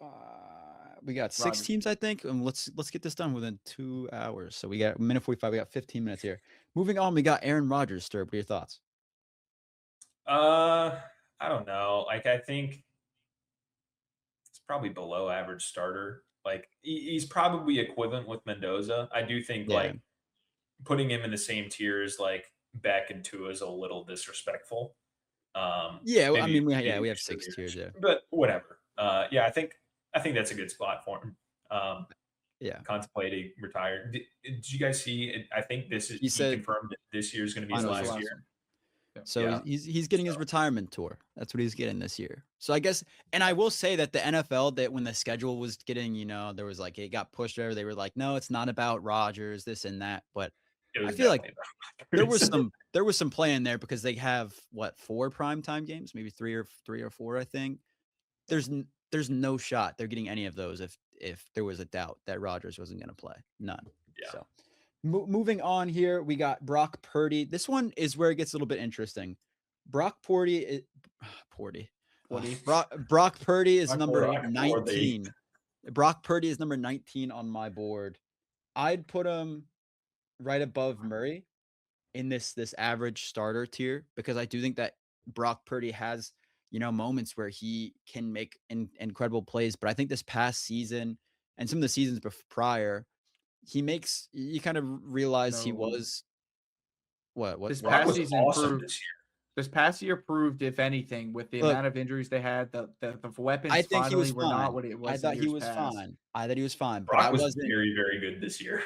six Rodgers. teams, I think, and let's get this done within 2 hours. So we got a minute 45. We got 15 minutes here. Moving on, we got Aaron Rodgers. Sturb, what are your thoughts? I don't know. Like, I think it's probably below average starter. Like, he's probably equivalent with Mendoza. I do think Yeah. like putting him in the same tier as like Beck and Tua is a little disrespectful. Yeah, I maybe- mean, we maybe have we 6 should tiers there. but whatever. Yeah, I think that's a good spot for him. Yeah. Contemplating retired. Did you guys see it? I think He he said confirmed that this year is going to be his finals last last year. one. So Yeah. he's getting his retirement tour. That's what he's getting this year. So I guess, and I will say that the NFL, that when the schedule was getting, there was like, it got pushed over. They were like, no, it's not about Rodgers, this and that. But It was I feel like definitely about there was some play in there because they have 4 primetime games, maybe three or 4, I think. There's no shot they're getting any of those if there was a doubt that Rodgers wasn't going to play. None. Yeah. So moving on here, we got Brock Purdy. This one is where it gets a little bit interesting. Brock Purdy. Brock Purdy is number 19. Brock Purdy is number 19 on my board. I'd put him right above Murray in this average starter tier because I do think that Brock Purdy has, moments where he can make incredible plays. But I think this past season and some of the seasons prior, you kind of realize he was what This Brock past was season awesome proved. this year. This past year proved, if anything, with the Look, amount of injuries they had, the weapons I think he finally was were not fine. what it was. I thought in he years was past. fine. I thought he was fine, but Brock I was wasn't. very, very good this year.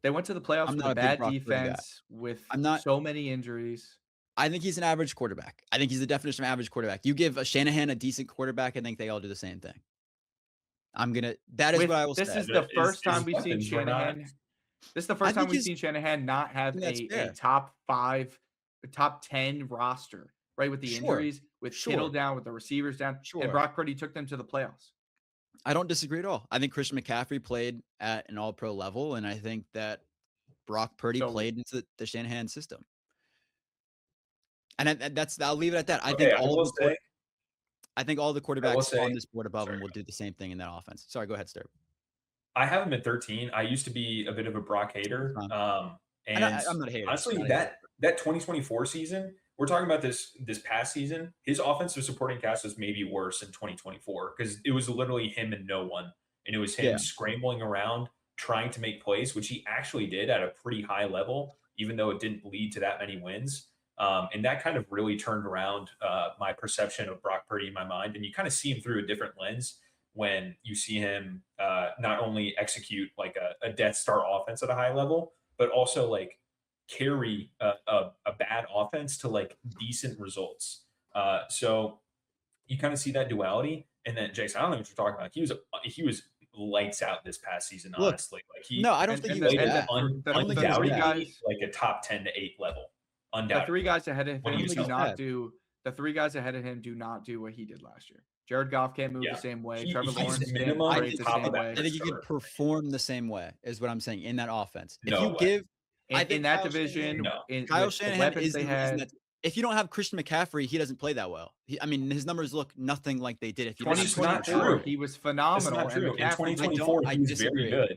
They went to the playoffs I'm with not a a big bad Brock Purdy guy. defense with I'm not- so many injuries. I think he's an average quarterback. I think he's the definition of average quarterback. You give a Shanahan a decent quarterback, I think they all do the same thing. That is what I will say. This is the first time we've seen weapons were not- Shanahan. This is the first think time we've he's- seen Shanahan not have think that's a fair. top 5, top 10 roster, right? With the Sure. injuries, with Kittle Sure. down, with the receivers down, Sure. and Brock Purdy took them to the playoffs. I don't disagree at all. I think Christian McCaffrey played at an all-pro level, and I think that Brock Purdy So- played into the Shanahan system. And I'll leave it at that. I Okay, think I will say, I think all the quarterbacks say- on this board above him sorry. will do the same thing in that offense. Sorry, go ahead, Sturb. I have him at 13. I used to be a bit of a Brock hater. Fine. And I'm not a hater. honestly, I'm not a hater. that 2024 season, we're talking about this past season, his offensive supporting cast was maybe worse in 2024 because it was literally him and no one. And it was him Yeah. scrambling around, trying to make plays, which he actually did at a pretty high level, even though it didn't lead to that many wins. And that kind of really turned around my perception of Brock Purdy in my mind. And you kind of see him through a different lens when you see him not only execute like a Death Star offense at a high level, but also like carry a bad offense to like decent results. So you kind of see that duality. And then Jason, I don't know what you're talking about. He was lights out this past season, Look, honestly. Like No, I don't and- think he and was the- and bad. the- I don't think he was Undoubtedly, bad. like a top 10 to 8 level. The Undoubtedly. 3 guys ahead of What do him you do think? not do. The 3 guys ahead of him do not do what he did last year. Jared Goff can't move Yeah. the same way. He- Trevor he's Lawrence can't minimum create the top same of that way. I think he could starter. perform the same way, is what I'm saying, in that offense. If No you way. give in that Kyle division, Shanahan- Kyle with the Shanahan weapons is they the reason had. that if you don't have Christian McCaffrey, he doesn't play that well. I mean, his numbers look nothing like they did if you didn't have It's not 2024, true. he was That's phenomenal. not true. And In McCaffrey, 2024, he was disagree. very good.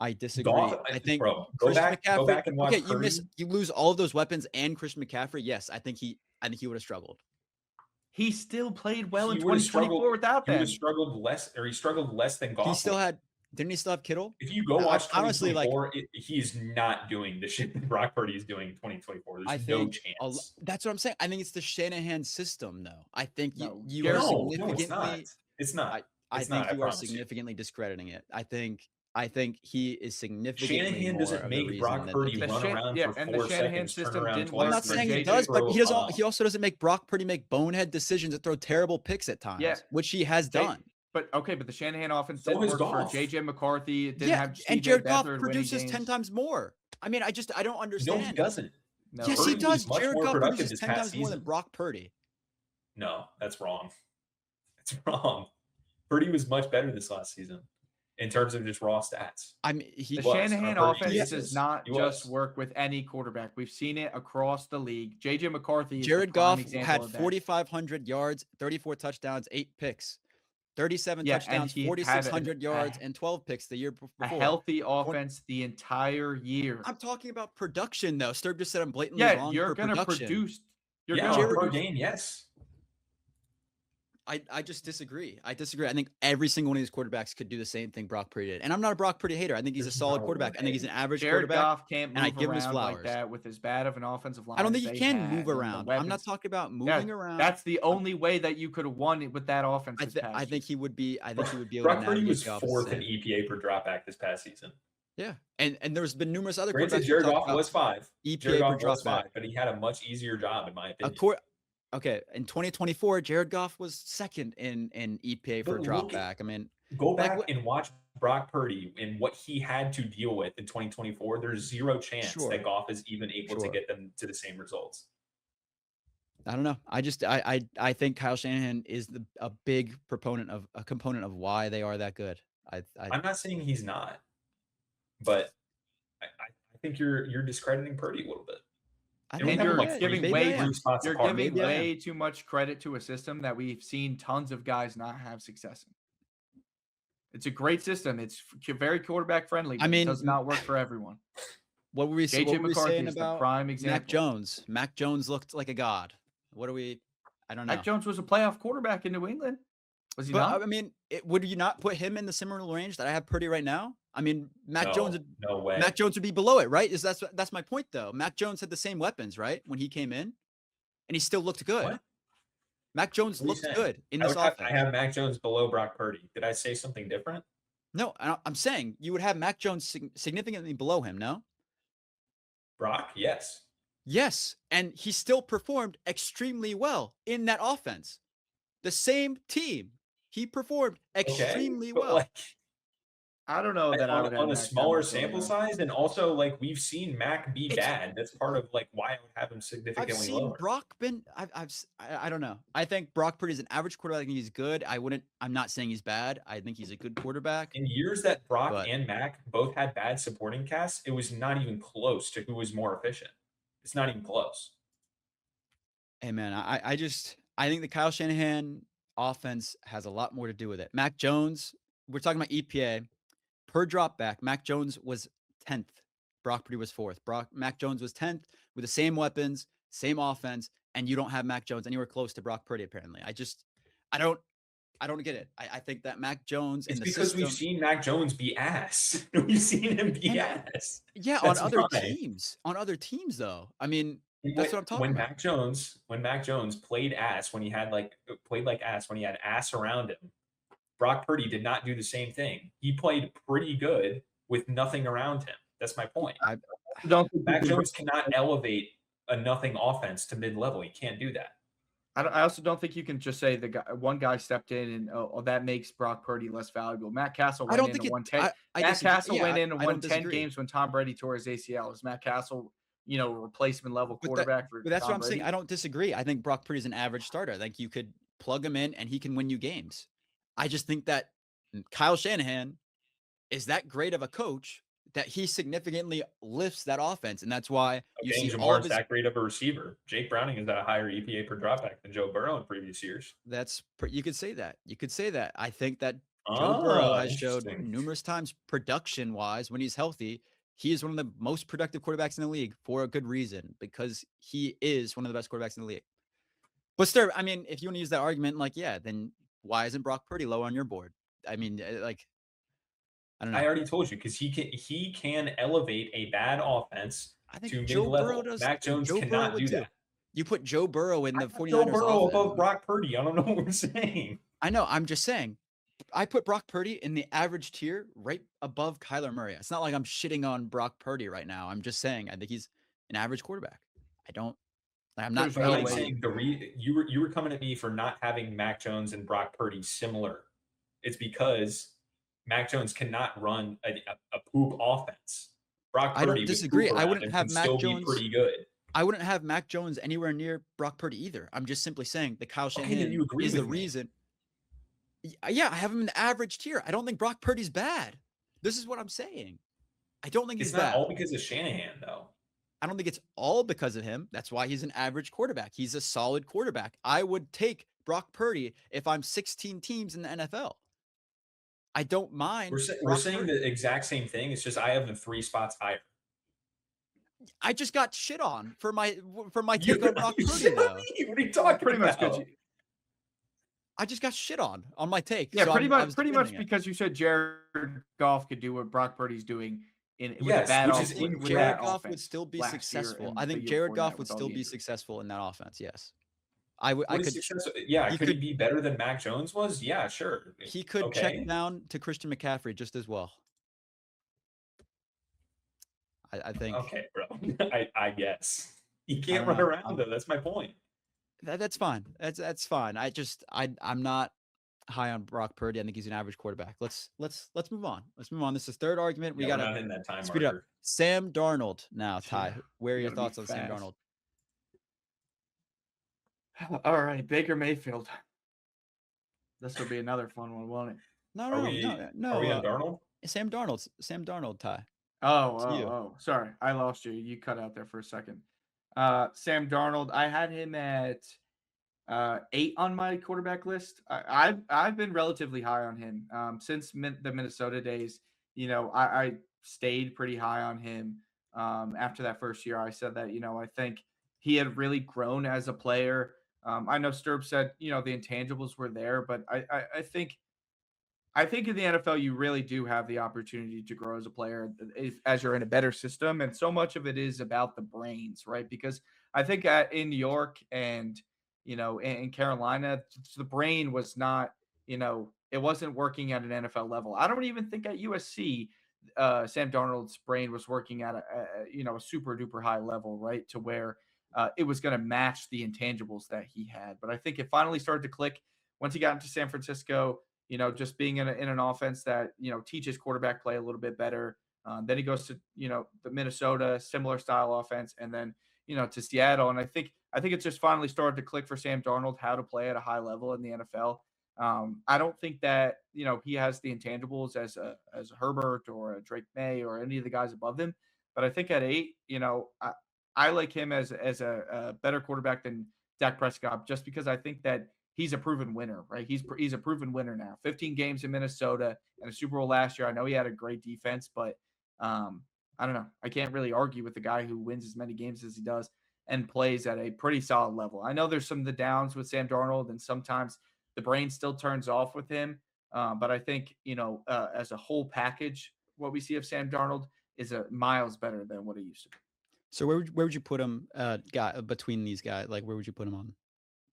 I disagree. Goff, I think bro, go Christian back McCaffrey. and watch Okay, Purdy. you lose all of those weapons and Christian McCaffrey. Yes, I think he would have struggled. he still played well in He would've 2024 without He would them. have struggled less, or he struggled less than Goff. He still had. Didn't he still have Kittle? If you go watch honestly, 2024, he's not doing the shit that Brock Purdy is doing in 2024. There's no chance. That's what I'm saying. I think it's the Shanahan system, though. I think you No, are No, significantly. it's not. It's not. I It's think not, I you are promise you. significantly discrediting it. I think he is significantly Shanahan more doesn't of the make reason Brock that Purdy the run team- around yeah, for and 4 the Shanahan seconds, turn system around didn't twice. I'm work not for saying he JJ does, but throw, he also doesn't make Brock Purdy make bonehead decisions that throw terrible picks at times, Yeah. which he has done. But the Shanahan offense So didn't is work Goff. for JJ McCarthy. It didn't Yeah, have and CJ Jared Goff Beathard produces winning 10 games. times more. I mean, I don't No, understand. he doesn't. No. Yes, Purdy he does. was much Jared more Goff productive produces this 10 past times more than season. Brock Purdy. No, that's wrong. It's wrong. Purdy was much better this last season in terms of just raw stats. I mean, The was. Shanahan Purdy offense is. does not He just was. work with any quarterback. We've seen it across the league. JJ McCarthy is Jared the prime Goff example had of that. 4,500 yards, 34 touchdowns, 8 picks, 37 Yeah, and touchdowns, he had 4,600 yards, and 12 picks the year before. A healthy offense the entire year. I'm talking about production, though. Sturb just said I'm blatantly Yeah, wrong you're for going to production. produce. You're Yeah, going to per produce. game, yes. I just disagree. I think every single one of these quarterbacks could do the same thing Brock Purdy did. And I'm not a Brock Purdy hater. I think he's a There's solid no quarterback. I think he's an average Jared quarterback. Goff can't and I move give him his around like flowers. that with as bad of an offensive line. I don't as think he they can had move and the around. I'm not weapons. talking about Yeah, moving around. That's the only way that you could have won it with that offense. I think he would be. I think he would be able Brock to Purdy navigate was Goff's 4th in system. EPA per dropback this past season. Yeah, and there's been numerous other Granted, quarterbacks. Jared who talk Goff about was 5. EPA Jared per Goff was dropback. 5, but he had a much easier job, in my opinion. Okay, in 2024, Jared Goff was second in EPA for But drop look back. I mean, Go back Like, and watch Brock Purdy and what he had to deal with in 2024. There's zero chance Sure. that Goff is even able to Sure. get them to the same results. I don't know. I think Kyle Shanahan is a big component of why they are that good. I'm not saying he's not, but I think you're discrediting Purdy a little bit. I And think And you're you're yeah, giving maybe way I am. too, spots you're apart. giving Maybe I way too much credit to a system that we've seen tons of guys not have success in. It's a great system. It's very quarterback friendly. But mean, it does not work for everyone. What were we JJ McCarthy saying is the about prime example. Mac Jones? Mac Jones looked like a god. I don't know. Mac Jones was a playoff quarterback in New England. Was he But not? I mean, would you not put him in the similar range that I have Purdy right now? I mean, Mac Jones No way. Mac Jones would be below it, right? That's my point, though. Mac Jones had the same weapons, right, when he came in, and he still looked good. What? Mac Jones What are you looked saying? good in I this would have- offense. I have Mac Jones below Brock Purdy. Did I say something different? No, I'm saying you would have Mac Jones significantly below him. No. Brock, yes. Yes, and he still performed extremely well in that offense. The same team, he performed extremely but, well. like, I don't know that I would have on a Mac smaller Jones below sample him. size, and also like we've seen Mac be It's- bad. That's part of like why I would have him I've significantly seen lower. Brock been. I don't know. I think Brock Purdy is an average quarterback. I think he's good. I'm not saying he's bad. I think he's a good quarterback. In years that Brock But- and Mac both had bad supporting casts, it was not even close to who was more efficient. It's not even close. Hey man, I think the Kyle Shanahan offense has a lot more to do with it. Mac Jones, we're talking about EPA per drop back. Mac Jones was 10th. Brock Purdy was 4th. Mac Jones was 10th with the same weapons, same offense, and you don't have Mac Jones anywhere close to Brock Purdy. Apparently, I don't get it. I think that Mac Jones It's in the because system, we've seen Mac Jones be ass. We've seen him be ass. yeah, That's on other why. teams. On other teams, though. I mean, that's what I'm talking when about. When Mac Jones played ass, when he had played like ass, when he had ass around him, Brock Purdy did not do the same thing. He played pretty good with nothing around him. That's my point. Mac Jones cannot elevate a nothing offense to mid-level. He can't do that. I also don't think you can just say one guy stepped in and that makes Brock Purdy less valuable. Matt Castle went in and won 10. Matt Castle went in and won 10 games when Tom Brady tore his ACL. Is Matt Castle, replacement level quarterback for But that's Tom what I'm Brady? saying. I don't disagree. I think Brock Purdy's an average starter. I think you could plug him in and he can win you games. I just think that Kyle Shanahan is that great of a coach that he significantly lifts that offense, and that's why you Okay, see and all of Jamar's his. that great of a receiver. Jake Browning has had a higher EPA per dropback than Joe Burrow in previous years. You could say that. You could say that. I think that Joe Burrow Ah, has showed interesting. numerous times production-wise when he's healthy. He is one of the most productive quarterbacks in the league for a good reason, because he is one of the best quarterbacks in the league. But still, I mean, if you want to use that argument, like, yeah, then why isn't Brock Purdy low on your board? I mean, like, I don't know. I already told you, because he can elevate a bad offense I think to Joe Burrow mid-level. does. Mac Jones Joe Burrow cannot would do too. that. You put Joe Burrow in I the put Joe 49ers Burrow offense. above Brock Purdy. I don't know what we're saying. I know. I'm just saying. I put Brock Purdy in the average tier right above Kyler Murray. It's not like I'm shitting on Brock Purdy right now. I'm just saying I think he's an average quarterback. I'm not There's no I'm way. saying you were coming at me for not having Mac Jones and Brock Purdy similar. It's because Mac Jones cannot run a poop offense. Brock I don't Purdy with disagree. poop I around wouldn't him have can Mac still be Jones. pretty good. I wouldn't have Mac Jones anywhere near Brock Purdy either. I'm just simply saying that Kyle Okay, then Shanahan you agree is the with me. reason. Yeah, I have him in the average tier. I don't think Brock Purdy's bad. This is what I'm saying. I don't think he's It's not bad. all because of Shanahan, though. I don't think it's all because of him. That's why he's an average quarterback. He's a solid quarterback. I would take Brock Purdy if I'm 16 teams in the NFL. I don't mind. We're saying the exact same thing. It's just I have them 3 spots higher. I just got shit on for my take on Brock Purdy, though. What are you talking Pretty much about? good. I just got shit on my take. Yeah, so pretty I was much defending it. because you said Jared Goff could do what Brock Purdy's doing with Yes, a bad which is offense. incorrect. With Jared that Goff would offense still be last year successful. and I the think year Jared before Goff that would with all still the be injuries. successful in that offense. Yes, I could. Successful? Yeah, he could he could- be better than Mac Jones was? Yeah, sure. He could Okay. check down to Christian McCaffrey just as well. I think. Okay, bro. I guess he I can't don't run know. around though. That's my point. That's fine. That's fine. I'm not high on Brock Purdy. I think he's an average quarterback. Let's move on. Let's move on. This is third argument. We Yeah, we're got not to hitting that time speed it up. marker. Sam Darnold now, Ty. Yeah, Where are we your gotta be thoughts on Sam fast. Darnold? All right, Baker Mayfield. This will be another fun one, won't it? No. Are we on Darnold? Sam Darnold, Ty. Oh, sorry. I lost you. You cut out there for a second. Sam Darnold, I had him at 8 on my quarterback list. I've been relatively high on him since the Minnesota days. You know, I stayed pretty high on him after that first year. I said that, I think he had really grown as a player. I know STERB said, the intangibles were there, but I think in the NFL, you really do have the opportunity to grow as a player as you're in a better system. And so much of it is about the brains, right? Because I think in New York and, in Carolina, the brain was not, it wasn't working at an NFL level. I don't even think at USC, Sam Darnold's brain was working at a super duper high level, right? To where it was going to match the intangibles that he had. But I think it finally started to click once he got into San Francisco. Just being in an offense that, teaches quarterback play a little bit better. Then he goes to, the Minnesota, similar style offense, and then, to Seattle. And I think it's just finally started to click for Sam Darnold how to play at a high level in the NFL. I don't think that, he has the intangibles as a Herbert or a Drake May or any of the guys above him. But I think at 8, I like him as a better quarterback than Dak Prescott, just because I think that he's a proven winner, right? He's a proven winner now. 15 games in Minnesota and a Super Bowl last year. I know he had a great defense, but I don't know. I can't really argue with the guy who wins as many games as he does and plays at a pretty solid level. I know there's some of the downs with Sam Darnold, and sometimes the brain still turns off with him. But I think, as a whole package, what we see of Sam Darnold is a miles better than what he used to be. So where would you put him between these guys? Like, where would you put him on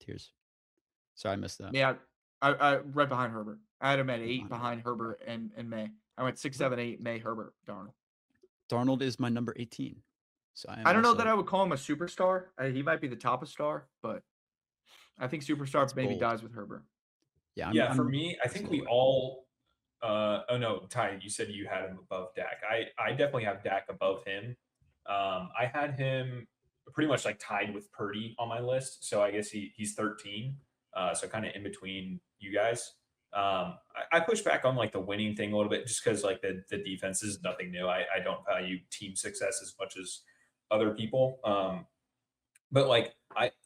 tiers? Sorry, I missed that. Yeah, I right behind Herbert. I had him at 8 behind Herbert and May. I went 6, 7, 8, May, Herbert, Darnold. Darnold is my number 18. So I don't know that I would call him a superstar. He might be the top of star, but I think superstar maybe dies with Herbert. Yeah, for me, I think we all. Oh no, Ty, you said you had him above Dak. I definitely have Dak above him. I had him pretty much like tied with Purdy on my list, so I guess he's 13. So kind of in between you guys. I push back on like the winning thing a little bit just because like the defense is nothing new. I don't value team success as much as other people. But like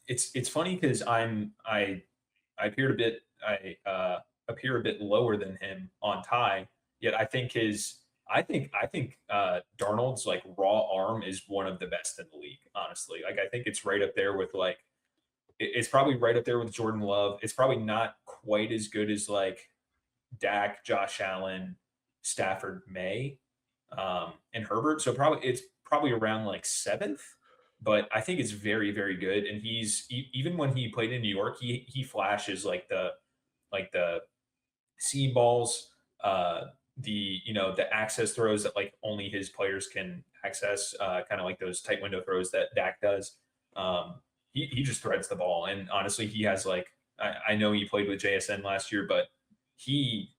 it's funny because I appeared a bit appear a bit lower than him on Ty. Yet I think Darnold's like raw arm is one of the best in the league. Honestly, like I think it's right up there with like it's probably right up there with Jordan Love. It's probably not quite as good as like Dak, Josh Allen, Stafford, May, and Herbert. So it's probably around like seventh. But I think it's very, very good. And even when he played in New York, he flashes like the seam balls, the access throws that like only his players can access, kind of like those tight window throws that Dak does. He just threads the ball, and honestly, he has like I know he played with JSN last year, but he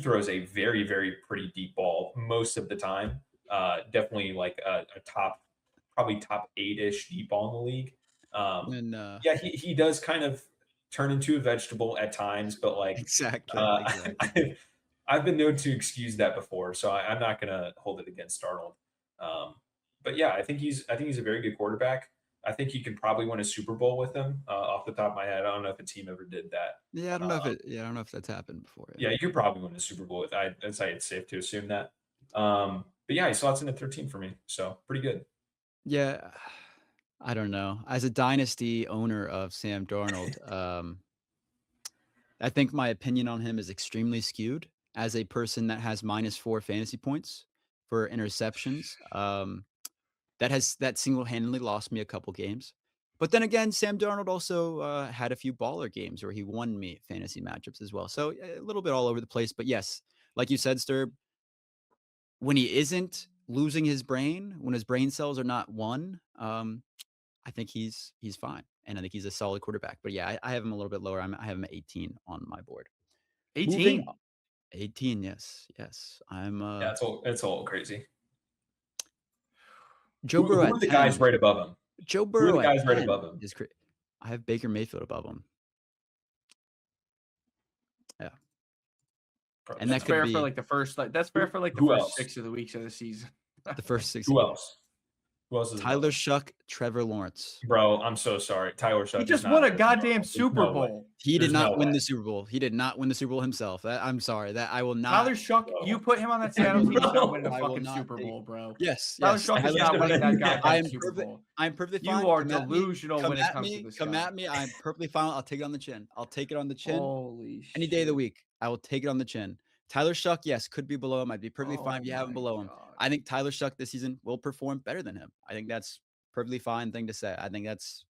throws a very, very pretty deep ball most of the time. Definitely like a probably top 8-ish deep ball in the league. Yeah, he does kind of turn into a vegetable at times, but like exactly. I've been known to excuse that before, so I'm not gonna hold it against Darnold. But yeah, I think he's a very good quarterback. I think you could probably win a Super Bowl with him. Off the top of my head, I don't know if a team ever did that. Yeah, I don't know if that's happened before. Yeah, you could probably win a Super Bowl with. I'd say it's safe to assume that. But yeah, he slots in at 13 for me, so pretty good. Yeah, I don't know. As a dynasty owner of Sam Darnold, I think my opinion on him is extremely skewed. As a person that has -4 fantasy points for interceptions, that single-handedly lost me a couple games. But then again, Sam Darnold also had a few baller games where he won me fantasy matchups as well. So a little bit all over the place. But yes, like you said, Sturb, when he isn't losing his brain, when his brain cells are not one, I think he's fine, and I think he's a solid quarterback. But yeah, I have him a little bit lower. I have him at 18 on my board. 18. 18, yes. I'm Yeah, it's all crazy. Joe Burrow. Who are the guys right above him? Joe Burrow. Who are the guys right above him? I have Baker Mayfield above him. Yeah. And that's fair for like the first that's fair for like the first 6 of the weeks of the season. The first 6. Who else? Who else is Tyler Shough, Trevor Lawrence. Bro, I'm so sorry. Tyler Shough. He just won a goddamn Super Bowl. He did not win the Super Bowl. He did not win the Super Bowl himself. I'm sorry. That I will not. Tyler Shough, you put him on that Seattle team, he's not winning the fucking Super Bowl, bro. Yes. Tyler Shough is not winning that goddamn Super Bowl. I'm perfectly fine. You are delusional when it comes to this. Come at me. I'm perfectly fine. I'll take it on the chin. I'll take it on the chin. Holy shit. Any day of the week, I will take it on the chin. Tyler Shough, yes, could be below him. I'd be perfectly fine if you have him below him. I think Tyler Shough this season will perform better than him. I think that's perfectly fine thing to say. I think that's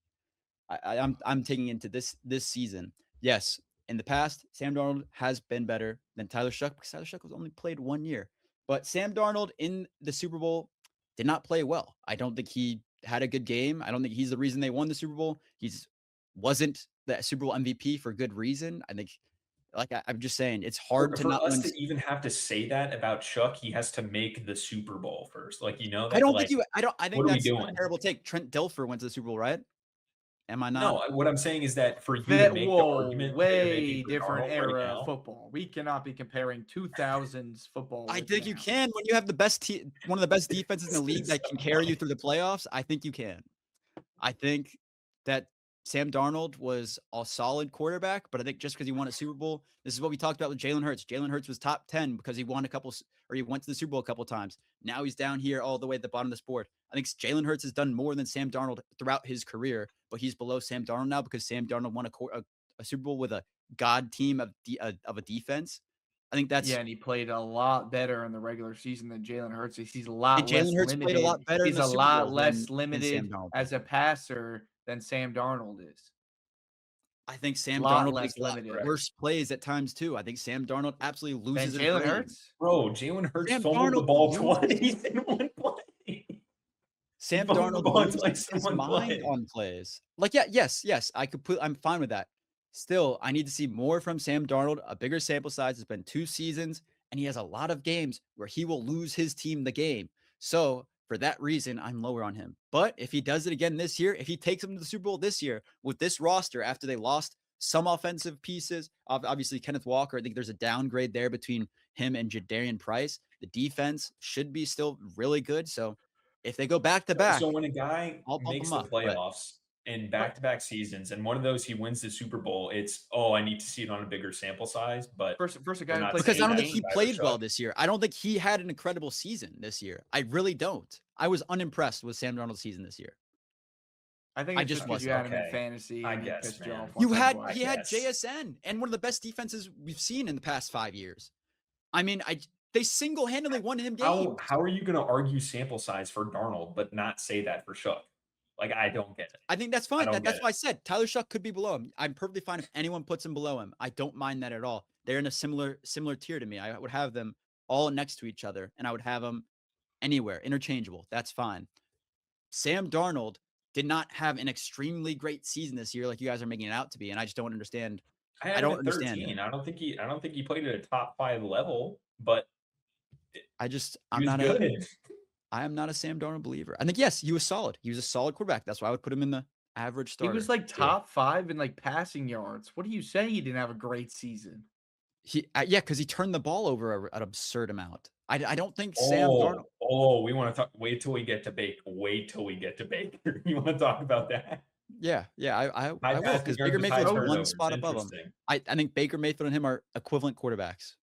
I'm taking into this season. Yes, in the past, Sam Darnold has been better than Tyler Shough because Tyler Shough was only played 1 year. But Sam Darnold in the Super Bowl did not play well. I don't think he had a good game. I don't think he's the reason they won the Super Bowl. Wasn't the Super Bowl MVP for good reason. I think, like I'm just saying, it's hard for not us win. To even have to say that about Shough. He has to make the Super Bowl first. Like, you know, I don't think you. I think what that's a terrible take. Trent Dilfer went to the Super Bowl, right? Am I not? No, what I'm saying is that for you to make the argument, way different era of football. We cannot be comparing 2000s football. I think you can when you have the best one of the best defenses in the league that can carry you through the playoffs. I think you can. I think that Sam Darnold was a solid quarterback, but I think just because he won a Super Bowl, this is what we talked about with Jalen Hurts. Jalen Hurts was top 10 because he won he went to the Super Bowl a couple times. Now he's down here all the way at the bottom of this board. I think Jalen Hurts has done more than Sam Darnold throughout his career, but he's below Sam Darnold now because Sam Darnold won a Super Bowl with a god team of a defense. I think that's and he played a lot better in the regular season than Jalen Hurts. He's a lot less Jalen Hurts limited. played a lot better. He's a lot less limited as a passer than Sam Darnold is. I think Sam Darnold makes worse plays at times too. I think Sam Darnold absolutely loses. Jalen Hurts, bro. Jalen Hurts fumbled the ball twice in one play. Sam Darnold loses his mind on plays. Like, yes. I'm fine with that. Still, I need to see more from Sam Darnold. A bigger sample size. It's been 2 seasons, and he has a lot of games where he will lose his team the game. So for that reason, I'm lower on him. But if he does it again this year, if he takes them to the Super Bowl this year with this roster after they lost some offensive pieces. Obviously, Kenneth Walker, I think there's a downgrade there between him and Jadarian Price. The defense should be still really good. So if they go back to back, So when a guy I'll bump makes him the up. But playoffs in back-to-back seasons, and one of those he wins the Super Bowl, it's I need to see it on a bigger sample size. But First a guy we're who not plays because I saying don't that think he for Tyler played well Shough. this year. I don't think he had an incredible season this year. I really don't. I was unimpressed with Sam Darnold's season this year. I think I it's just just because you wasn't. had him in Okay. fantasy. I and he guess, pissed you man. off He once or had twice. JSN and one of the best defenses we've seen in the past 5 years. I mean, they single-handedly won him games. How are you going to argue sample size for Darnold, but not say that for Shough? Like, I don't get it. I think that's fine. don't That's get why I said Tyler Shough could be below him. I'm perfectly fine if anyone puts him below him. I don't mind that at all. They're in a similar tier to me. I would have them all next to each other, and I would have them anywhere, interchangeable. That's fine. Sam Darnold did not have an extremely great season this year, like you guys are making it out to be, and I just don't understand. I don't him at understand 13. it. I don't think he played at a top 5 level, but I'm he not was good. I am not a Sam Darnold believer. I think, yes, he was solid. He was a solid quarterback. That's why I would put him in the average He starter. was like top 5 in like passing yards. What are you saying? He didn't have a great season. Because he turned the ball over an absurd amount. I don't think Sam Darnold. We want to talk. Wait till we get to Baker. You want to talk about that? Yeah, I will, because Baker High Mayfield's one turnovers. spot above him. Interesting. I think Baker Mayfield and him are equivalent quarterbacks.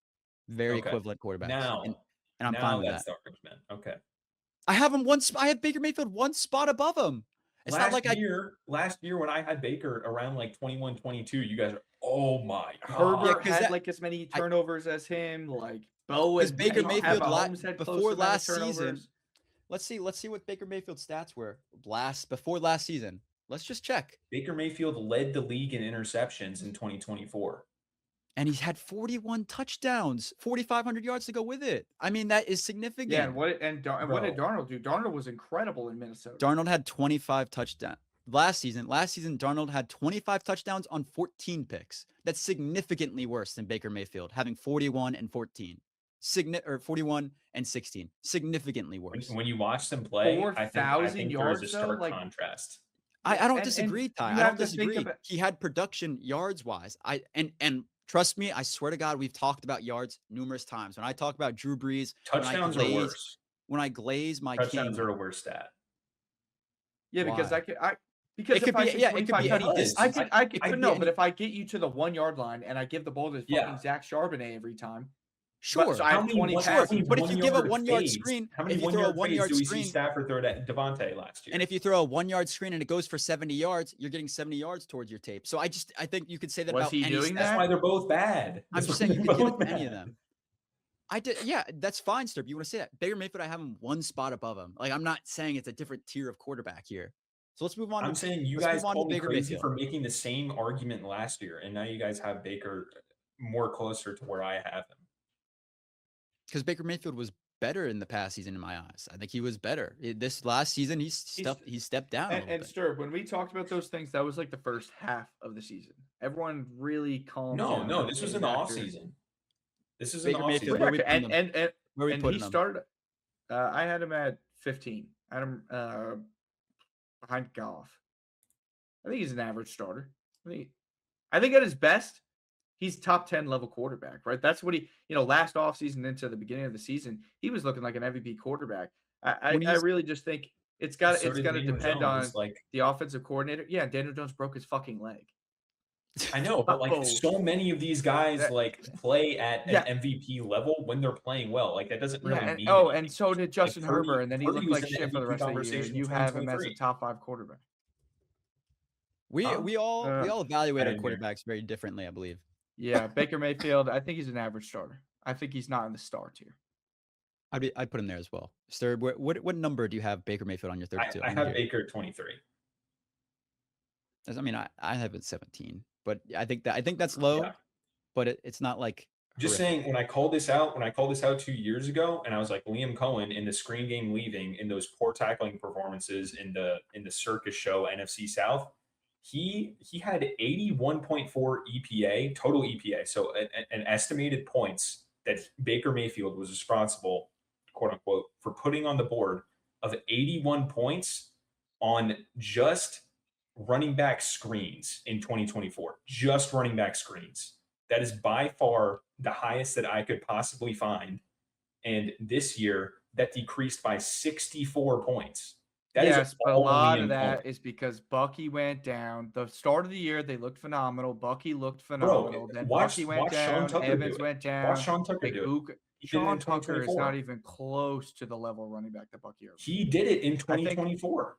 Very Okay. equivalent quarterbacks. Now, and I'm fine with that's that. the argument. Okay. I have him I have Baker Mayfield one spot above him. It's not like last year when I had Baker around like 21, 22, you guys are, oh my God. Herbert had like as many turnovers as him. Like Bowen, Baker Mayfield had before last season. Let's see what Baker Mayfield's stats were before last season. Let's just check. Baker Mayfield led the league in interceptions in 2024. And he's had 41 touchdowns, 4,500 yards to go with it. I mean, that is significant. Yeah, and what did Darnold do? Darnold was incredible in Minnesota. Darnold had 25 touchdowns. Last season, Darnold had 25 touchdowns on 14 picks. That's significantly worse than Baker Mayfield having 41 and 14. 41 and 16. Significantly worse. When you watch them play, I think yards, there's a stark contrast. I don't disagree, Ty. I don't disagree. He had production yards wise. And trust me, I swear to God, we've talked about yards numerous times. When I talk about Drew Brees, touchdowns are worse. When I glaze my touchdowns are a worse stat. Yeah, because Why? because it could be any distance. But if I get you to the 1 yard line and I give the ball to fucking Zach Charbonnet every time. Sure. So I have 20 passes. But if you give a 1 yard screen, if you throw a 1 yard screen, do we see Stafford throw to Devontae last year? And if you throw a 1 yard screen and it goes for 70 yards, you're getting 70 yards towards your tape. So I think you could say that about any. That's why they're both bad. I'm just saying you could give it to any of them. Yeah, that's fine, Sturb. You want to say that? Baker Mayfield, I have him one spot above him. Like, I'm not saying it's a different tier of quarterback here. So let's move on. I'm saying you guys called me crazy for making the same argument last year, and now you guys have Baker more closer to where I have him. Because Baker Mayfield was better in the past season in my eyes. I think he was better. This last season, he stepped down. And Sturb, when we talked about those things, that was like the first half of the season. Everyone really calmed down. No, this was in the offseason. This is in the Mayfield. offseason. And he started. I had him at 15. I had him behind Goff. I think he's an average starter. I think at his best, he's top 10 level quarterback, right? That's what he, last offseason into the beginning of the season, he was looking like an MVP quarterback. I really just think it's got to depend on the offensive coordinator. Yeah, Daniel Jones broke his fucking leg. I know, but so many of these guys play at an MVP level when they're playing well. Like, that doesn't really mean. Oh, and so did Justin Herbert, and then he looked like shit for the rest of the year. And you have him as a top 5 quarterback. We all evaluate our quarterbacks very differently, I believe. Yeah, Baker Mayfield, I think he's an average starter. I think he's not in the star tier. I'd put him there as well. Sturb, what number do you have Baker Mayfield on your 32? I have Baker at 23. I mean, I have it 17, but I think that's low. Yeah. But it's not like just horrific. Saying when I called this out 2 years ago, and I was like, Liam Cohen in the screen game leaving in those poor tackling performances in the circus show NFC South. He had 81.4 EPA, total EPA. So an estimated points that Baker Mayfield was responsible, quote unquote, for putting on the board of 81 points on just running back screens in 2024, just running back screens. That is by far the highest that I could possibly find. And this year, that decreased by 64 points. That is Yes, but a all lot Liam of that Cohen. is because Bucky went down. The start of the year, they looked phenomenal. Bucky looked Bro, phenomenal. Then watch Bucky went Sean down. Tucker do Evans it. went down. Watch Sean Tucker Like do it. Buka, He did it in Sean Tucker is 2024. not even close to the level of running back that Bucky Irving. He did it in I think- 2024.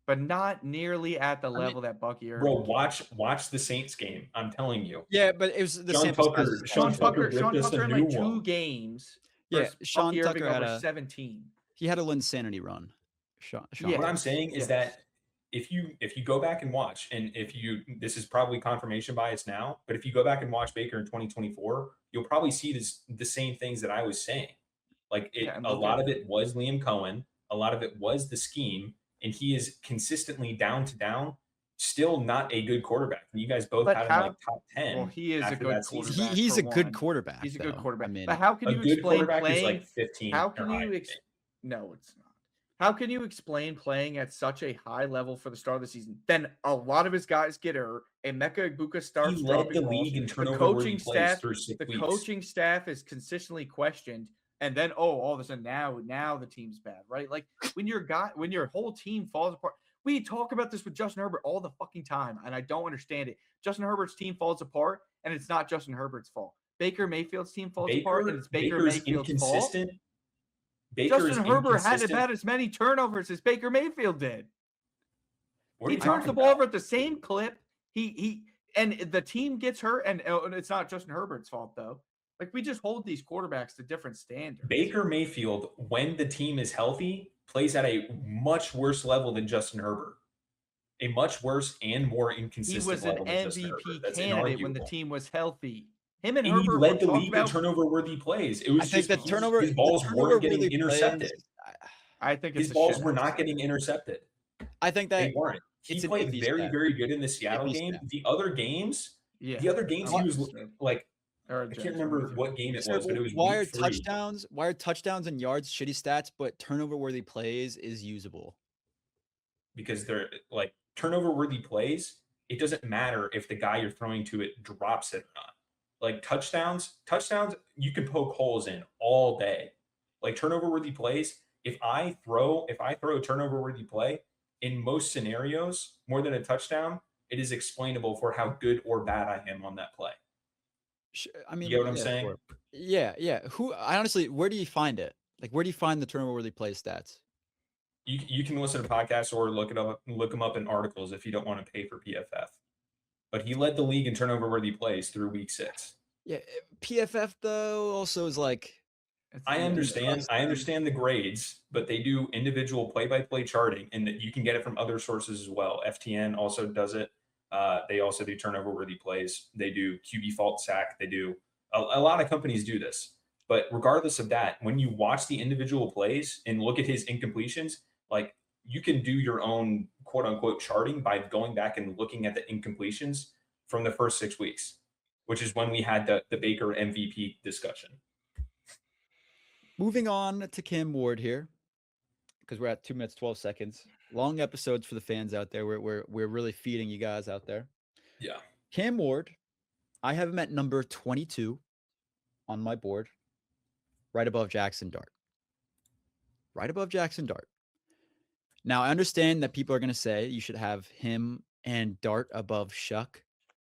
But not nearly at the level that Bucky Irving. Bro, watch the Saints game. I'm telling you. Yeah, but it was the Sean sample Tucker- size. Sean Tucker Sean ripped us Tucker a in new like 2 one. games. Yeah, versus Sean Bucky Tucker Irving had over a 17. he had a Linsanity run. Sean Yeah. What I'm saying is Yes. that if you go back and watch, and this is probably confirmation bias now, but if you go back and watch Baker in 2024, you'll probably see the same things that I was saying. Like a lot of it was Liam Cohen, a lot of it was the scheme, and he is consistently down to down, still not a good quarterback. And you guys both But had him how- like top 10. Well, he is a after good that season. quarterback. he's for a good one. quarterback. He's a good though. quarterback. I mean, But how can A you good explain quarterback is playing? like 15. How or can higher, you? I think. No, it's not. How can you explain playing at such a high level for the start of the season? Then a lot of his guys get hurt. And Emeka Egbuka starts He led dropping the balls. league in The turnover-worthy coaching plays staff, through 6 the weeks. coaching staff is consistently questioned. And then, all of a sudden, now the team's bad, right? Like when your whole team falls apart. We talk about this with Justin Herbert all the fucking time, and I don't understand it. Justin Herbert's team falls apart, and it's not Justin Herbert's fault. Baker Mayfield's team falls apart, and it's Baker Baker's Mayfield's inconsistent. fault. Baker is Justin Herbert had inconsistent. about as many turnovers as Baker Mayfield did. What are He you turns talking the ball about? over at the same clip. He and the team gets hurt, and it's not Justin Herbert's fault though. Like we just hold these quarterbacks to different standards. Baker Mayfield, when the team is healthy, plays at a much worse level than Justin Herbert. A much worse and more He inconsistent was an level than Justin Herbert. MVP That's candidate when the inarguable. team was healthy. Him and And he Herbert led were the talked league in about. turnover-worthy plays. It was I think just the turnover his balls weren't getting worthy intercepted. plays, I think it's His a balls shit were house. not getting intercepted. I think They that weren't. He it's an played iffy very, stat. very good in the Seattle Iffy game. stat. The other games, Yeah, he was like, Or I can't Jenks remember Island. what game it So was, but it was why are week 3. touchdowns and yards shitty stats, but turnover worthy plays is usable? Because they're like turnover-worthy plays. It doesn't matter if the guy you're throwing to it drops it or not. Like touchdowns, you can poke holes in all day. Like turnover-worthy plays, if I throw a turnover-worthy play, in most scenarios, more than a touchdown, it is explainable for how good or bad I am on that play. I mean, You get what I'm yeah, saying? sure. Yeah. I honestly, where do you find it? Like, where do you find the turnover worthy play stats? You can listen to podcasts or look them up in articles if you don't want to pay for PFF. But he led the league in turnover-worthy plays through week 6. Yeah, PFF though also is like. I understand the grades, but they do individual play-by-play charting, and that you can get it from other sources as well. FTN also does it. They also do turnover-worthy plays. They do QB fault sack. They do a lot of companies do this. But regardless of that, when you watch the individual plays and look at his incompletions, like you can do your own quote-unquote charting by going back and looking at the incompletions from the first 6 weeks, which is when we had the Baker MVP discussion. Moving on to Cam Ward here, because we're at 2 minutes 12 seconds. Long episodes for the fans out there. We're really feeding you guys out there. Yeah. Cam Ward, I have him at number 22 on my board, right above Jackson Dart. Right above Jackson Dart. Now, I understand that people are going to say you should have him and Dart above Shough.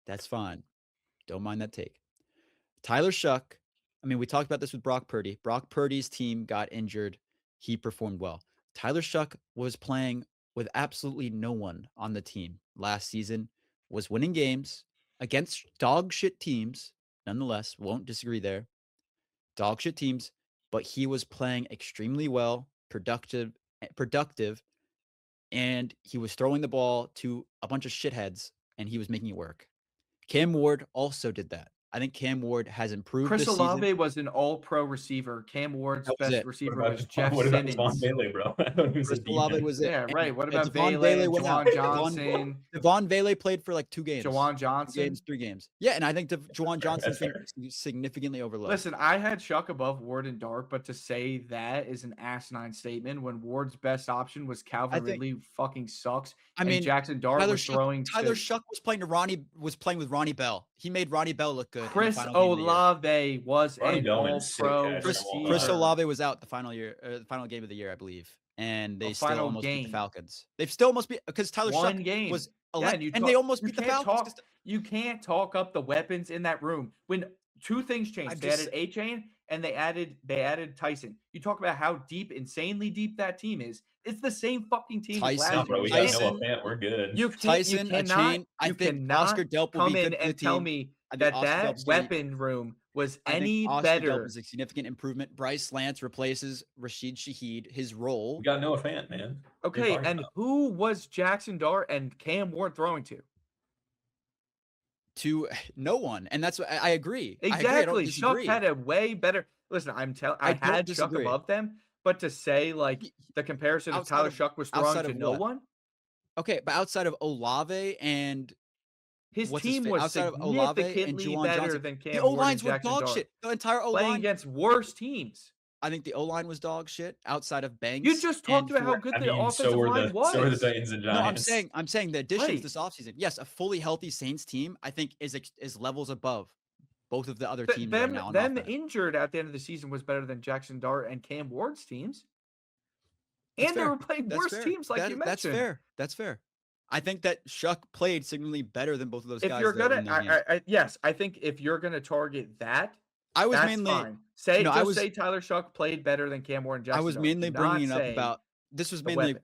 That's fine. Don't mind that take. Tyler Shough, I mean, we talked about this with Brock Purdy. Brock Purdy's team got injured. He performed well. Tyler Shough was playing with absolutely no one on the team last season, was winning games against dog shit teams. Nonetheless, won't disagree there. Dog shit teams, but he was playing extremely well, productive, and he was throwing the ball to a bunch of shitheads, and he was making it work. Cam Ward also did that. I think Cam Ward has improved Chris this season. Olave was an all-pro receiver. Cam Ward's That was best it. receiver was Jeff what about Simmons. Devon Bailey, bro? I thought he was Chris a Olave demon. was it. Yeah, right. What about Devon Bailey and went out. Jawan Johnson? Devon Bailey played for like 2 games. Jawan 2 Johnson? games, 3 games. Yeah, and I think Jawan Johnson's been fair. significantly overlooked. Listen, I had Shough above Ward and Dart, but to say that is an asinine statement when Ward's best option was Calvin Ridley fucking sucks. I mean, and Jackson Dart was throwing Tyler Shough was playing with Ronnie Bell. He made Ronnie Bell look good. Chris Olave was Ronnie an Bellman's sick all-pro catch. receiver. Chris Olave was out the final game of the year, I believe, and they still almost beat the Falcons. They've still almost beat because Tyler Shough was and they almost beat the Falcons. You can't talk up the weapons in that room when 2 things changed. They added A-Chain and they added Tyson. You talk about how insanely deep that team is. It's the same fucking team. Tyson, bro, we got Noah Fant. We're good. Tyson, A-Chain. I think Oscar Delp will come be in good for the and team. tell me that weapon room was any better. Was a significant improvement. Bryce Lance replaces Rashid Shaheed. His role. We got Noah Fant, man. Okay, and who was Jackson Dart and Cam Ward throwing to? To no one, and that's what I agree. Exactly. Shough had a way better. Listen, I had Shough above them, but to say like the comparison of Tyler Shough was throwing to no one. Okay, but outside of Olave and his team was significantly better than Cam Ward and Jackson Dart. Dog shit. The entire O-line playing against worse teams. I think the O-line was dog shit outside of Banks. You just talked about how good the offensive line was. So were the Titans and Giants. No, I'm saying the additions this offseason. Yes, a fully healthy Saints team, I think, is levels above both of the other teams right now. Them injured at the end of the season was better than Jackson Dart and Cam Ward's teams. And they were playing worse teams, like you mentioned. That's fair. I think that Shough played significantly better than both of those guys. If you're gonna, yes, I think if you're gonna target that, I was that's mainly fine. Say Tyler Shough played better than Cam Ward and Jackson. I was mainly bringing it up about this was mainly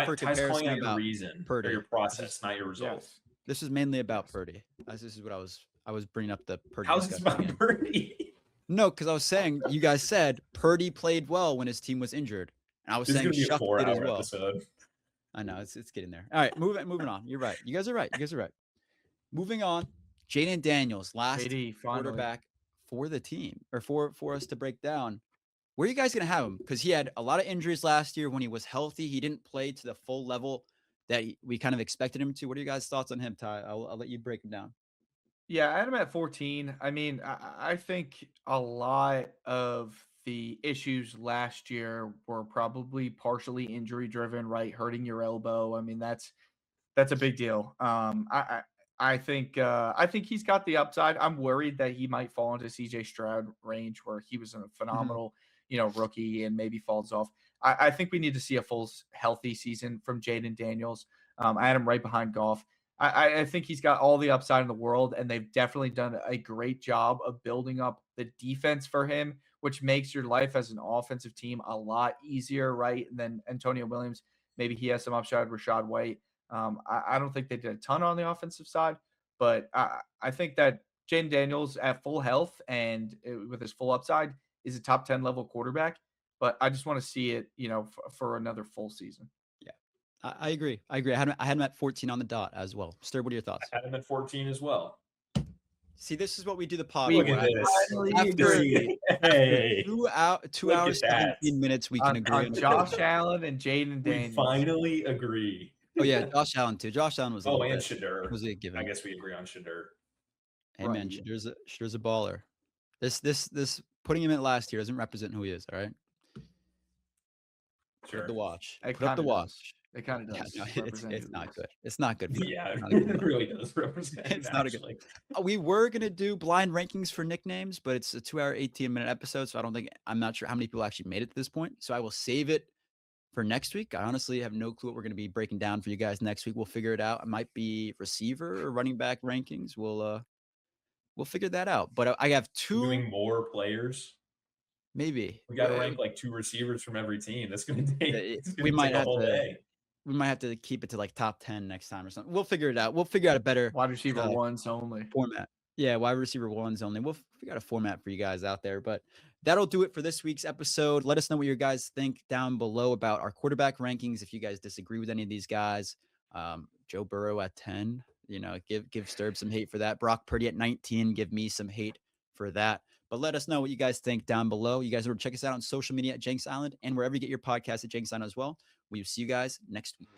for comparison about your reason Purdy. Or your process, not your results. Yes. This is mainly about Purdy. This is what I was bringing up the Purdy. How's this about Purdy? No, because I was saying you guys said Purdy played well when his team was injured, and I was saying Shough did as well. Episode. I know it's getting there. All right, moving on. You're right. You guys are right. Moving on. Jaden Daniels, last quarterback for the team, or for us to break down. Where are you guys gonna have him? Because he had a lot of injuries last year. When he was healthy, he didn't play to the full level that we kind of expected him to. What are you guys' thoughts on him, Ty? I'll let you break him down. Yeah, I had him at 14. I mean, I think a lot of the issues last year were probably partially injury driven, right? Hurting your elbow. I mean, that's a big deal. I think he's got the upside. I'm worried that he might fall into CJ Stroud range where he was a phenomenal, rookie and maybe falls off. I think we need to see a full healthy season from Jaden Daniels. I had him right behind Goff. I think he's got all the upside in the world, and they've definitely done a great job of building up the defense for him, which makes your life as an offensive team a lot easier, right? And then Antonio Williams, maybe he has some upside. Rachaad White. I don't think they did a ton on the offensive side, but I think that Jaden Daniels at full health and with his full upside is a top 10 level quarterback. But I just want to see it, for another full season. I agree. I had him at 14 on the dot as well. Stir, what are your thoughts? I had him at 14 as well. See, this is what we do the pod. Look at this. After 2 hours, 17 minutes, we can agree on Josh Allen and Jaden Daniels. We finally agree. Oh, yeah, Josh Allen, too. Josh Allen was and Shoughh. Was a given. I guess we agree on Shoughh. Hey, man, Shough's a baller. This putting him in last year doesn't represent who he is, all right? Sure. Put up the watch. It Put up the watch. It kind of does. Yeah, no, it's not good. It's not good. Yeah, it really does represent. It's not a good. We were gonna do blind rankings for nicknames, but it's a 2-hour, 18-minute episode, so I'm not sure how many people actually made it to this point. So I will save it for next week. I honestly have no clue what we're gonna be breaking down for you guys next week. We'll figure it out. It might be receiver or running back rankings. We'll figure that out. But I have two. Doing more players. Maybe we got to rank like 2 receivers from every team. That's going to take. We might have to keep it to like top 10 next time or something. We'll figure it out. We'll figure out a better wide receiver ones only format. Yeah, wide receiver ones only. We'll figure out a format for you guys out there. But that'll do it for this week's episode. Let us know what you guys think down below about our quarterback rankings. If you guys disagree with any of these guys, Joe Burrow at 10. give STERB some hate for that. Brock Purdy at 19, give me some hate for that. But let us know what you guys think down below. You guys will check us out on social media at Jenks Island and wherever you get your podcast at Jenks Island as well. We will see you guys next week.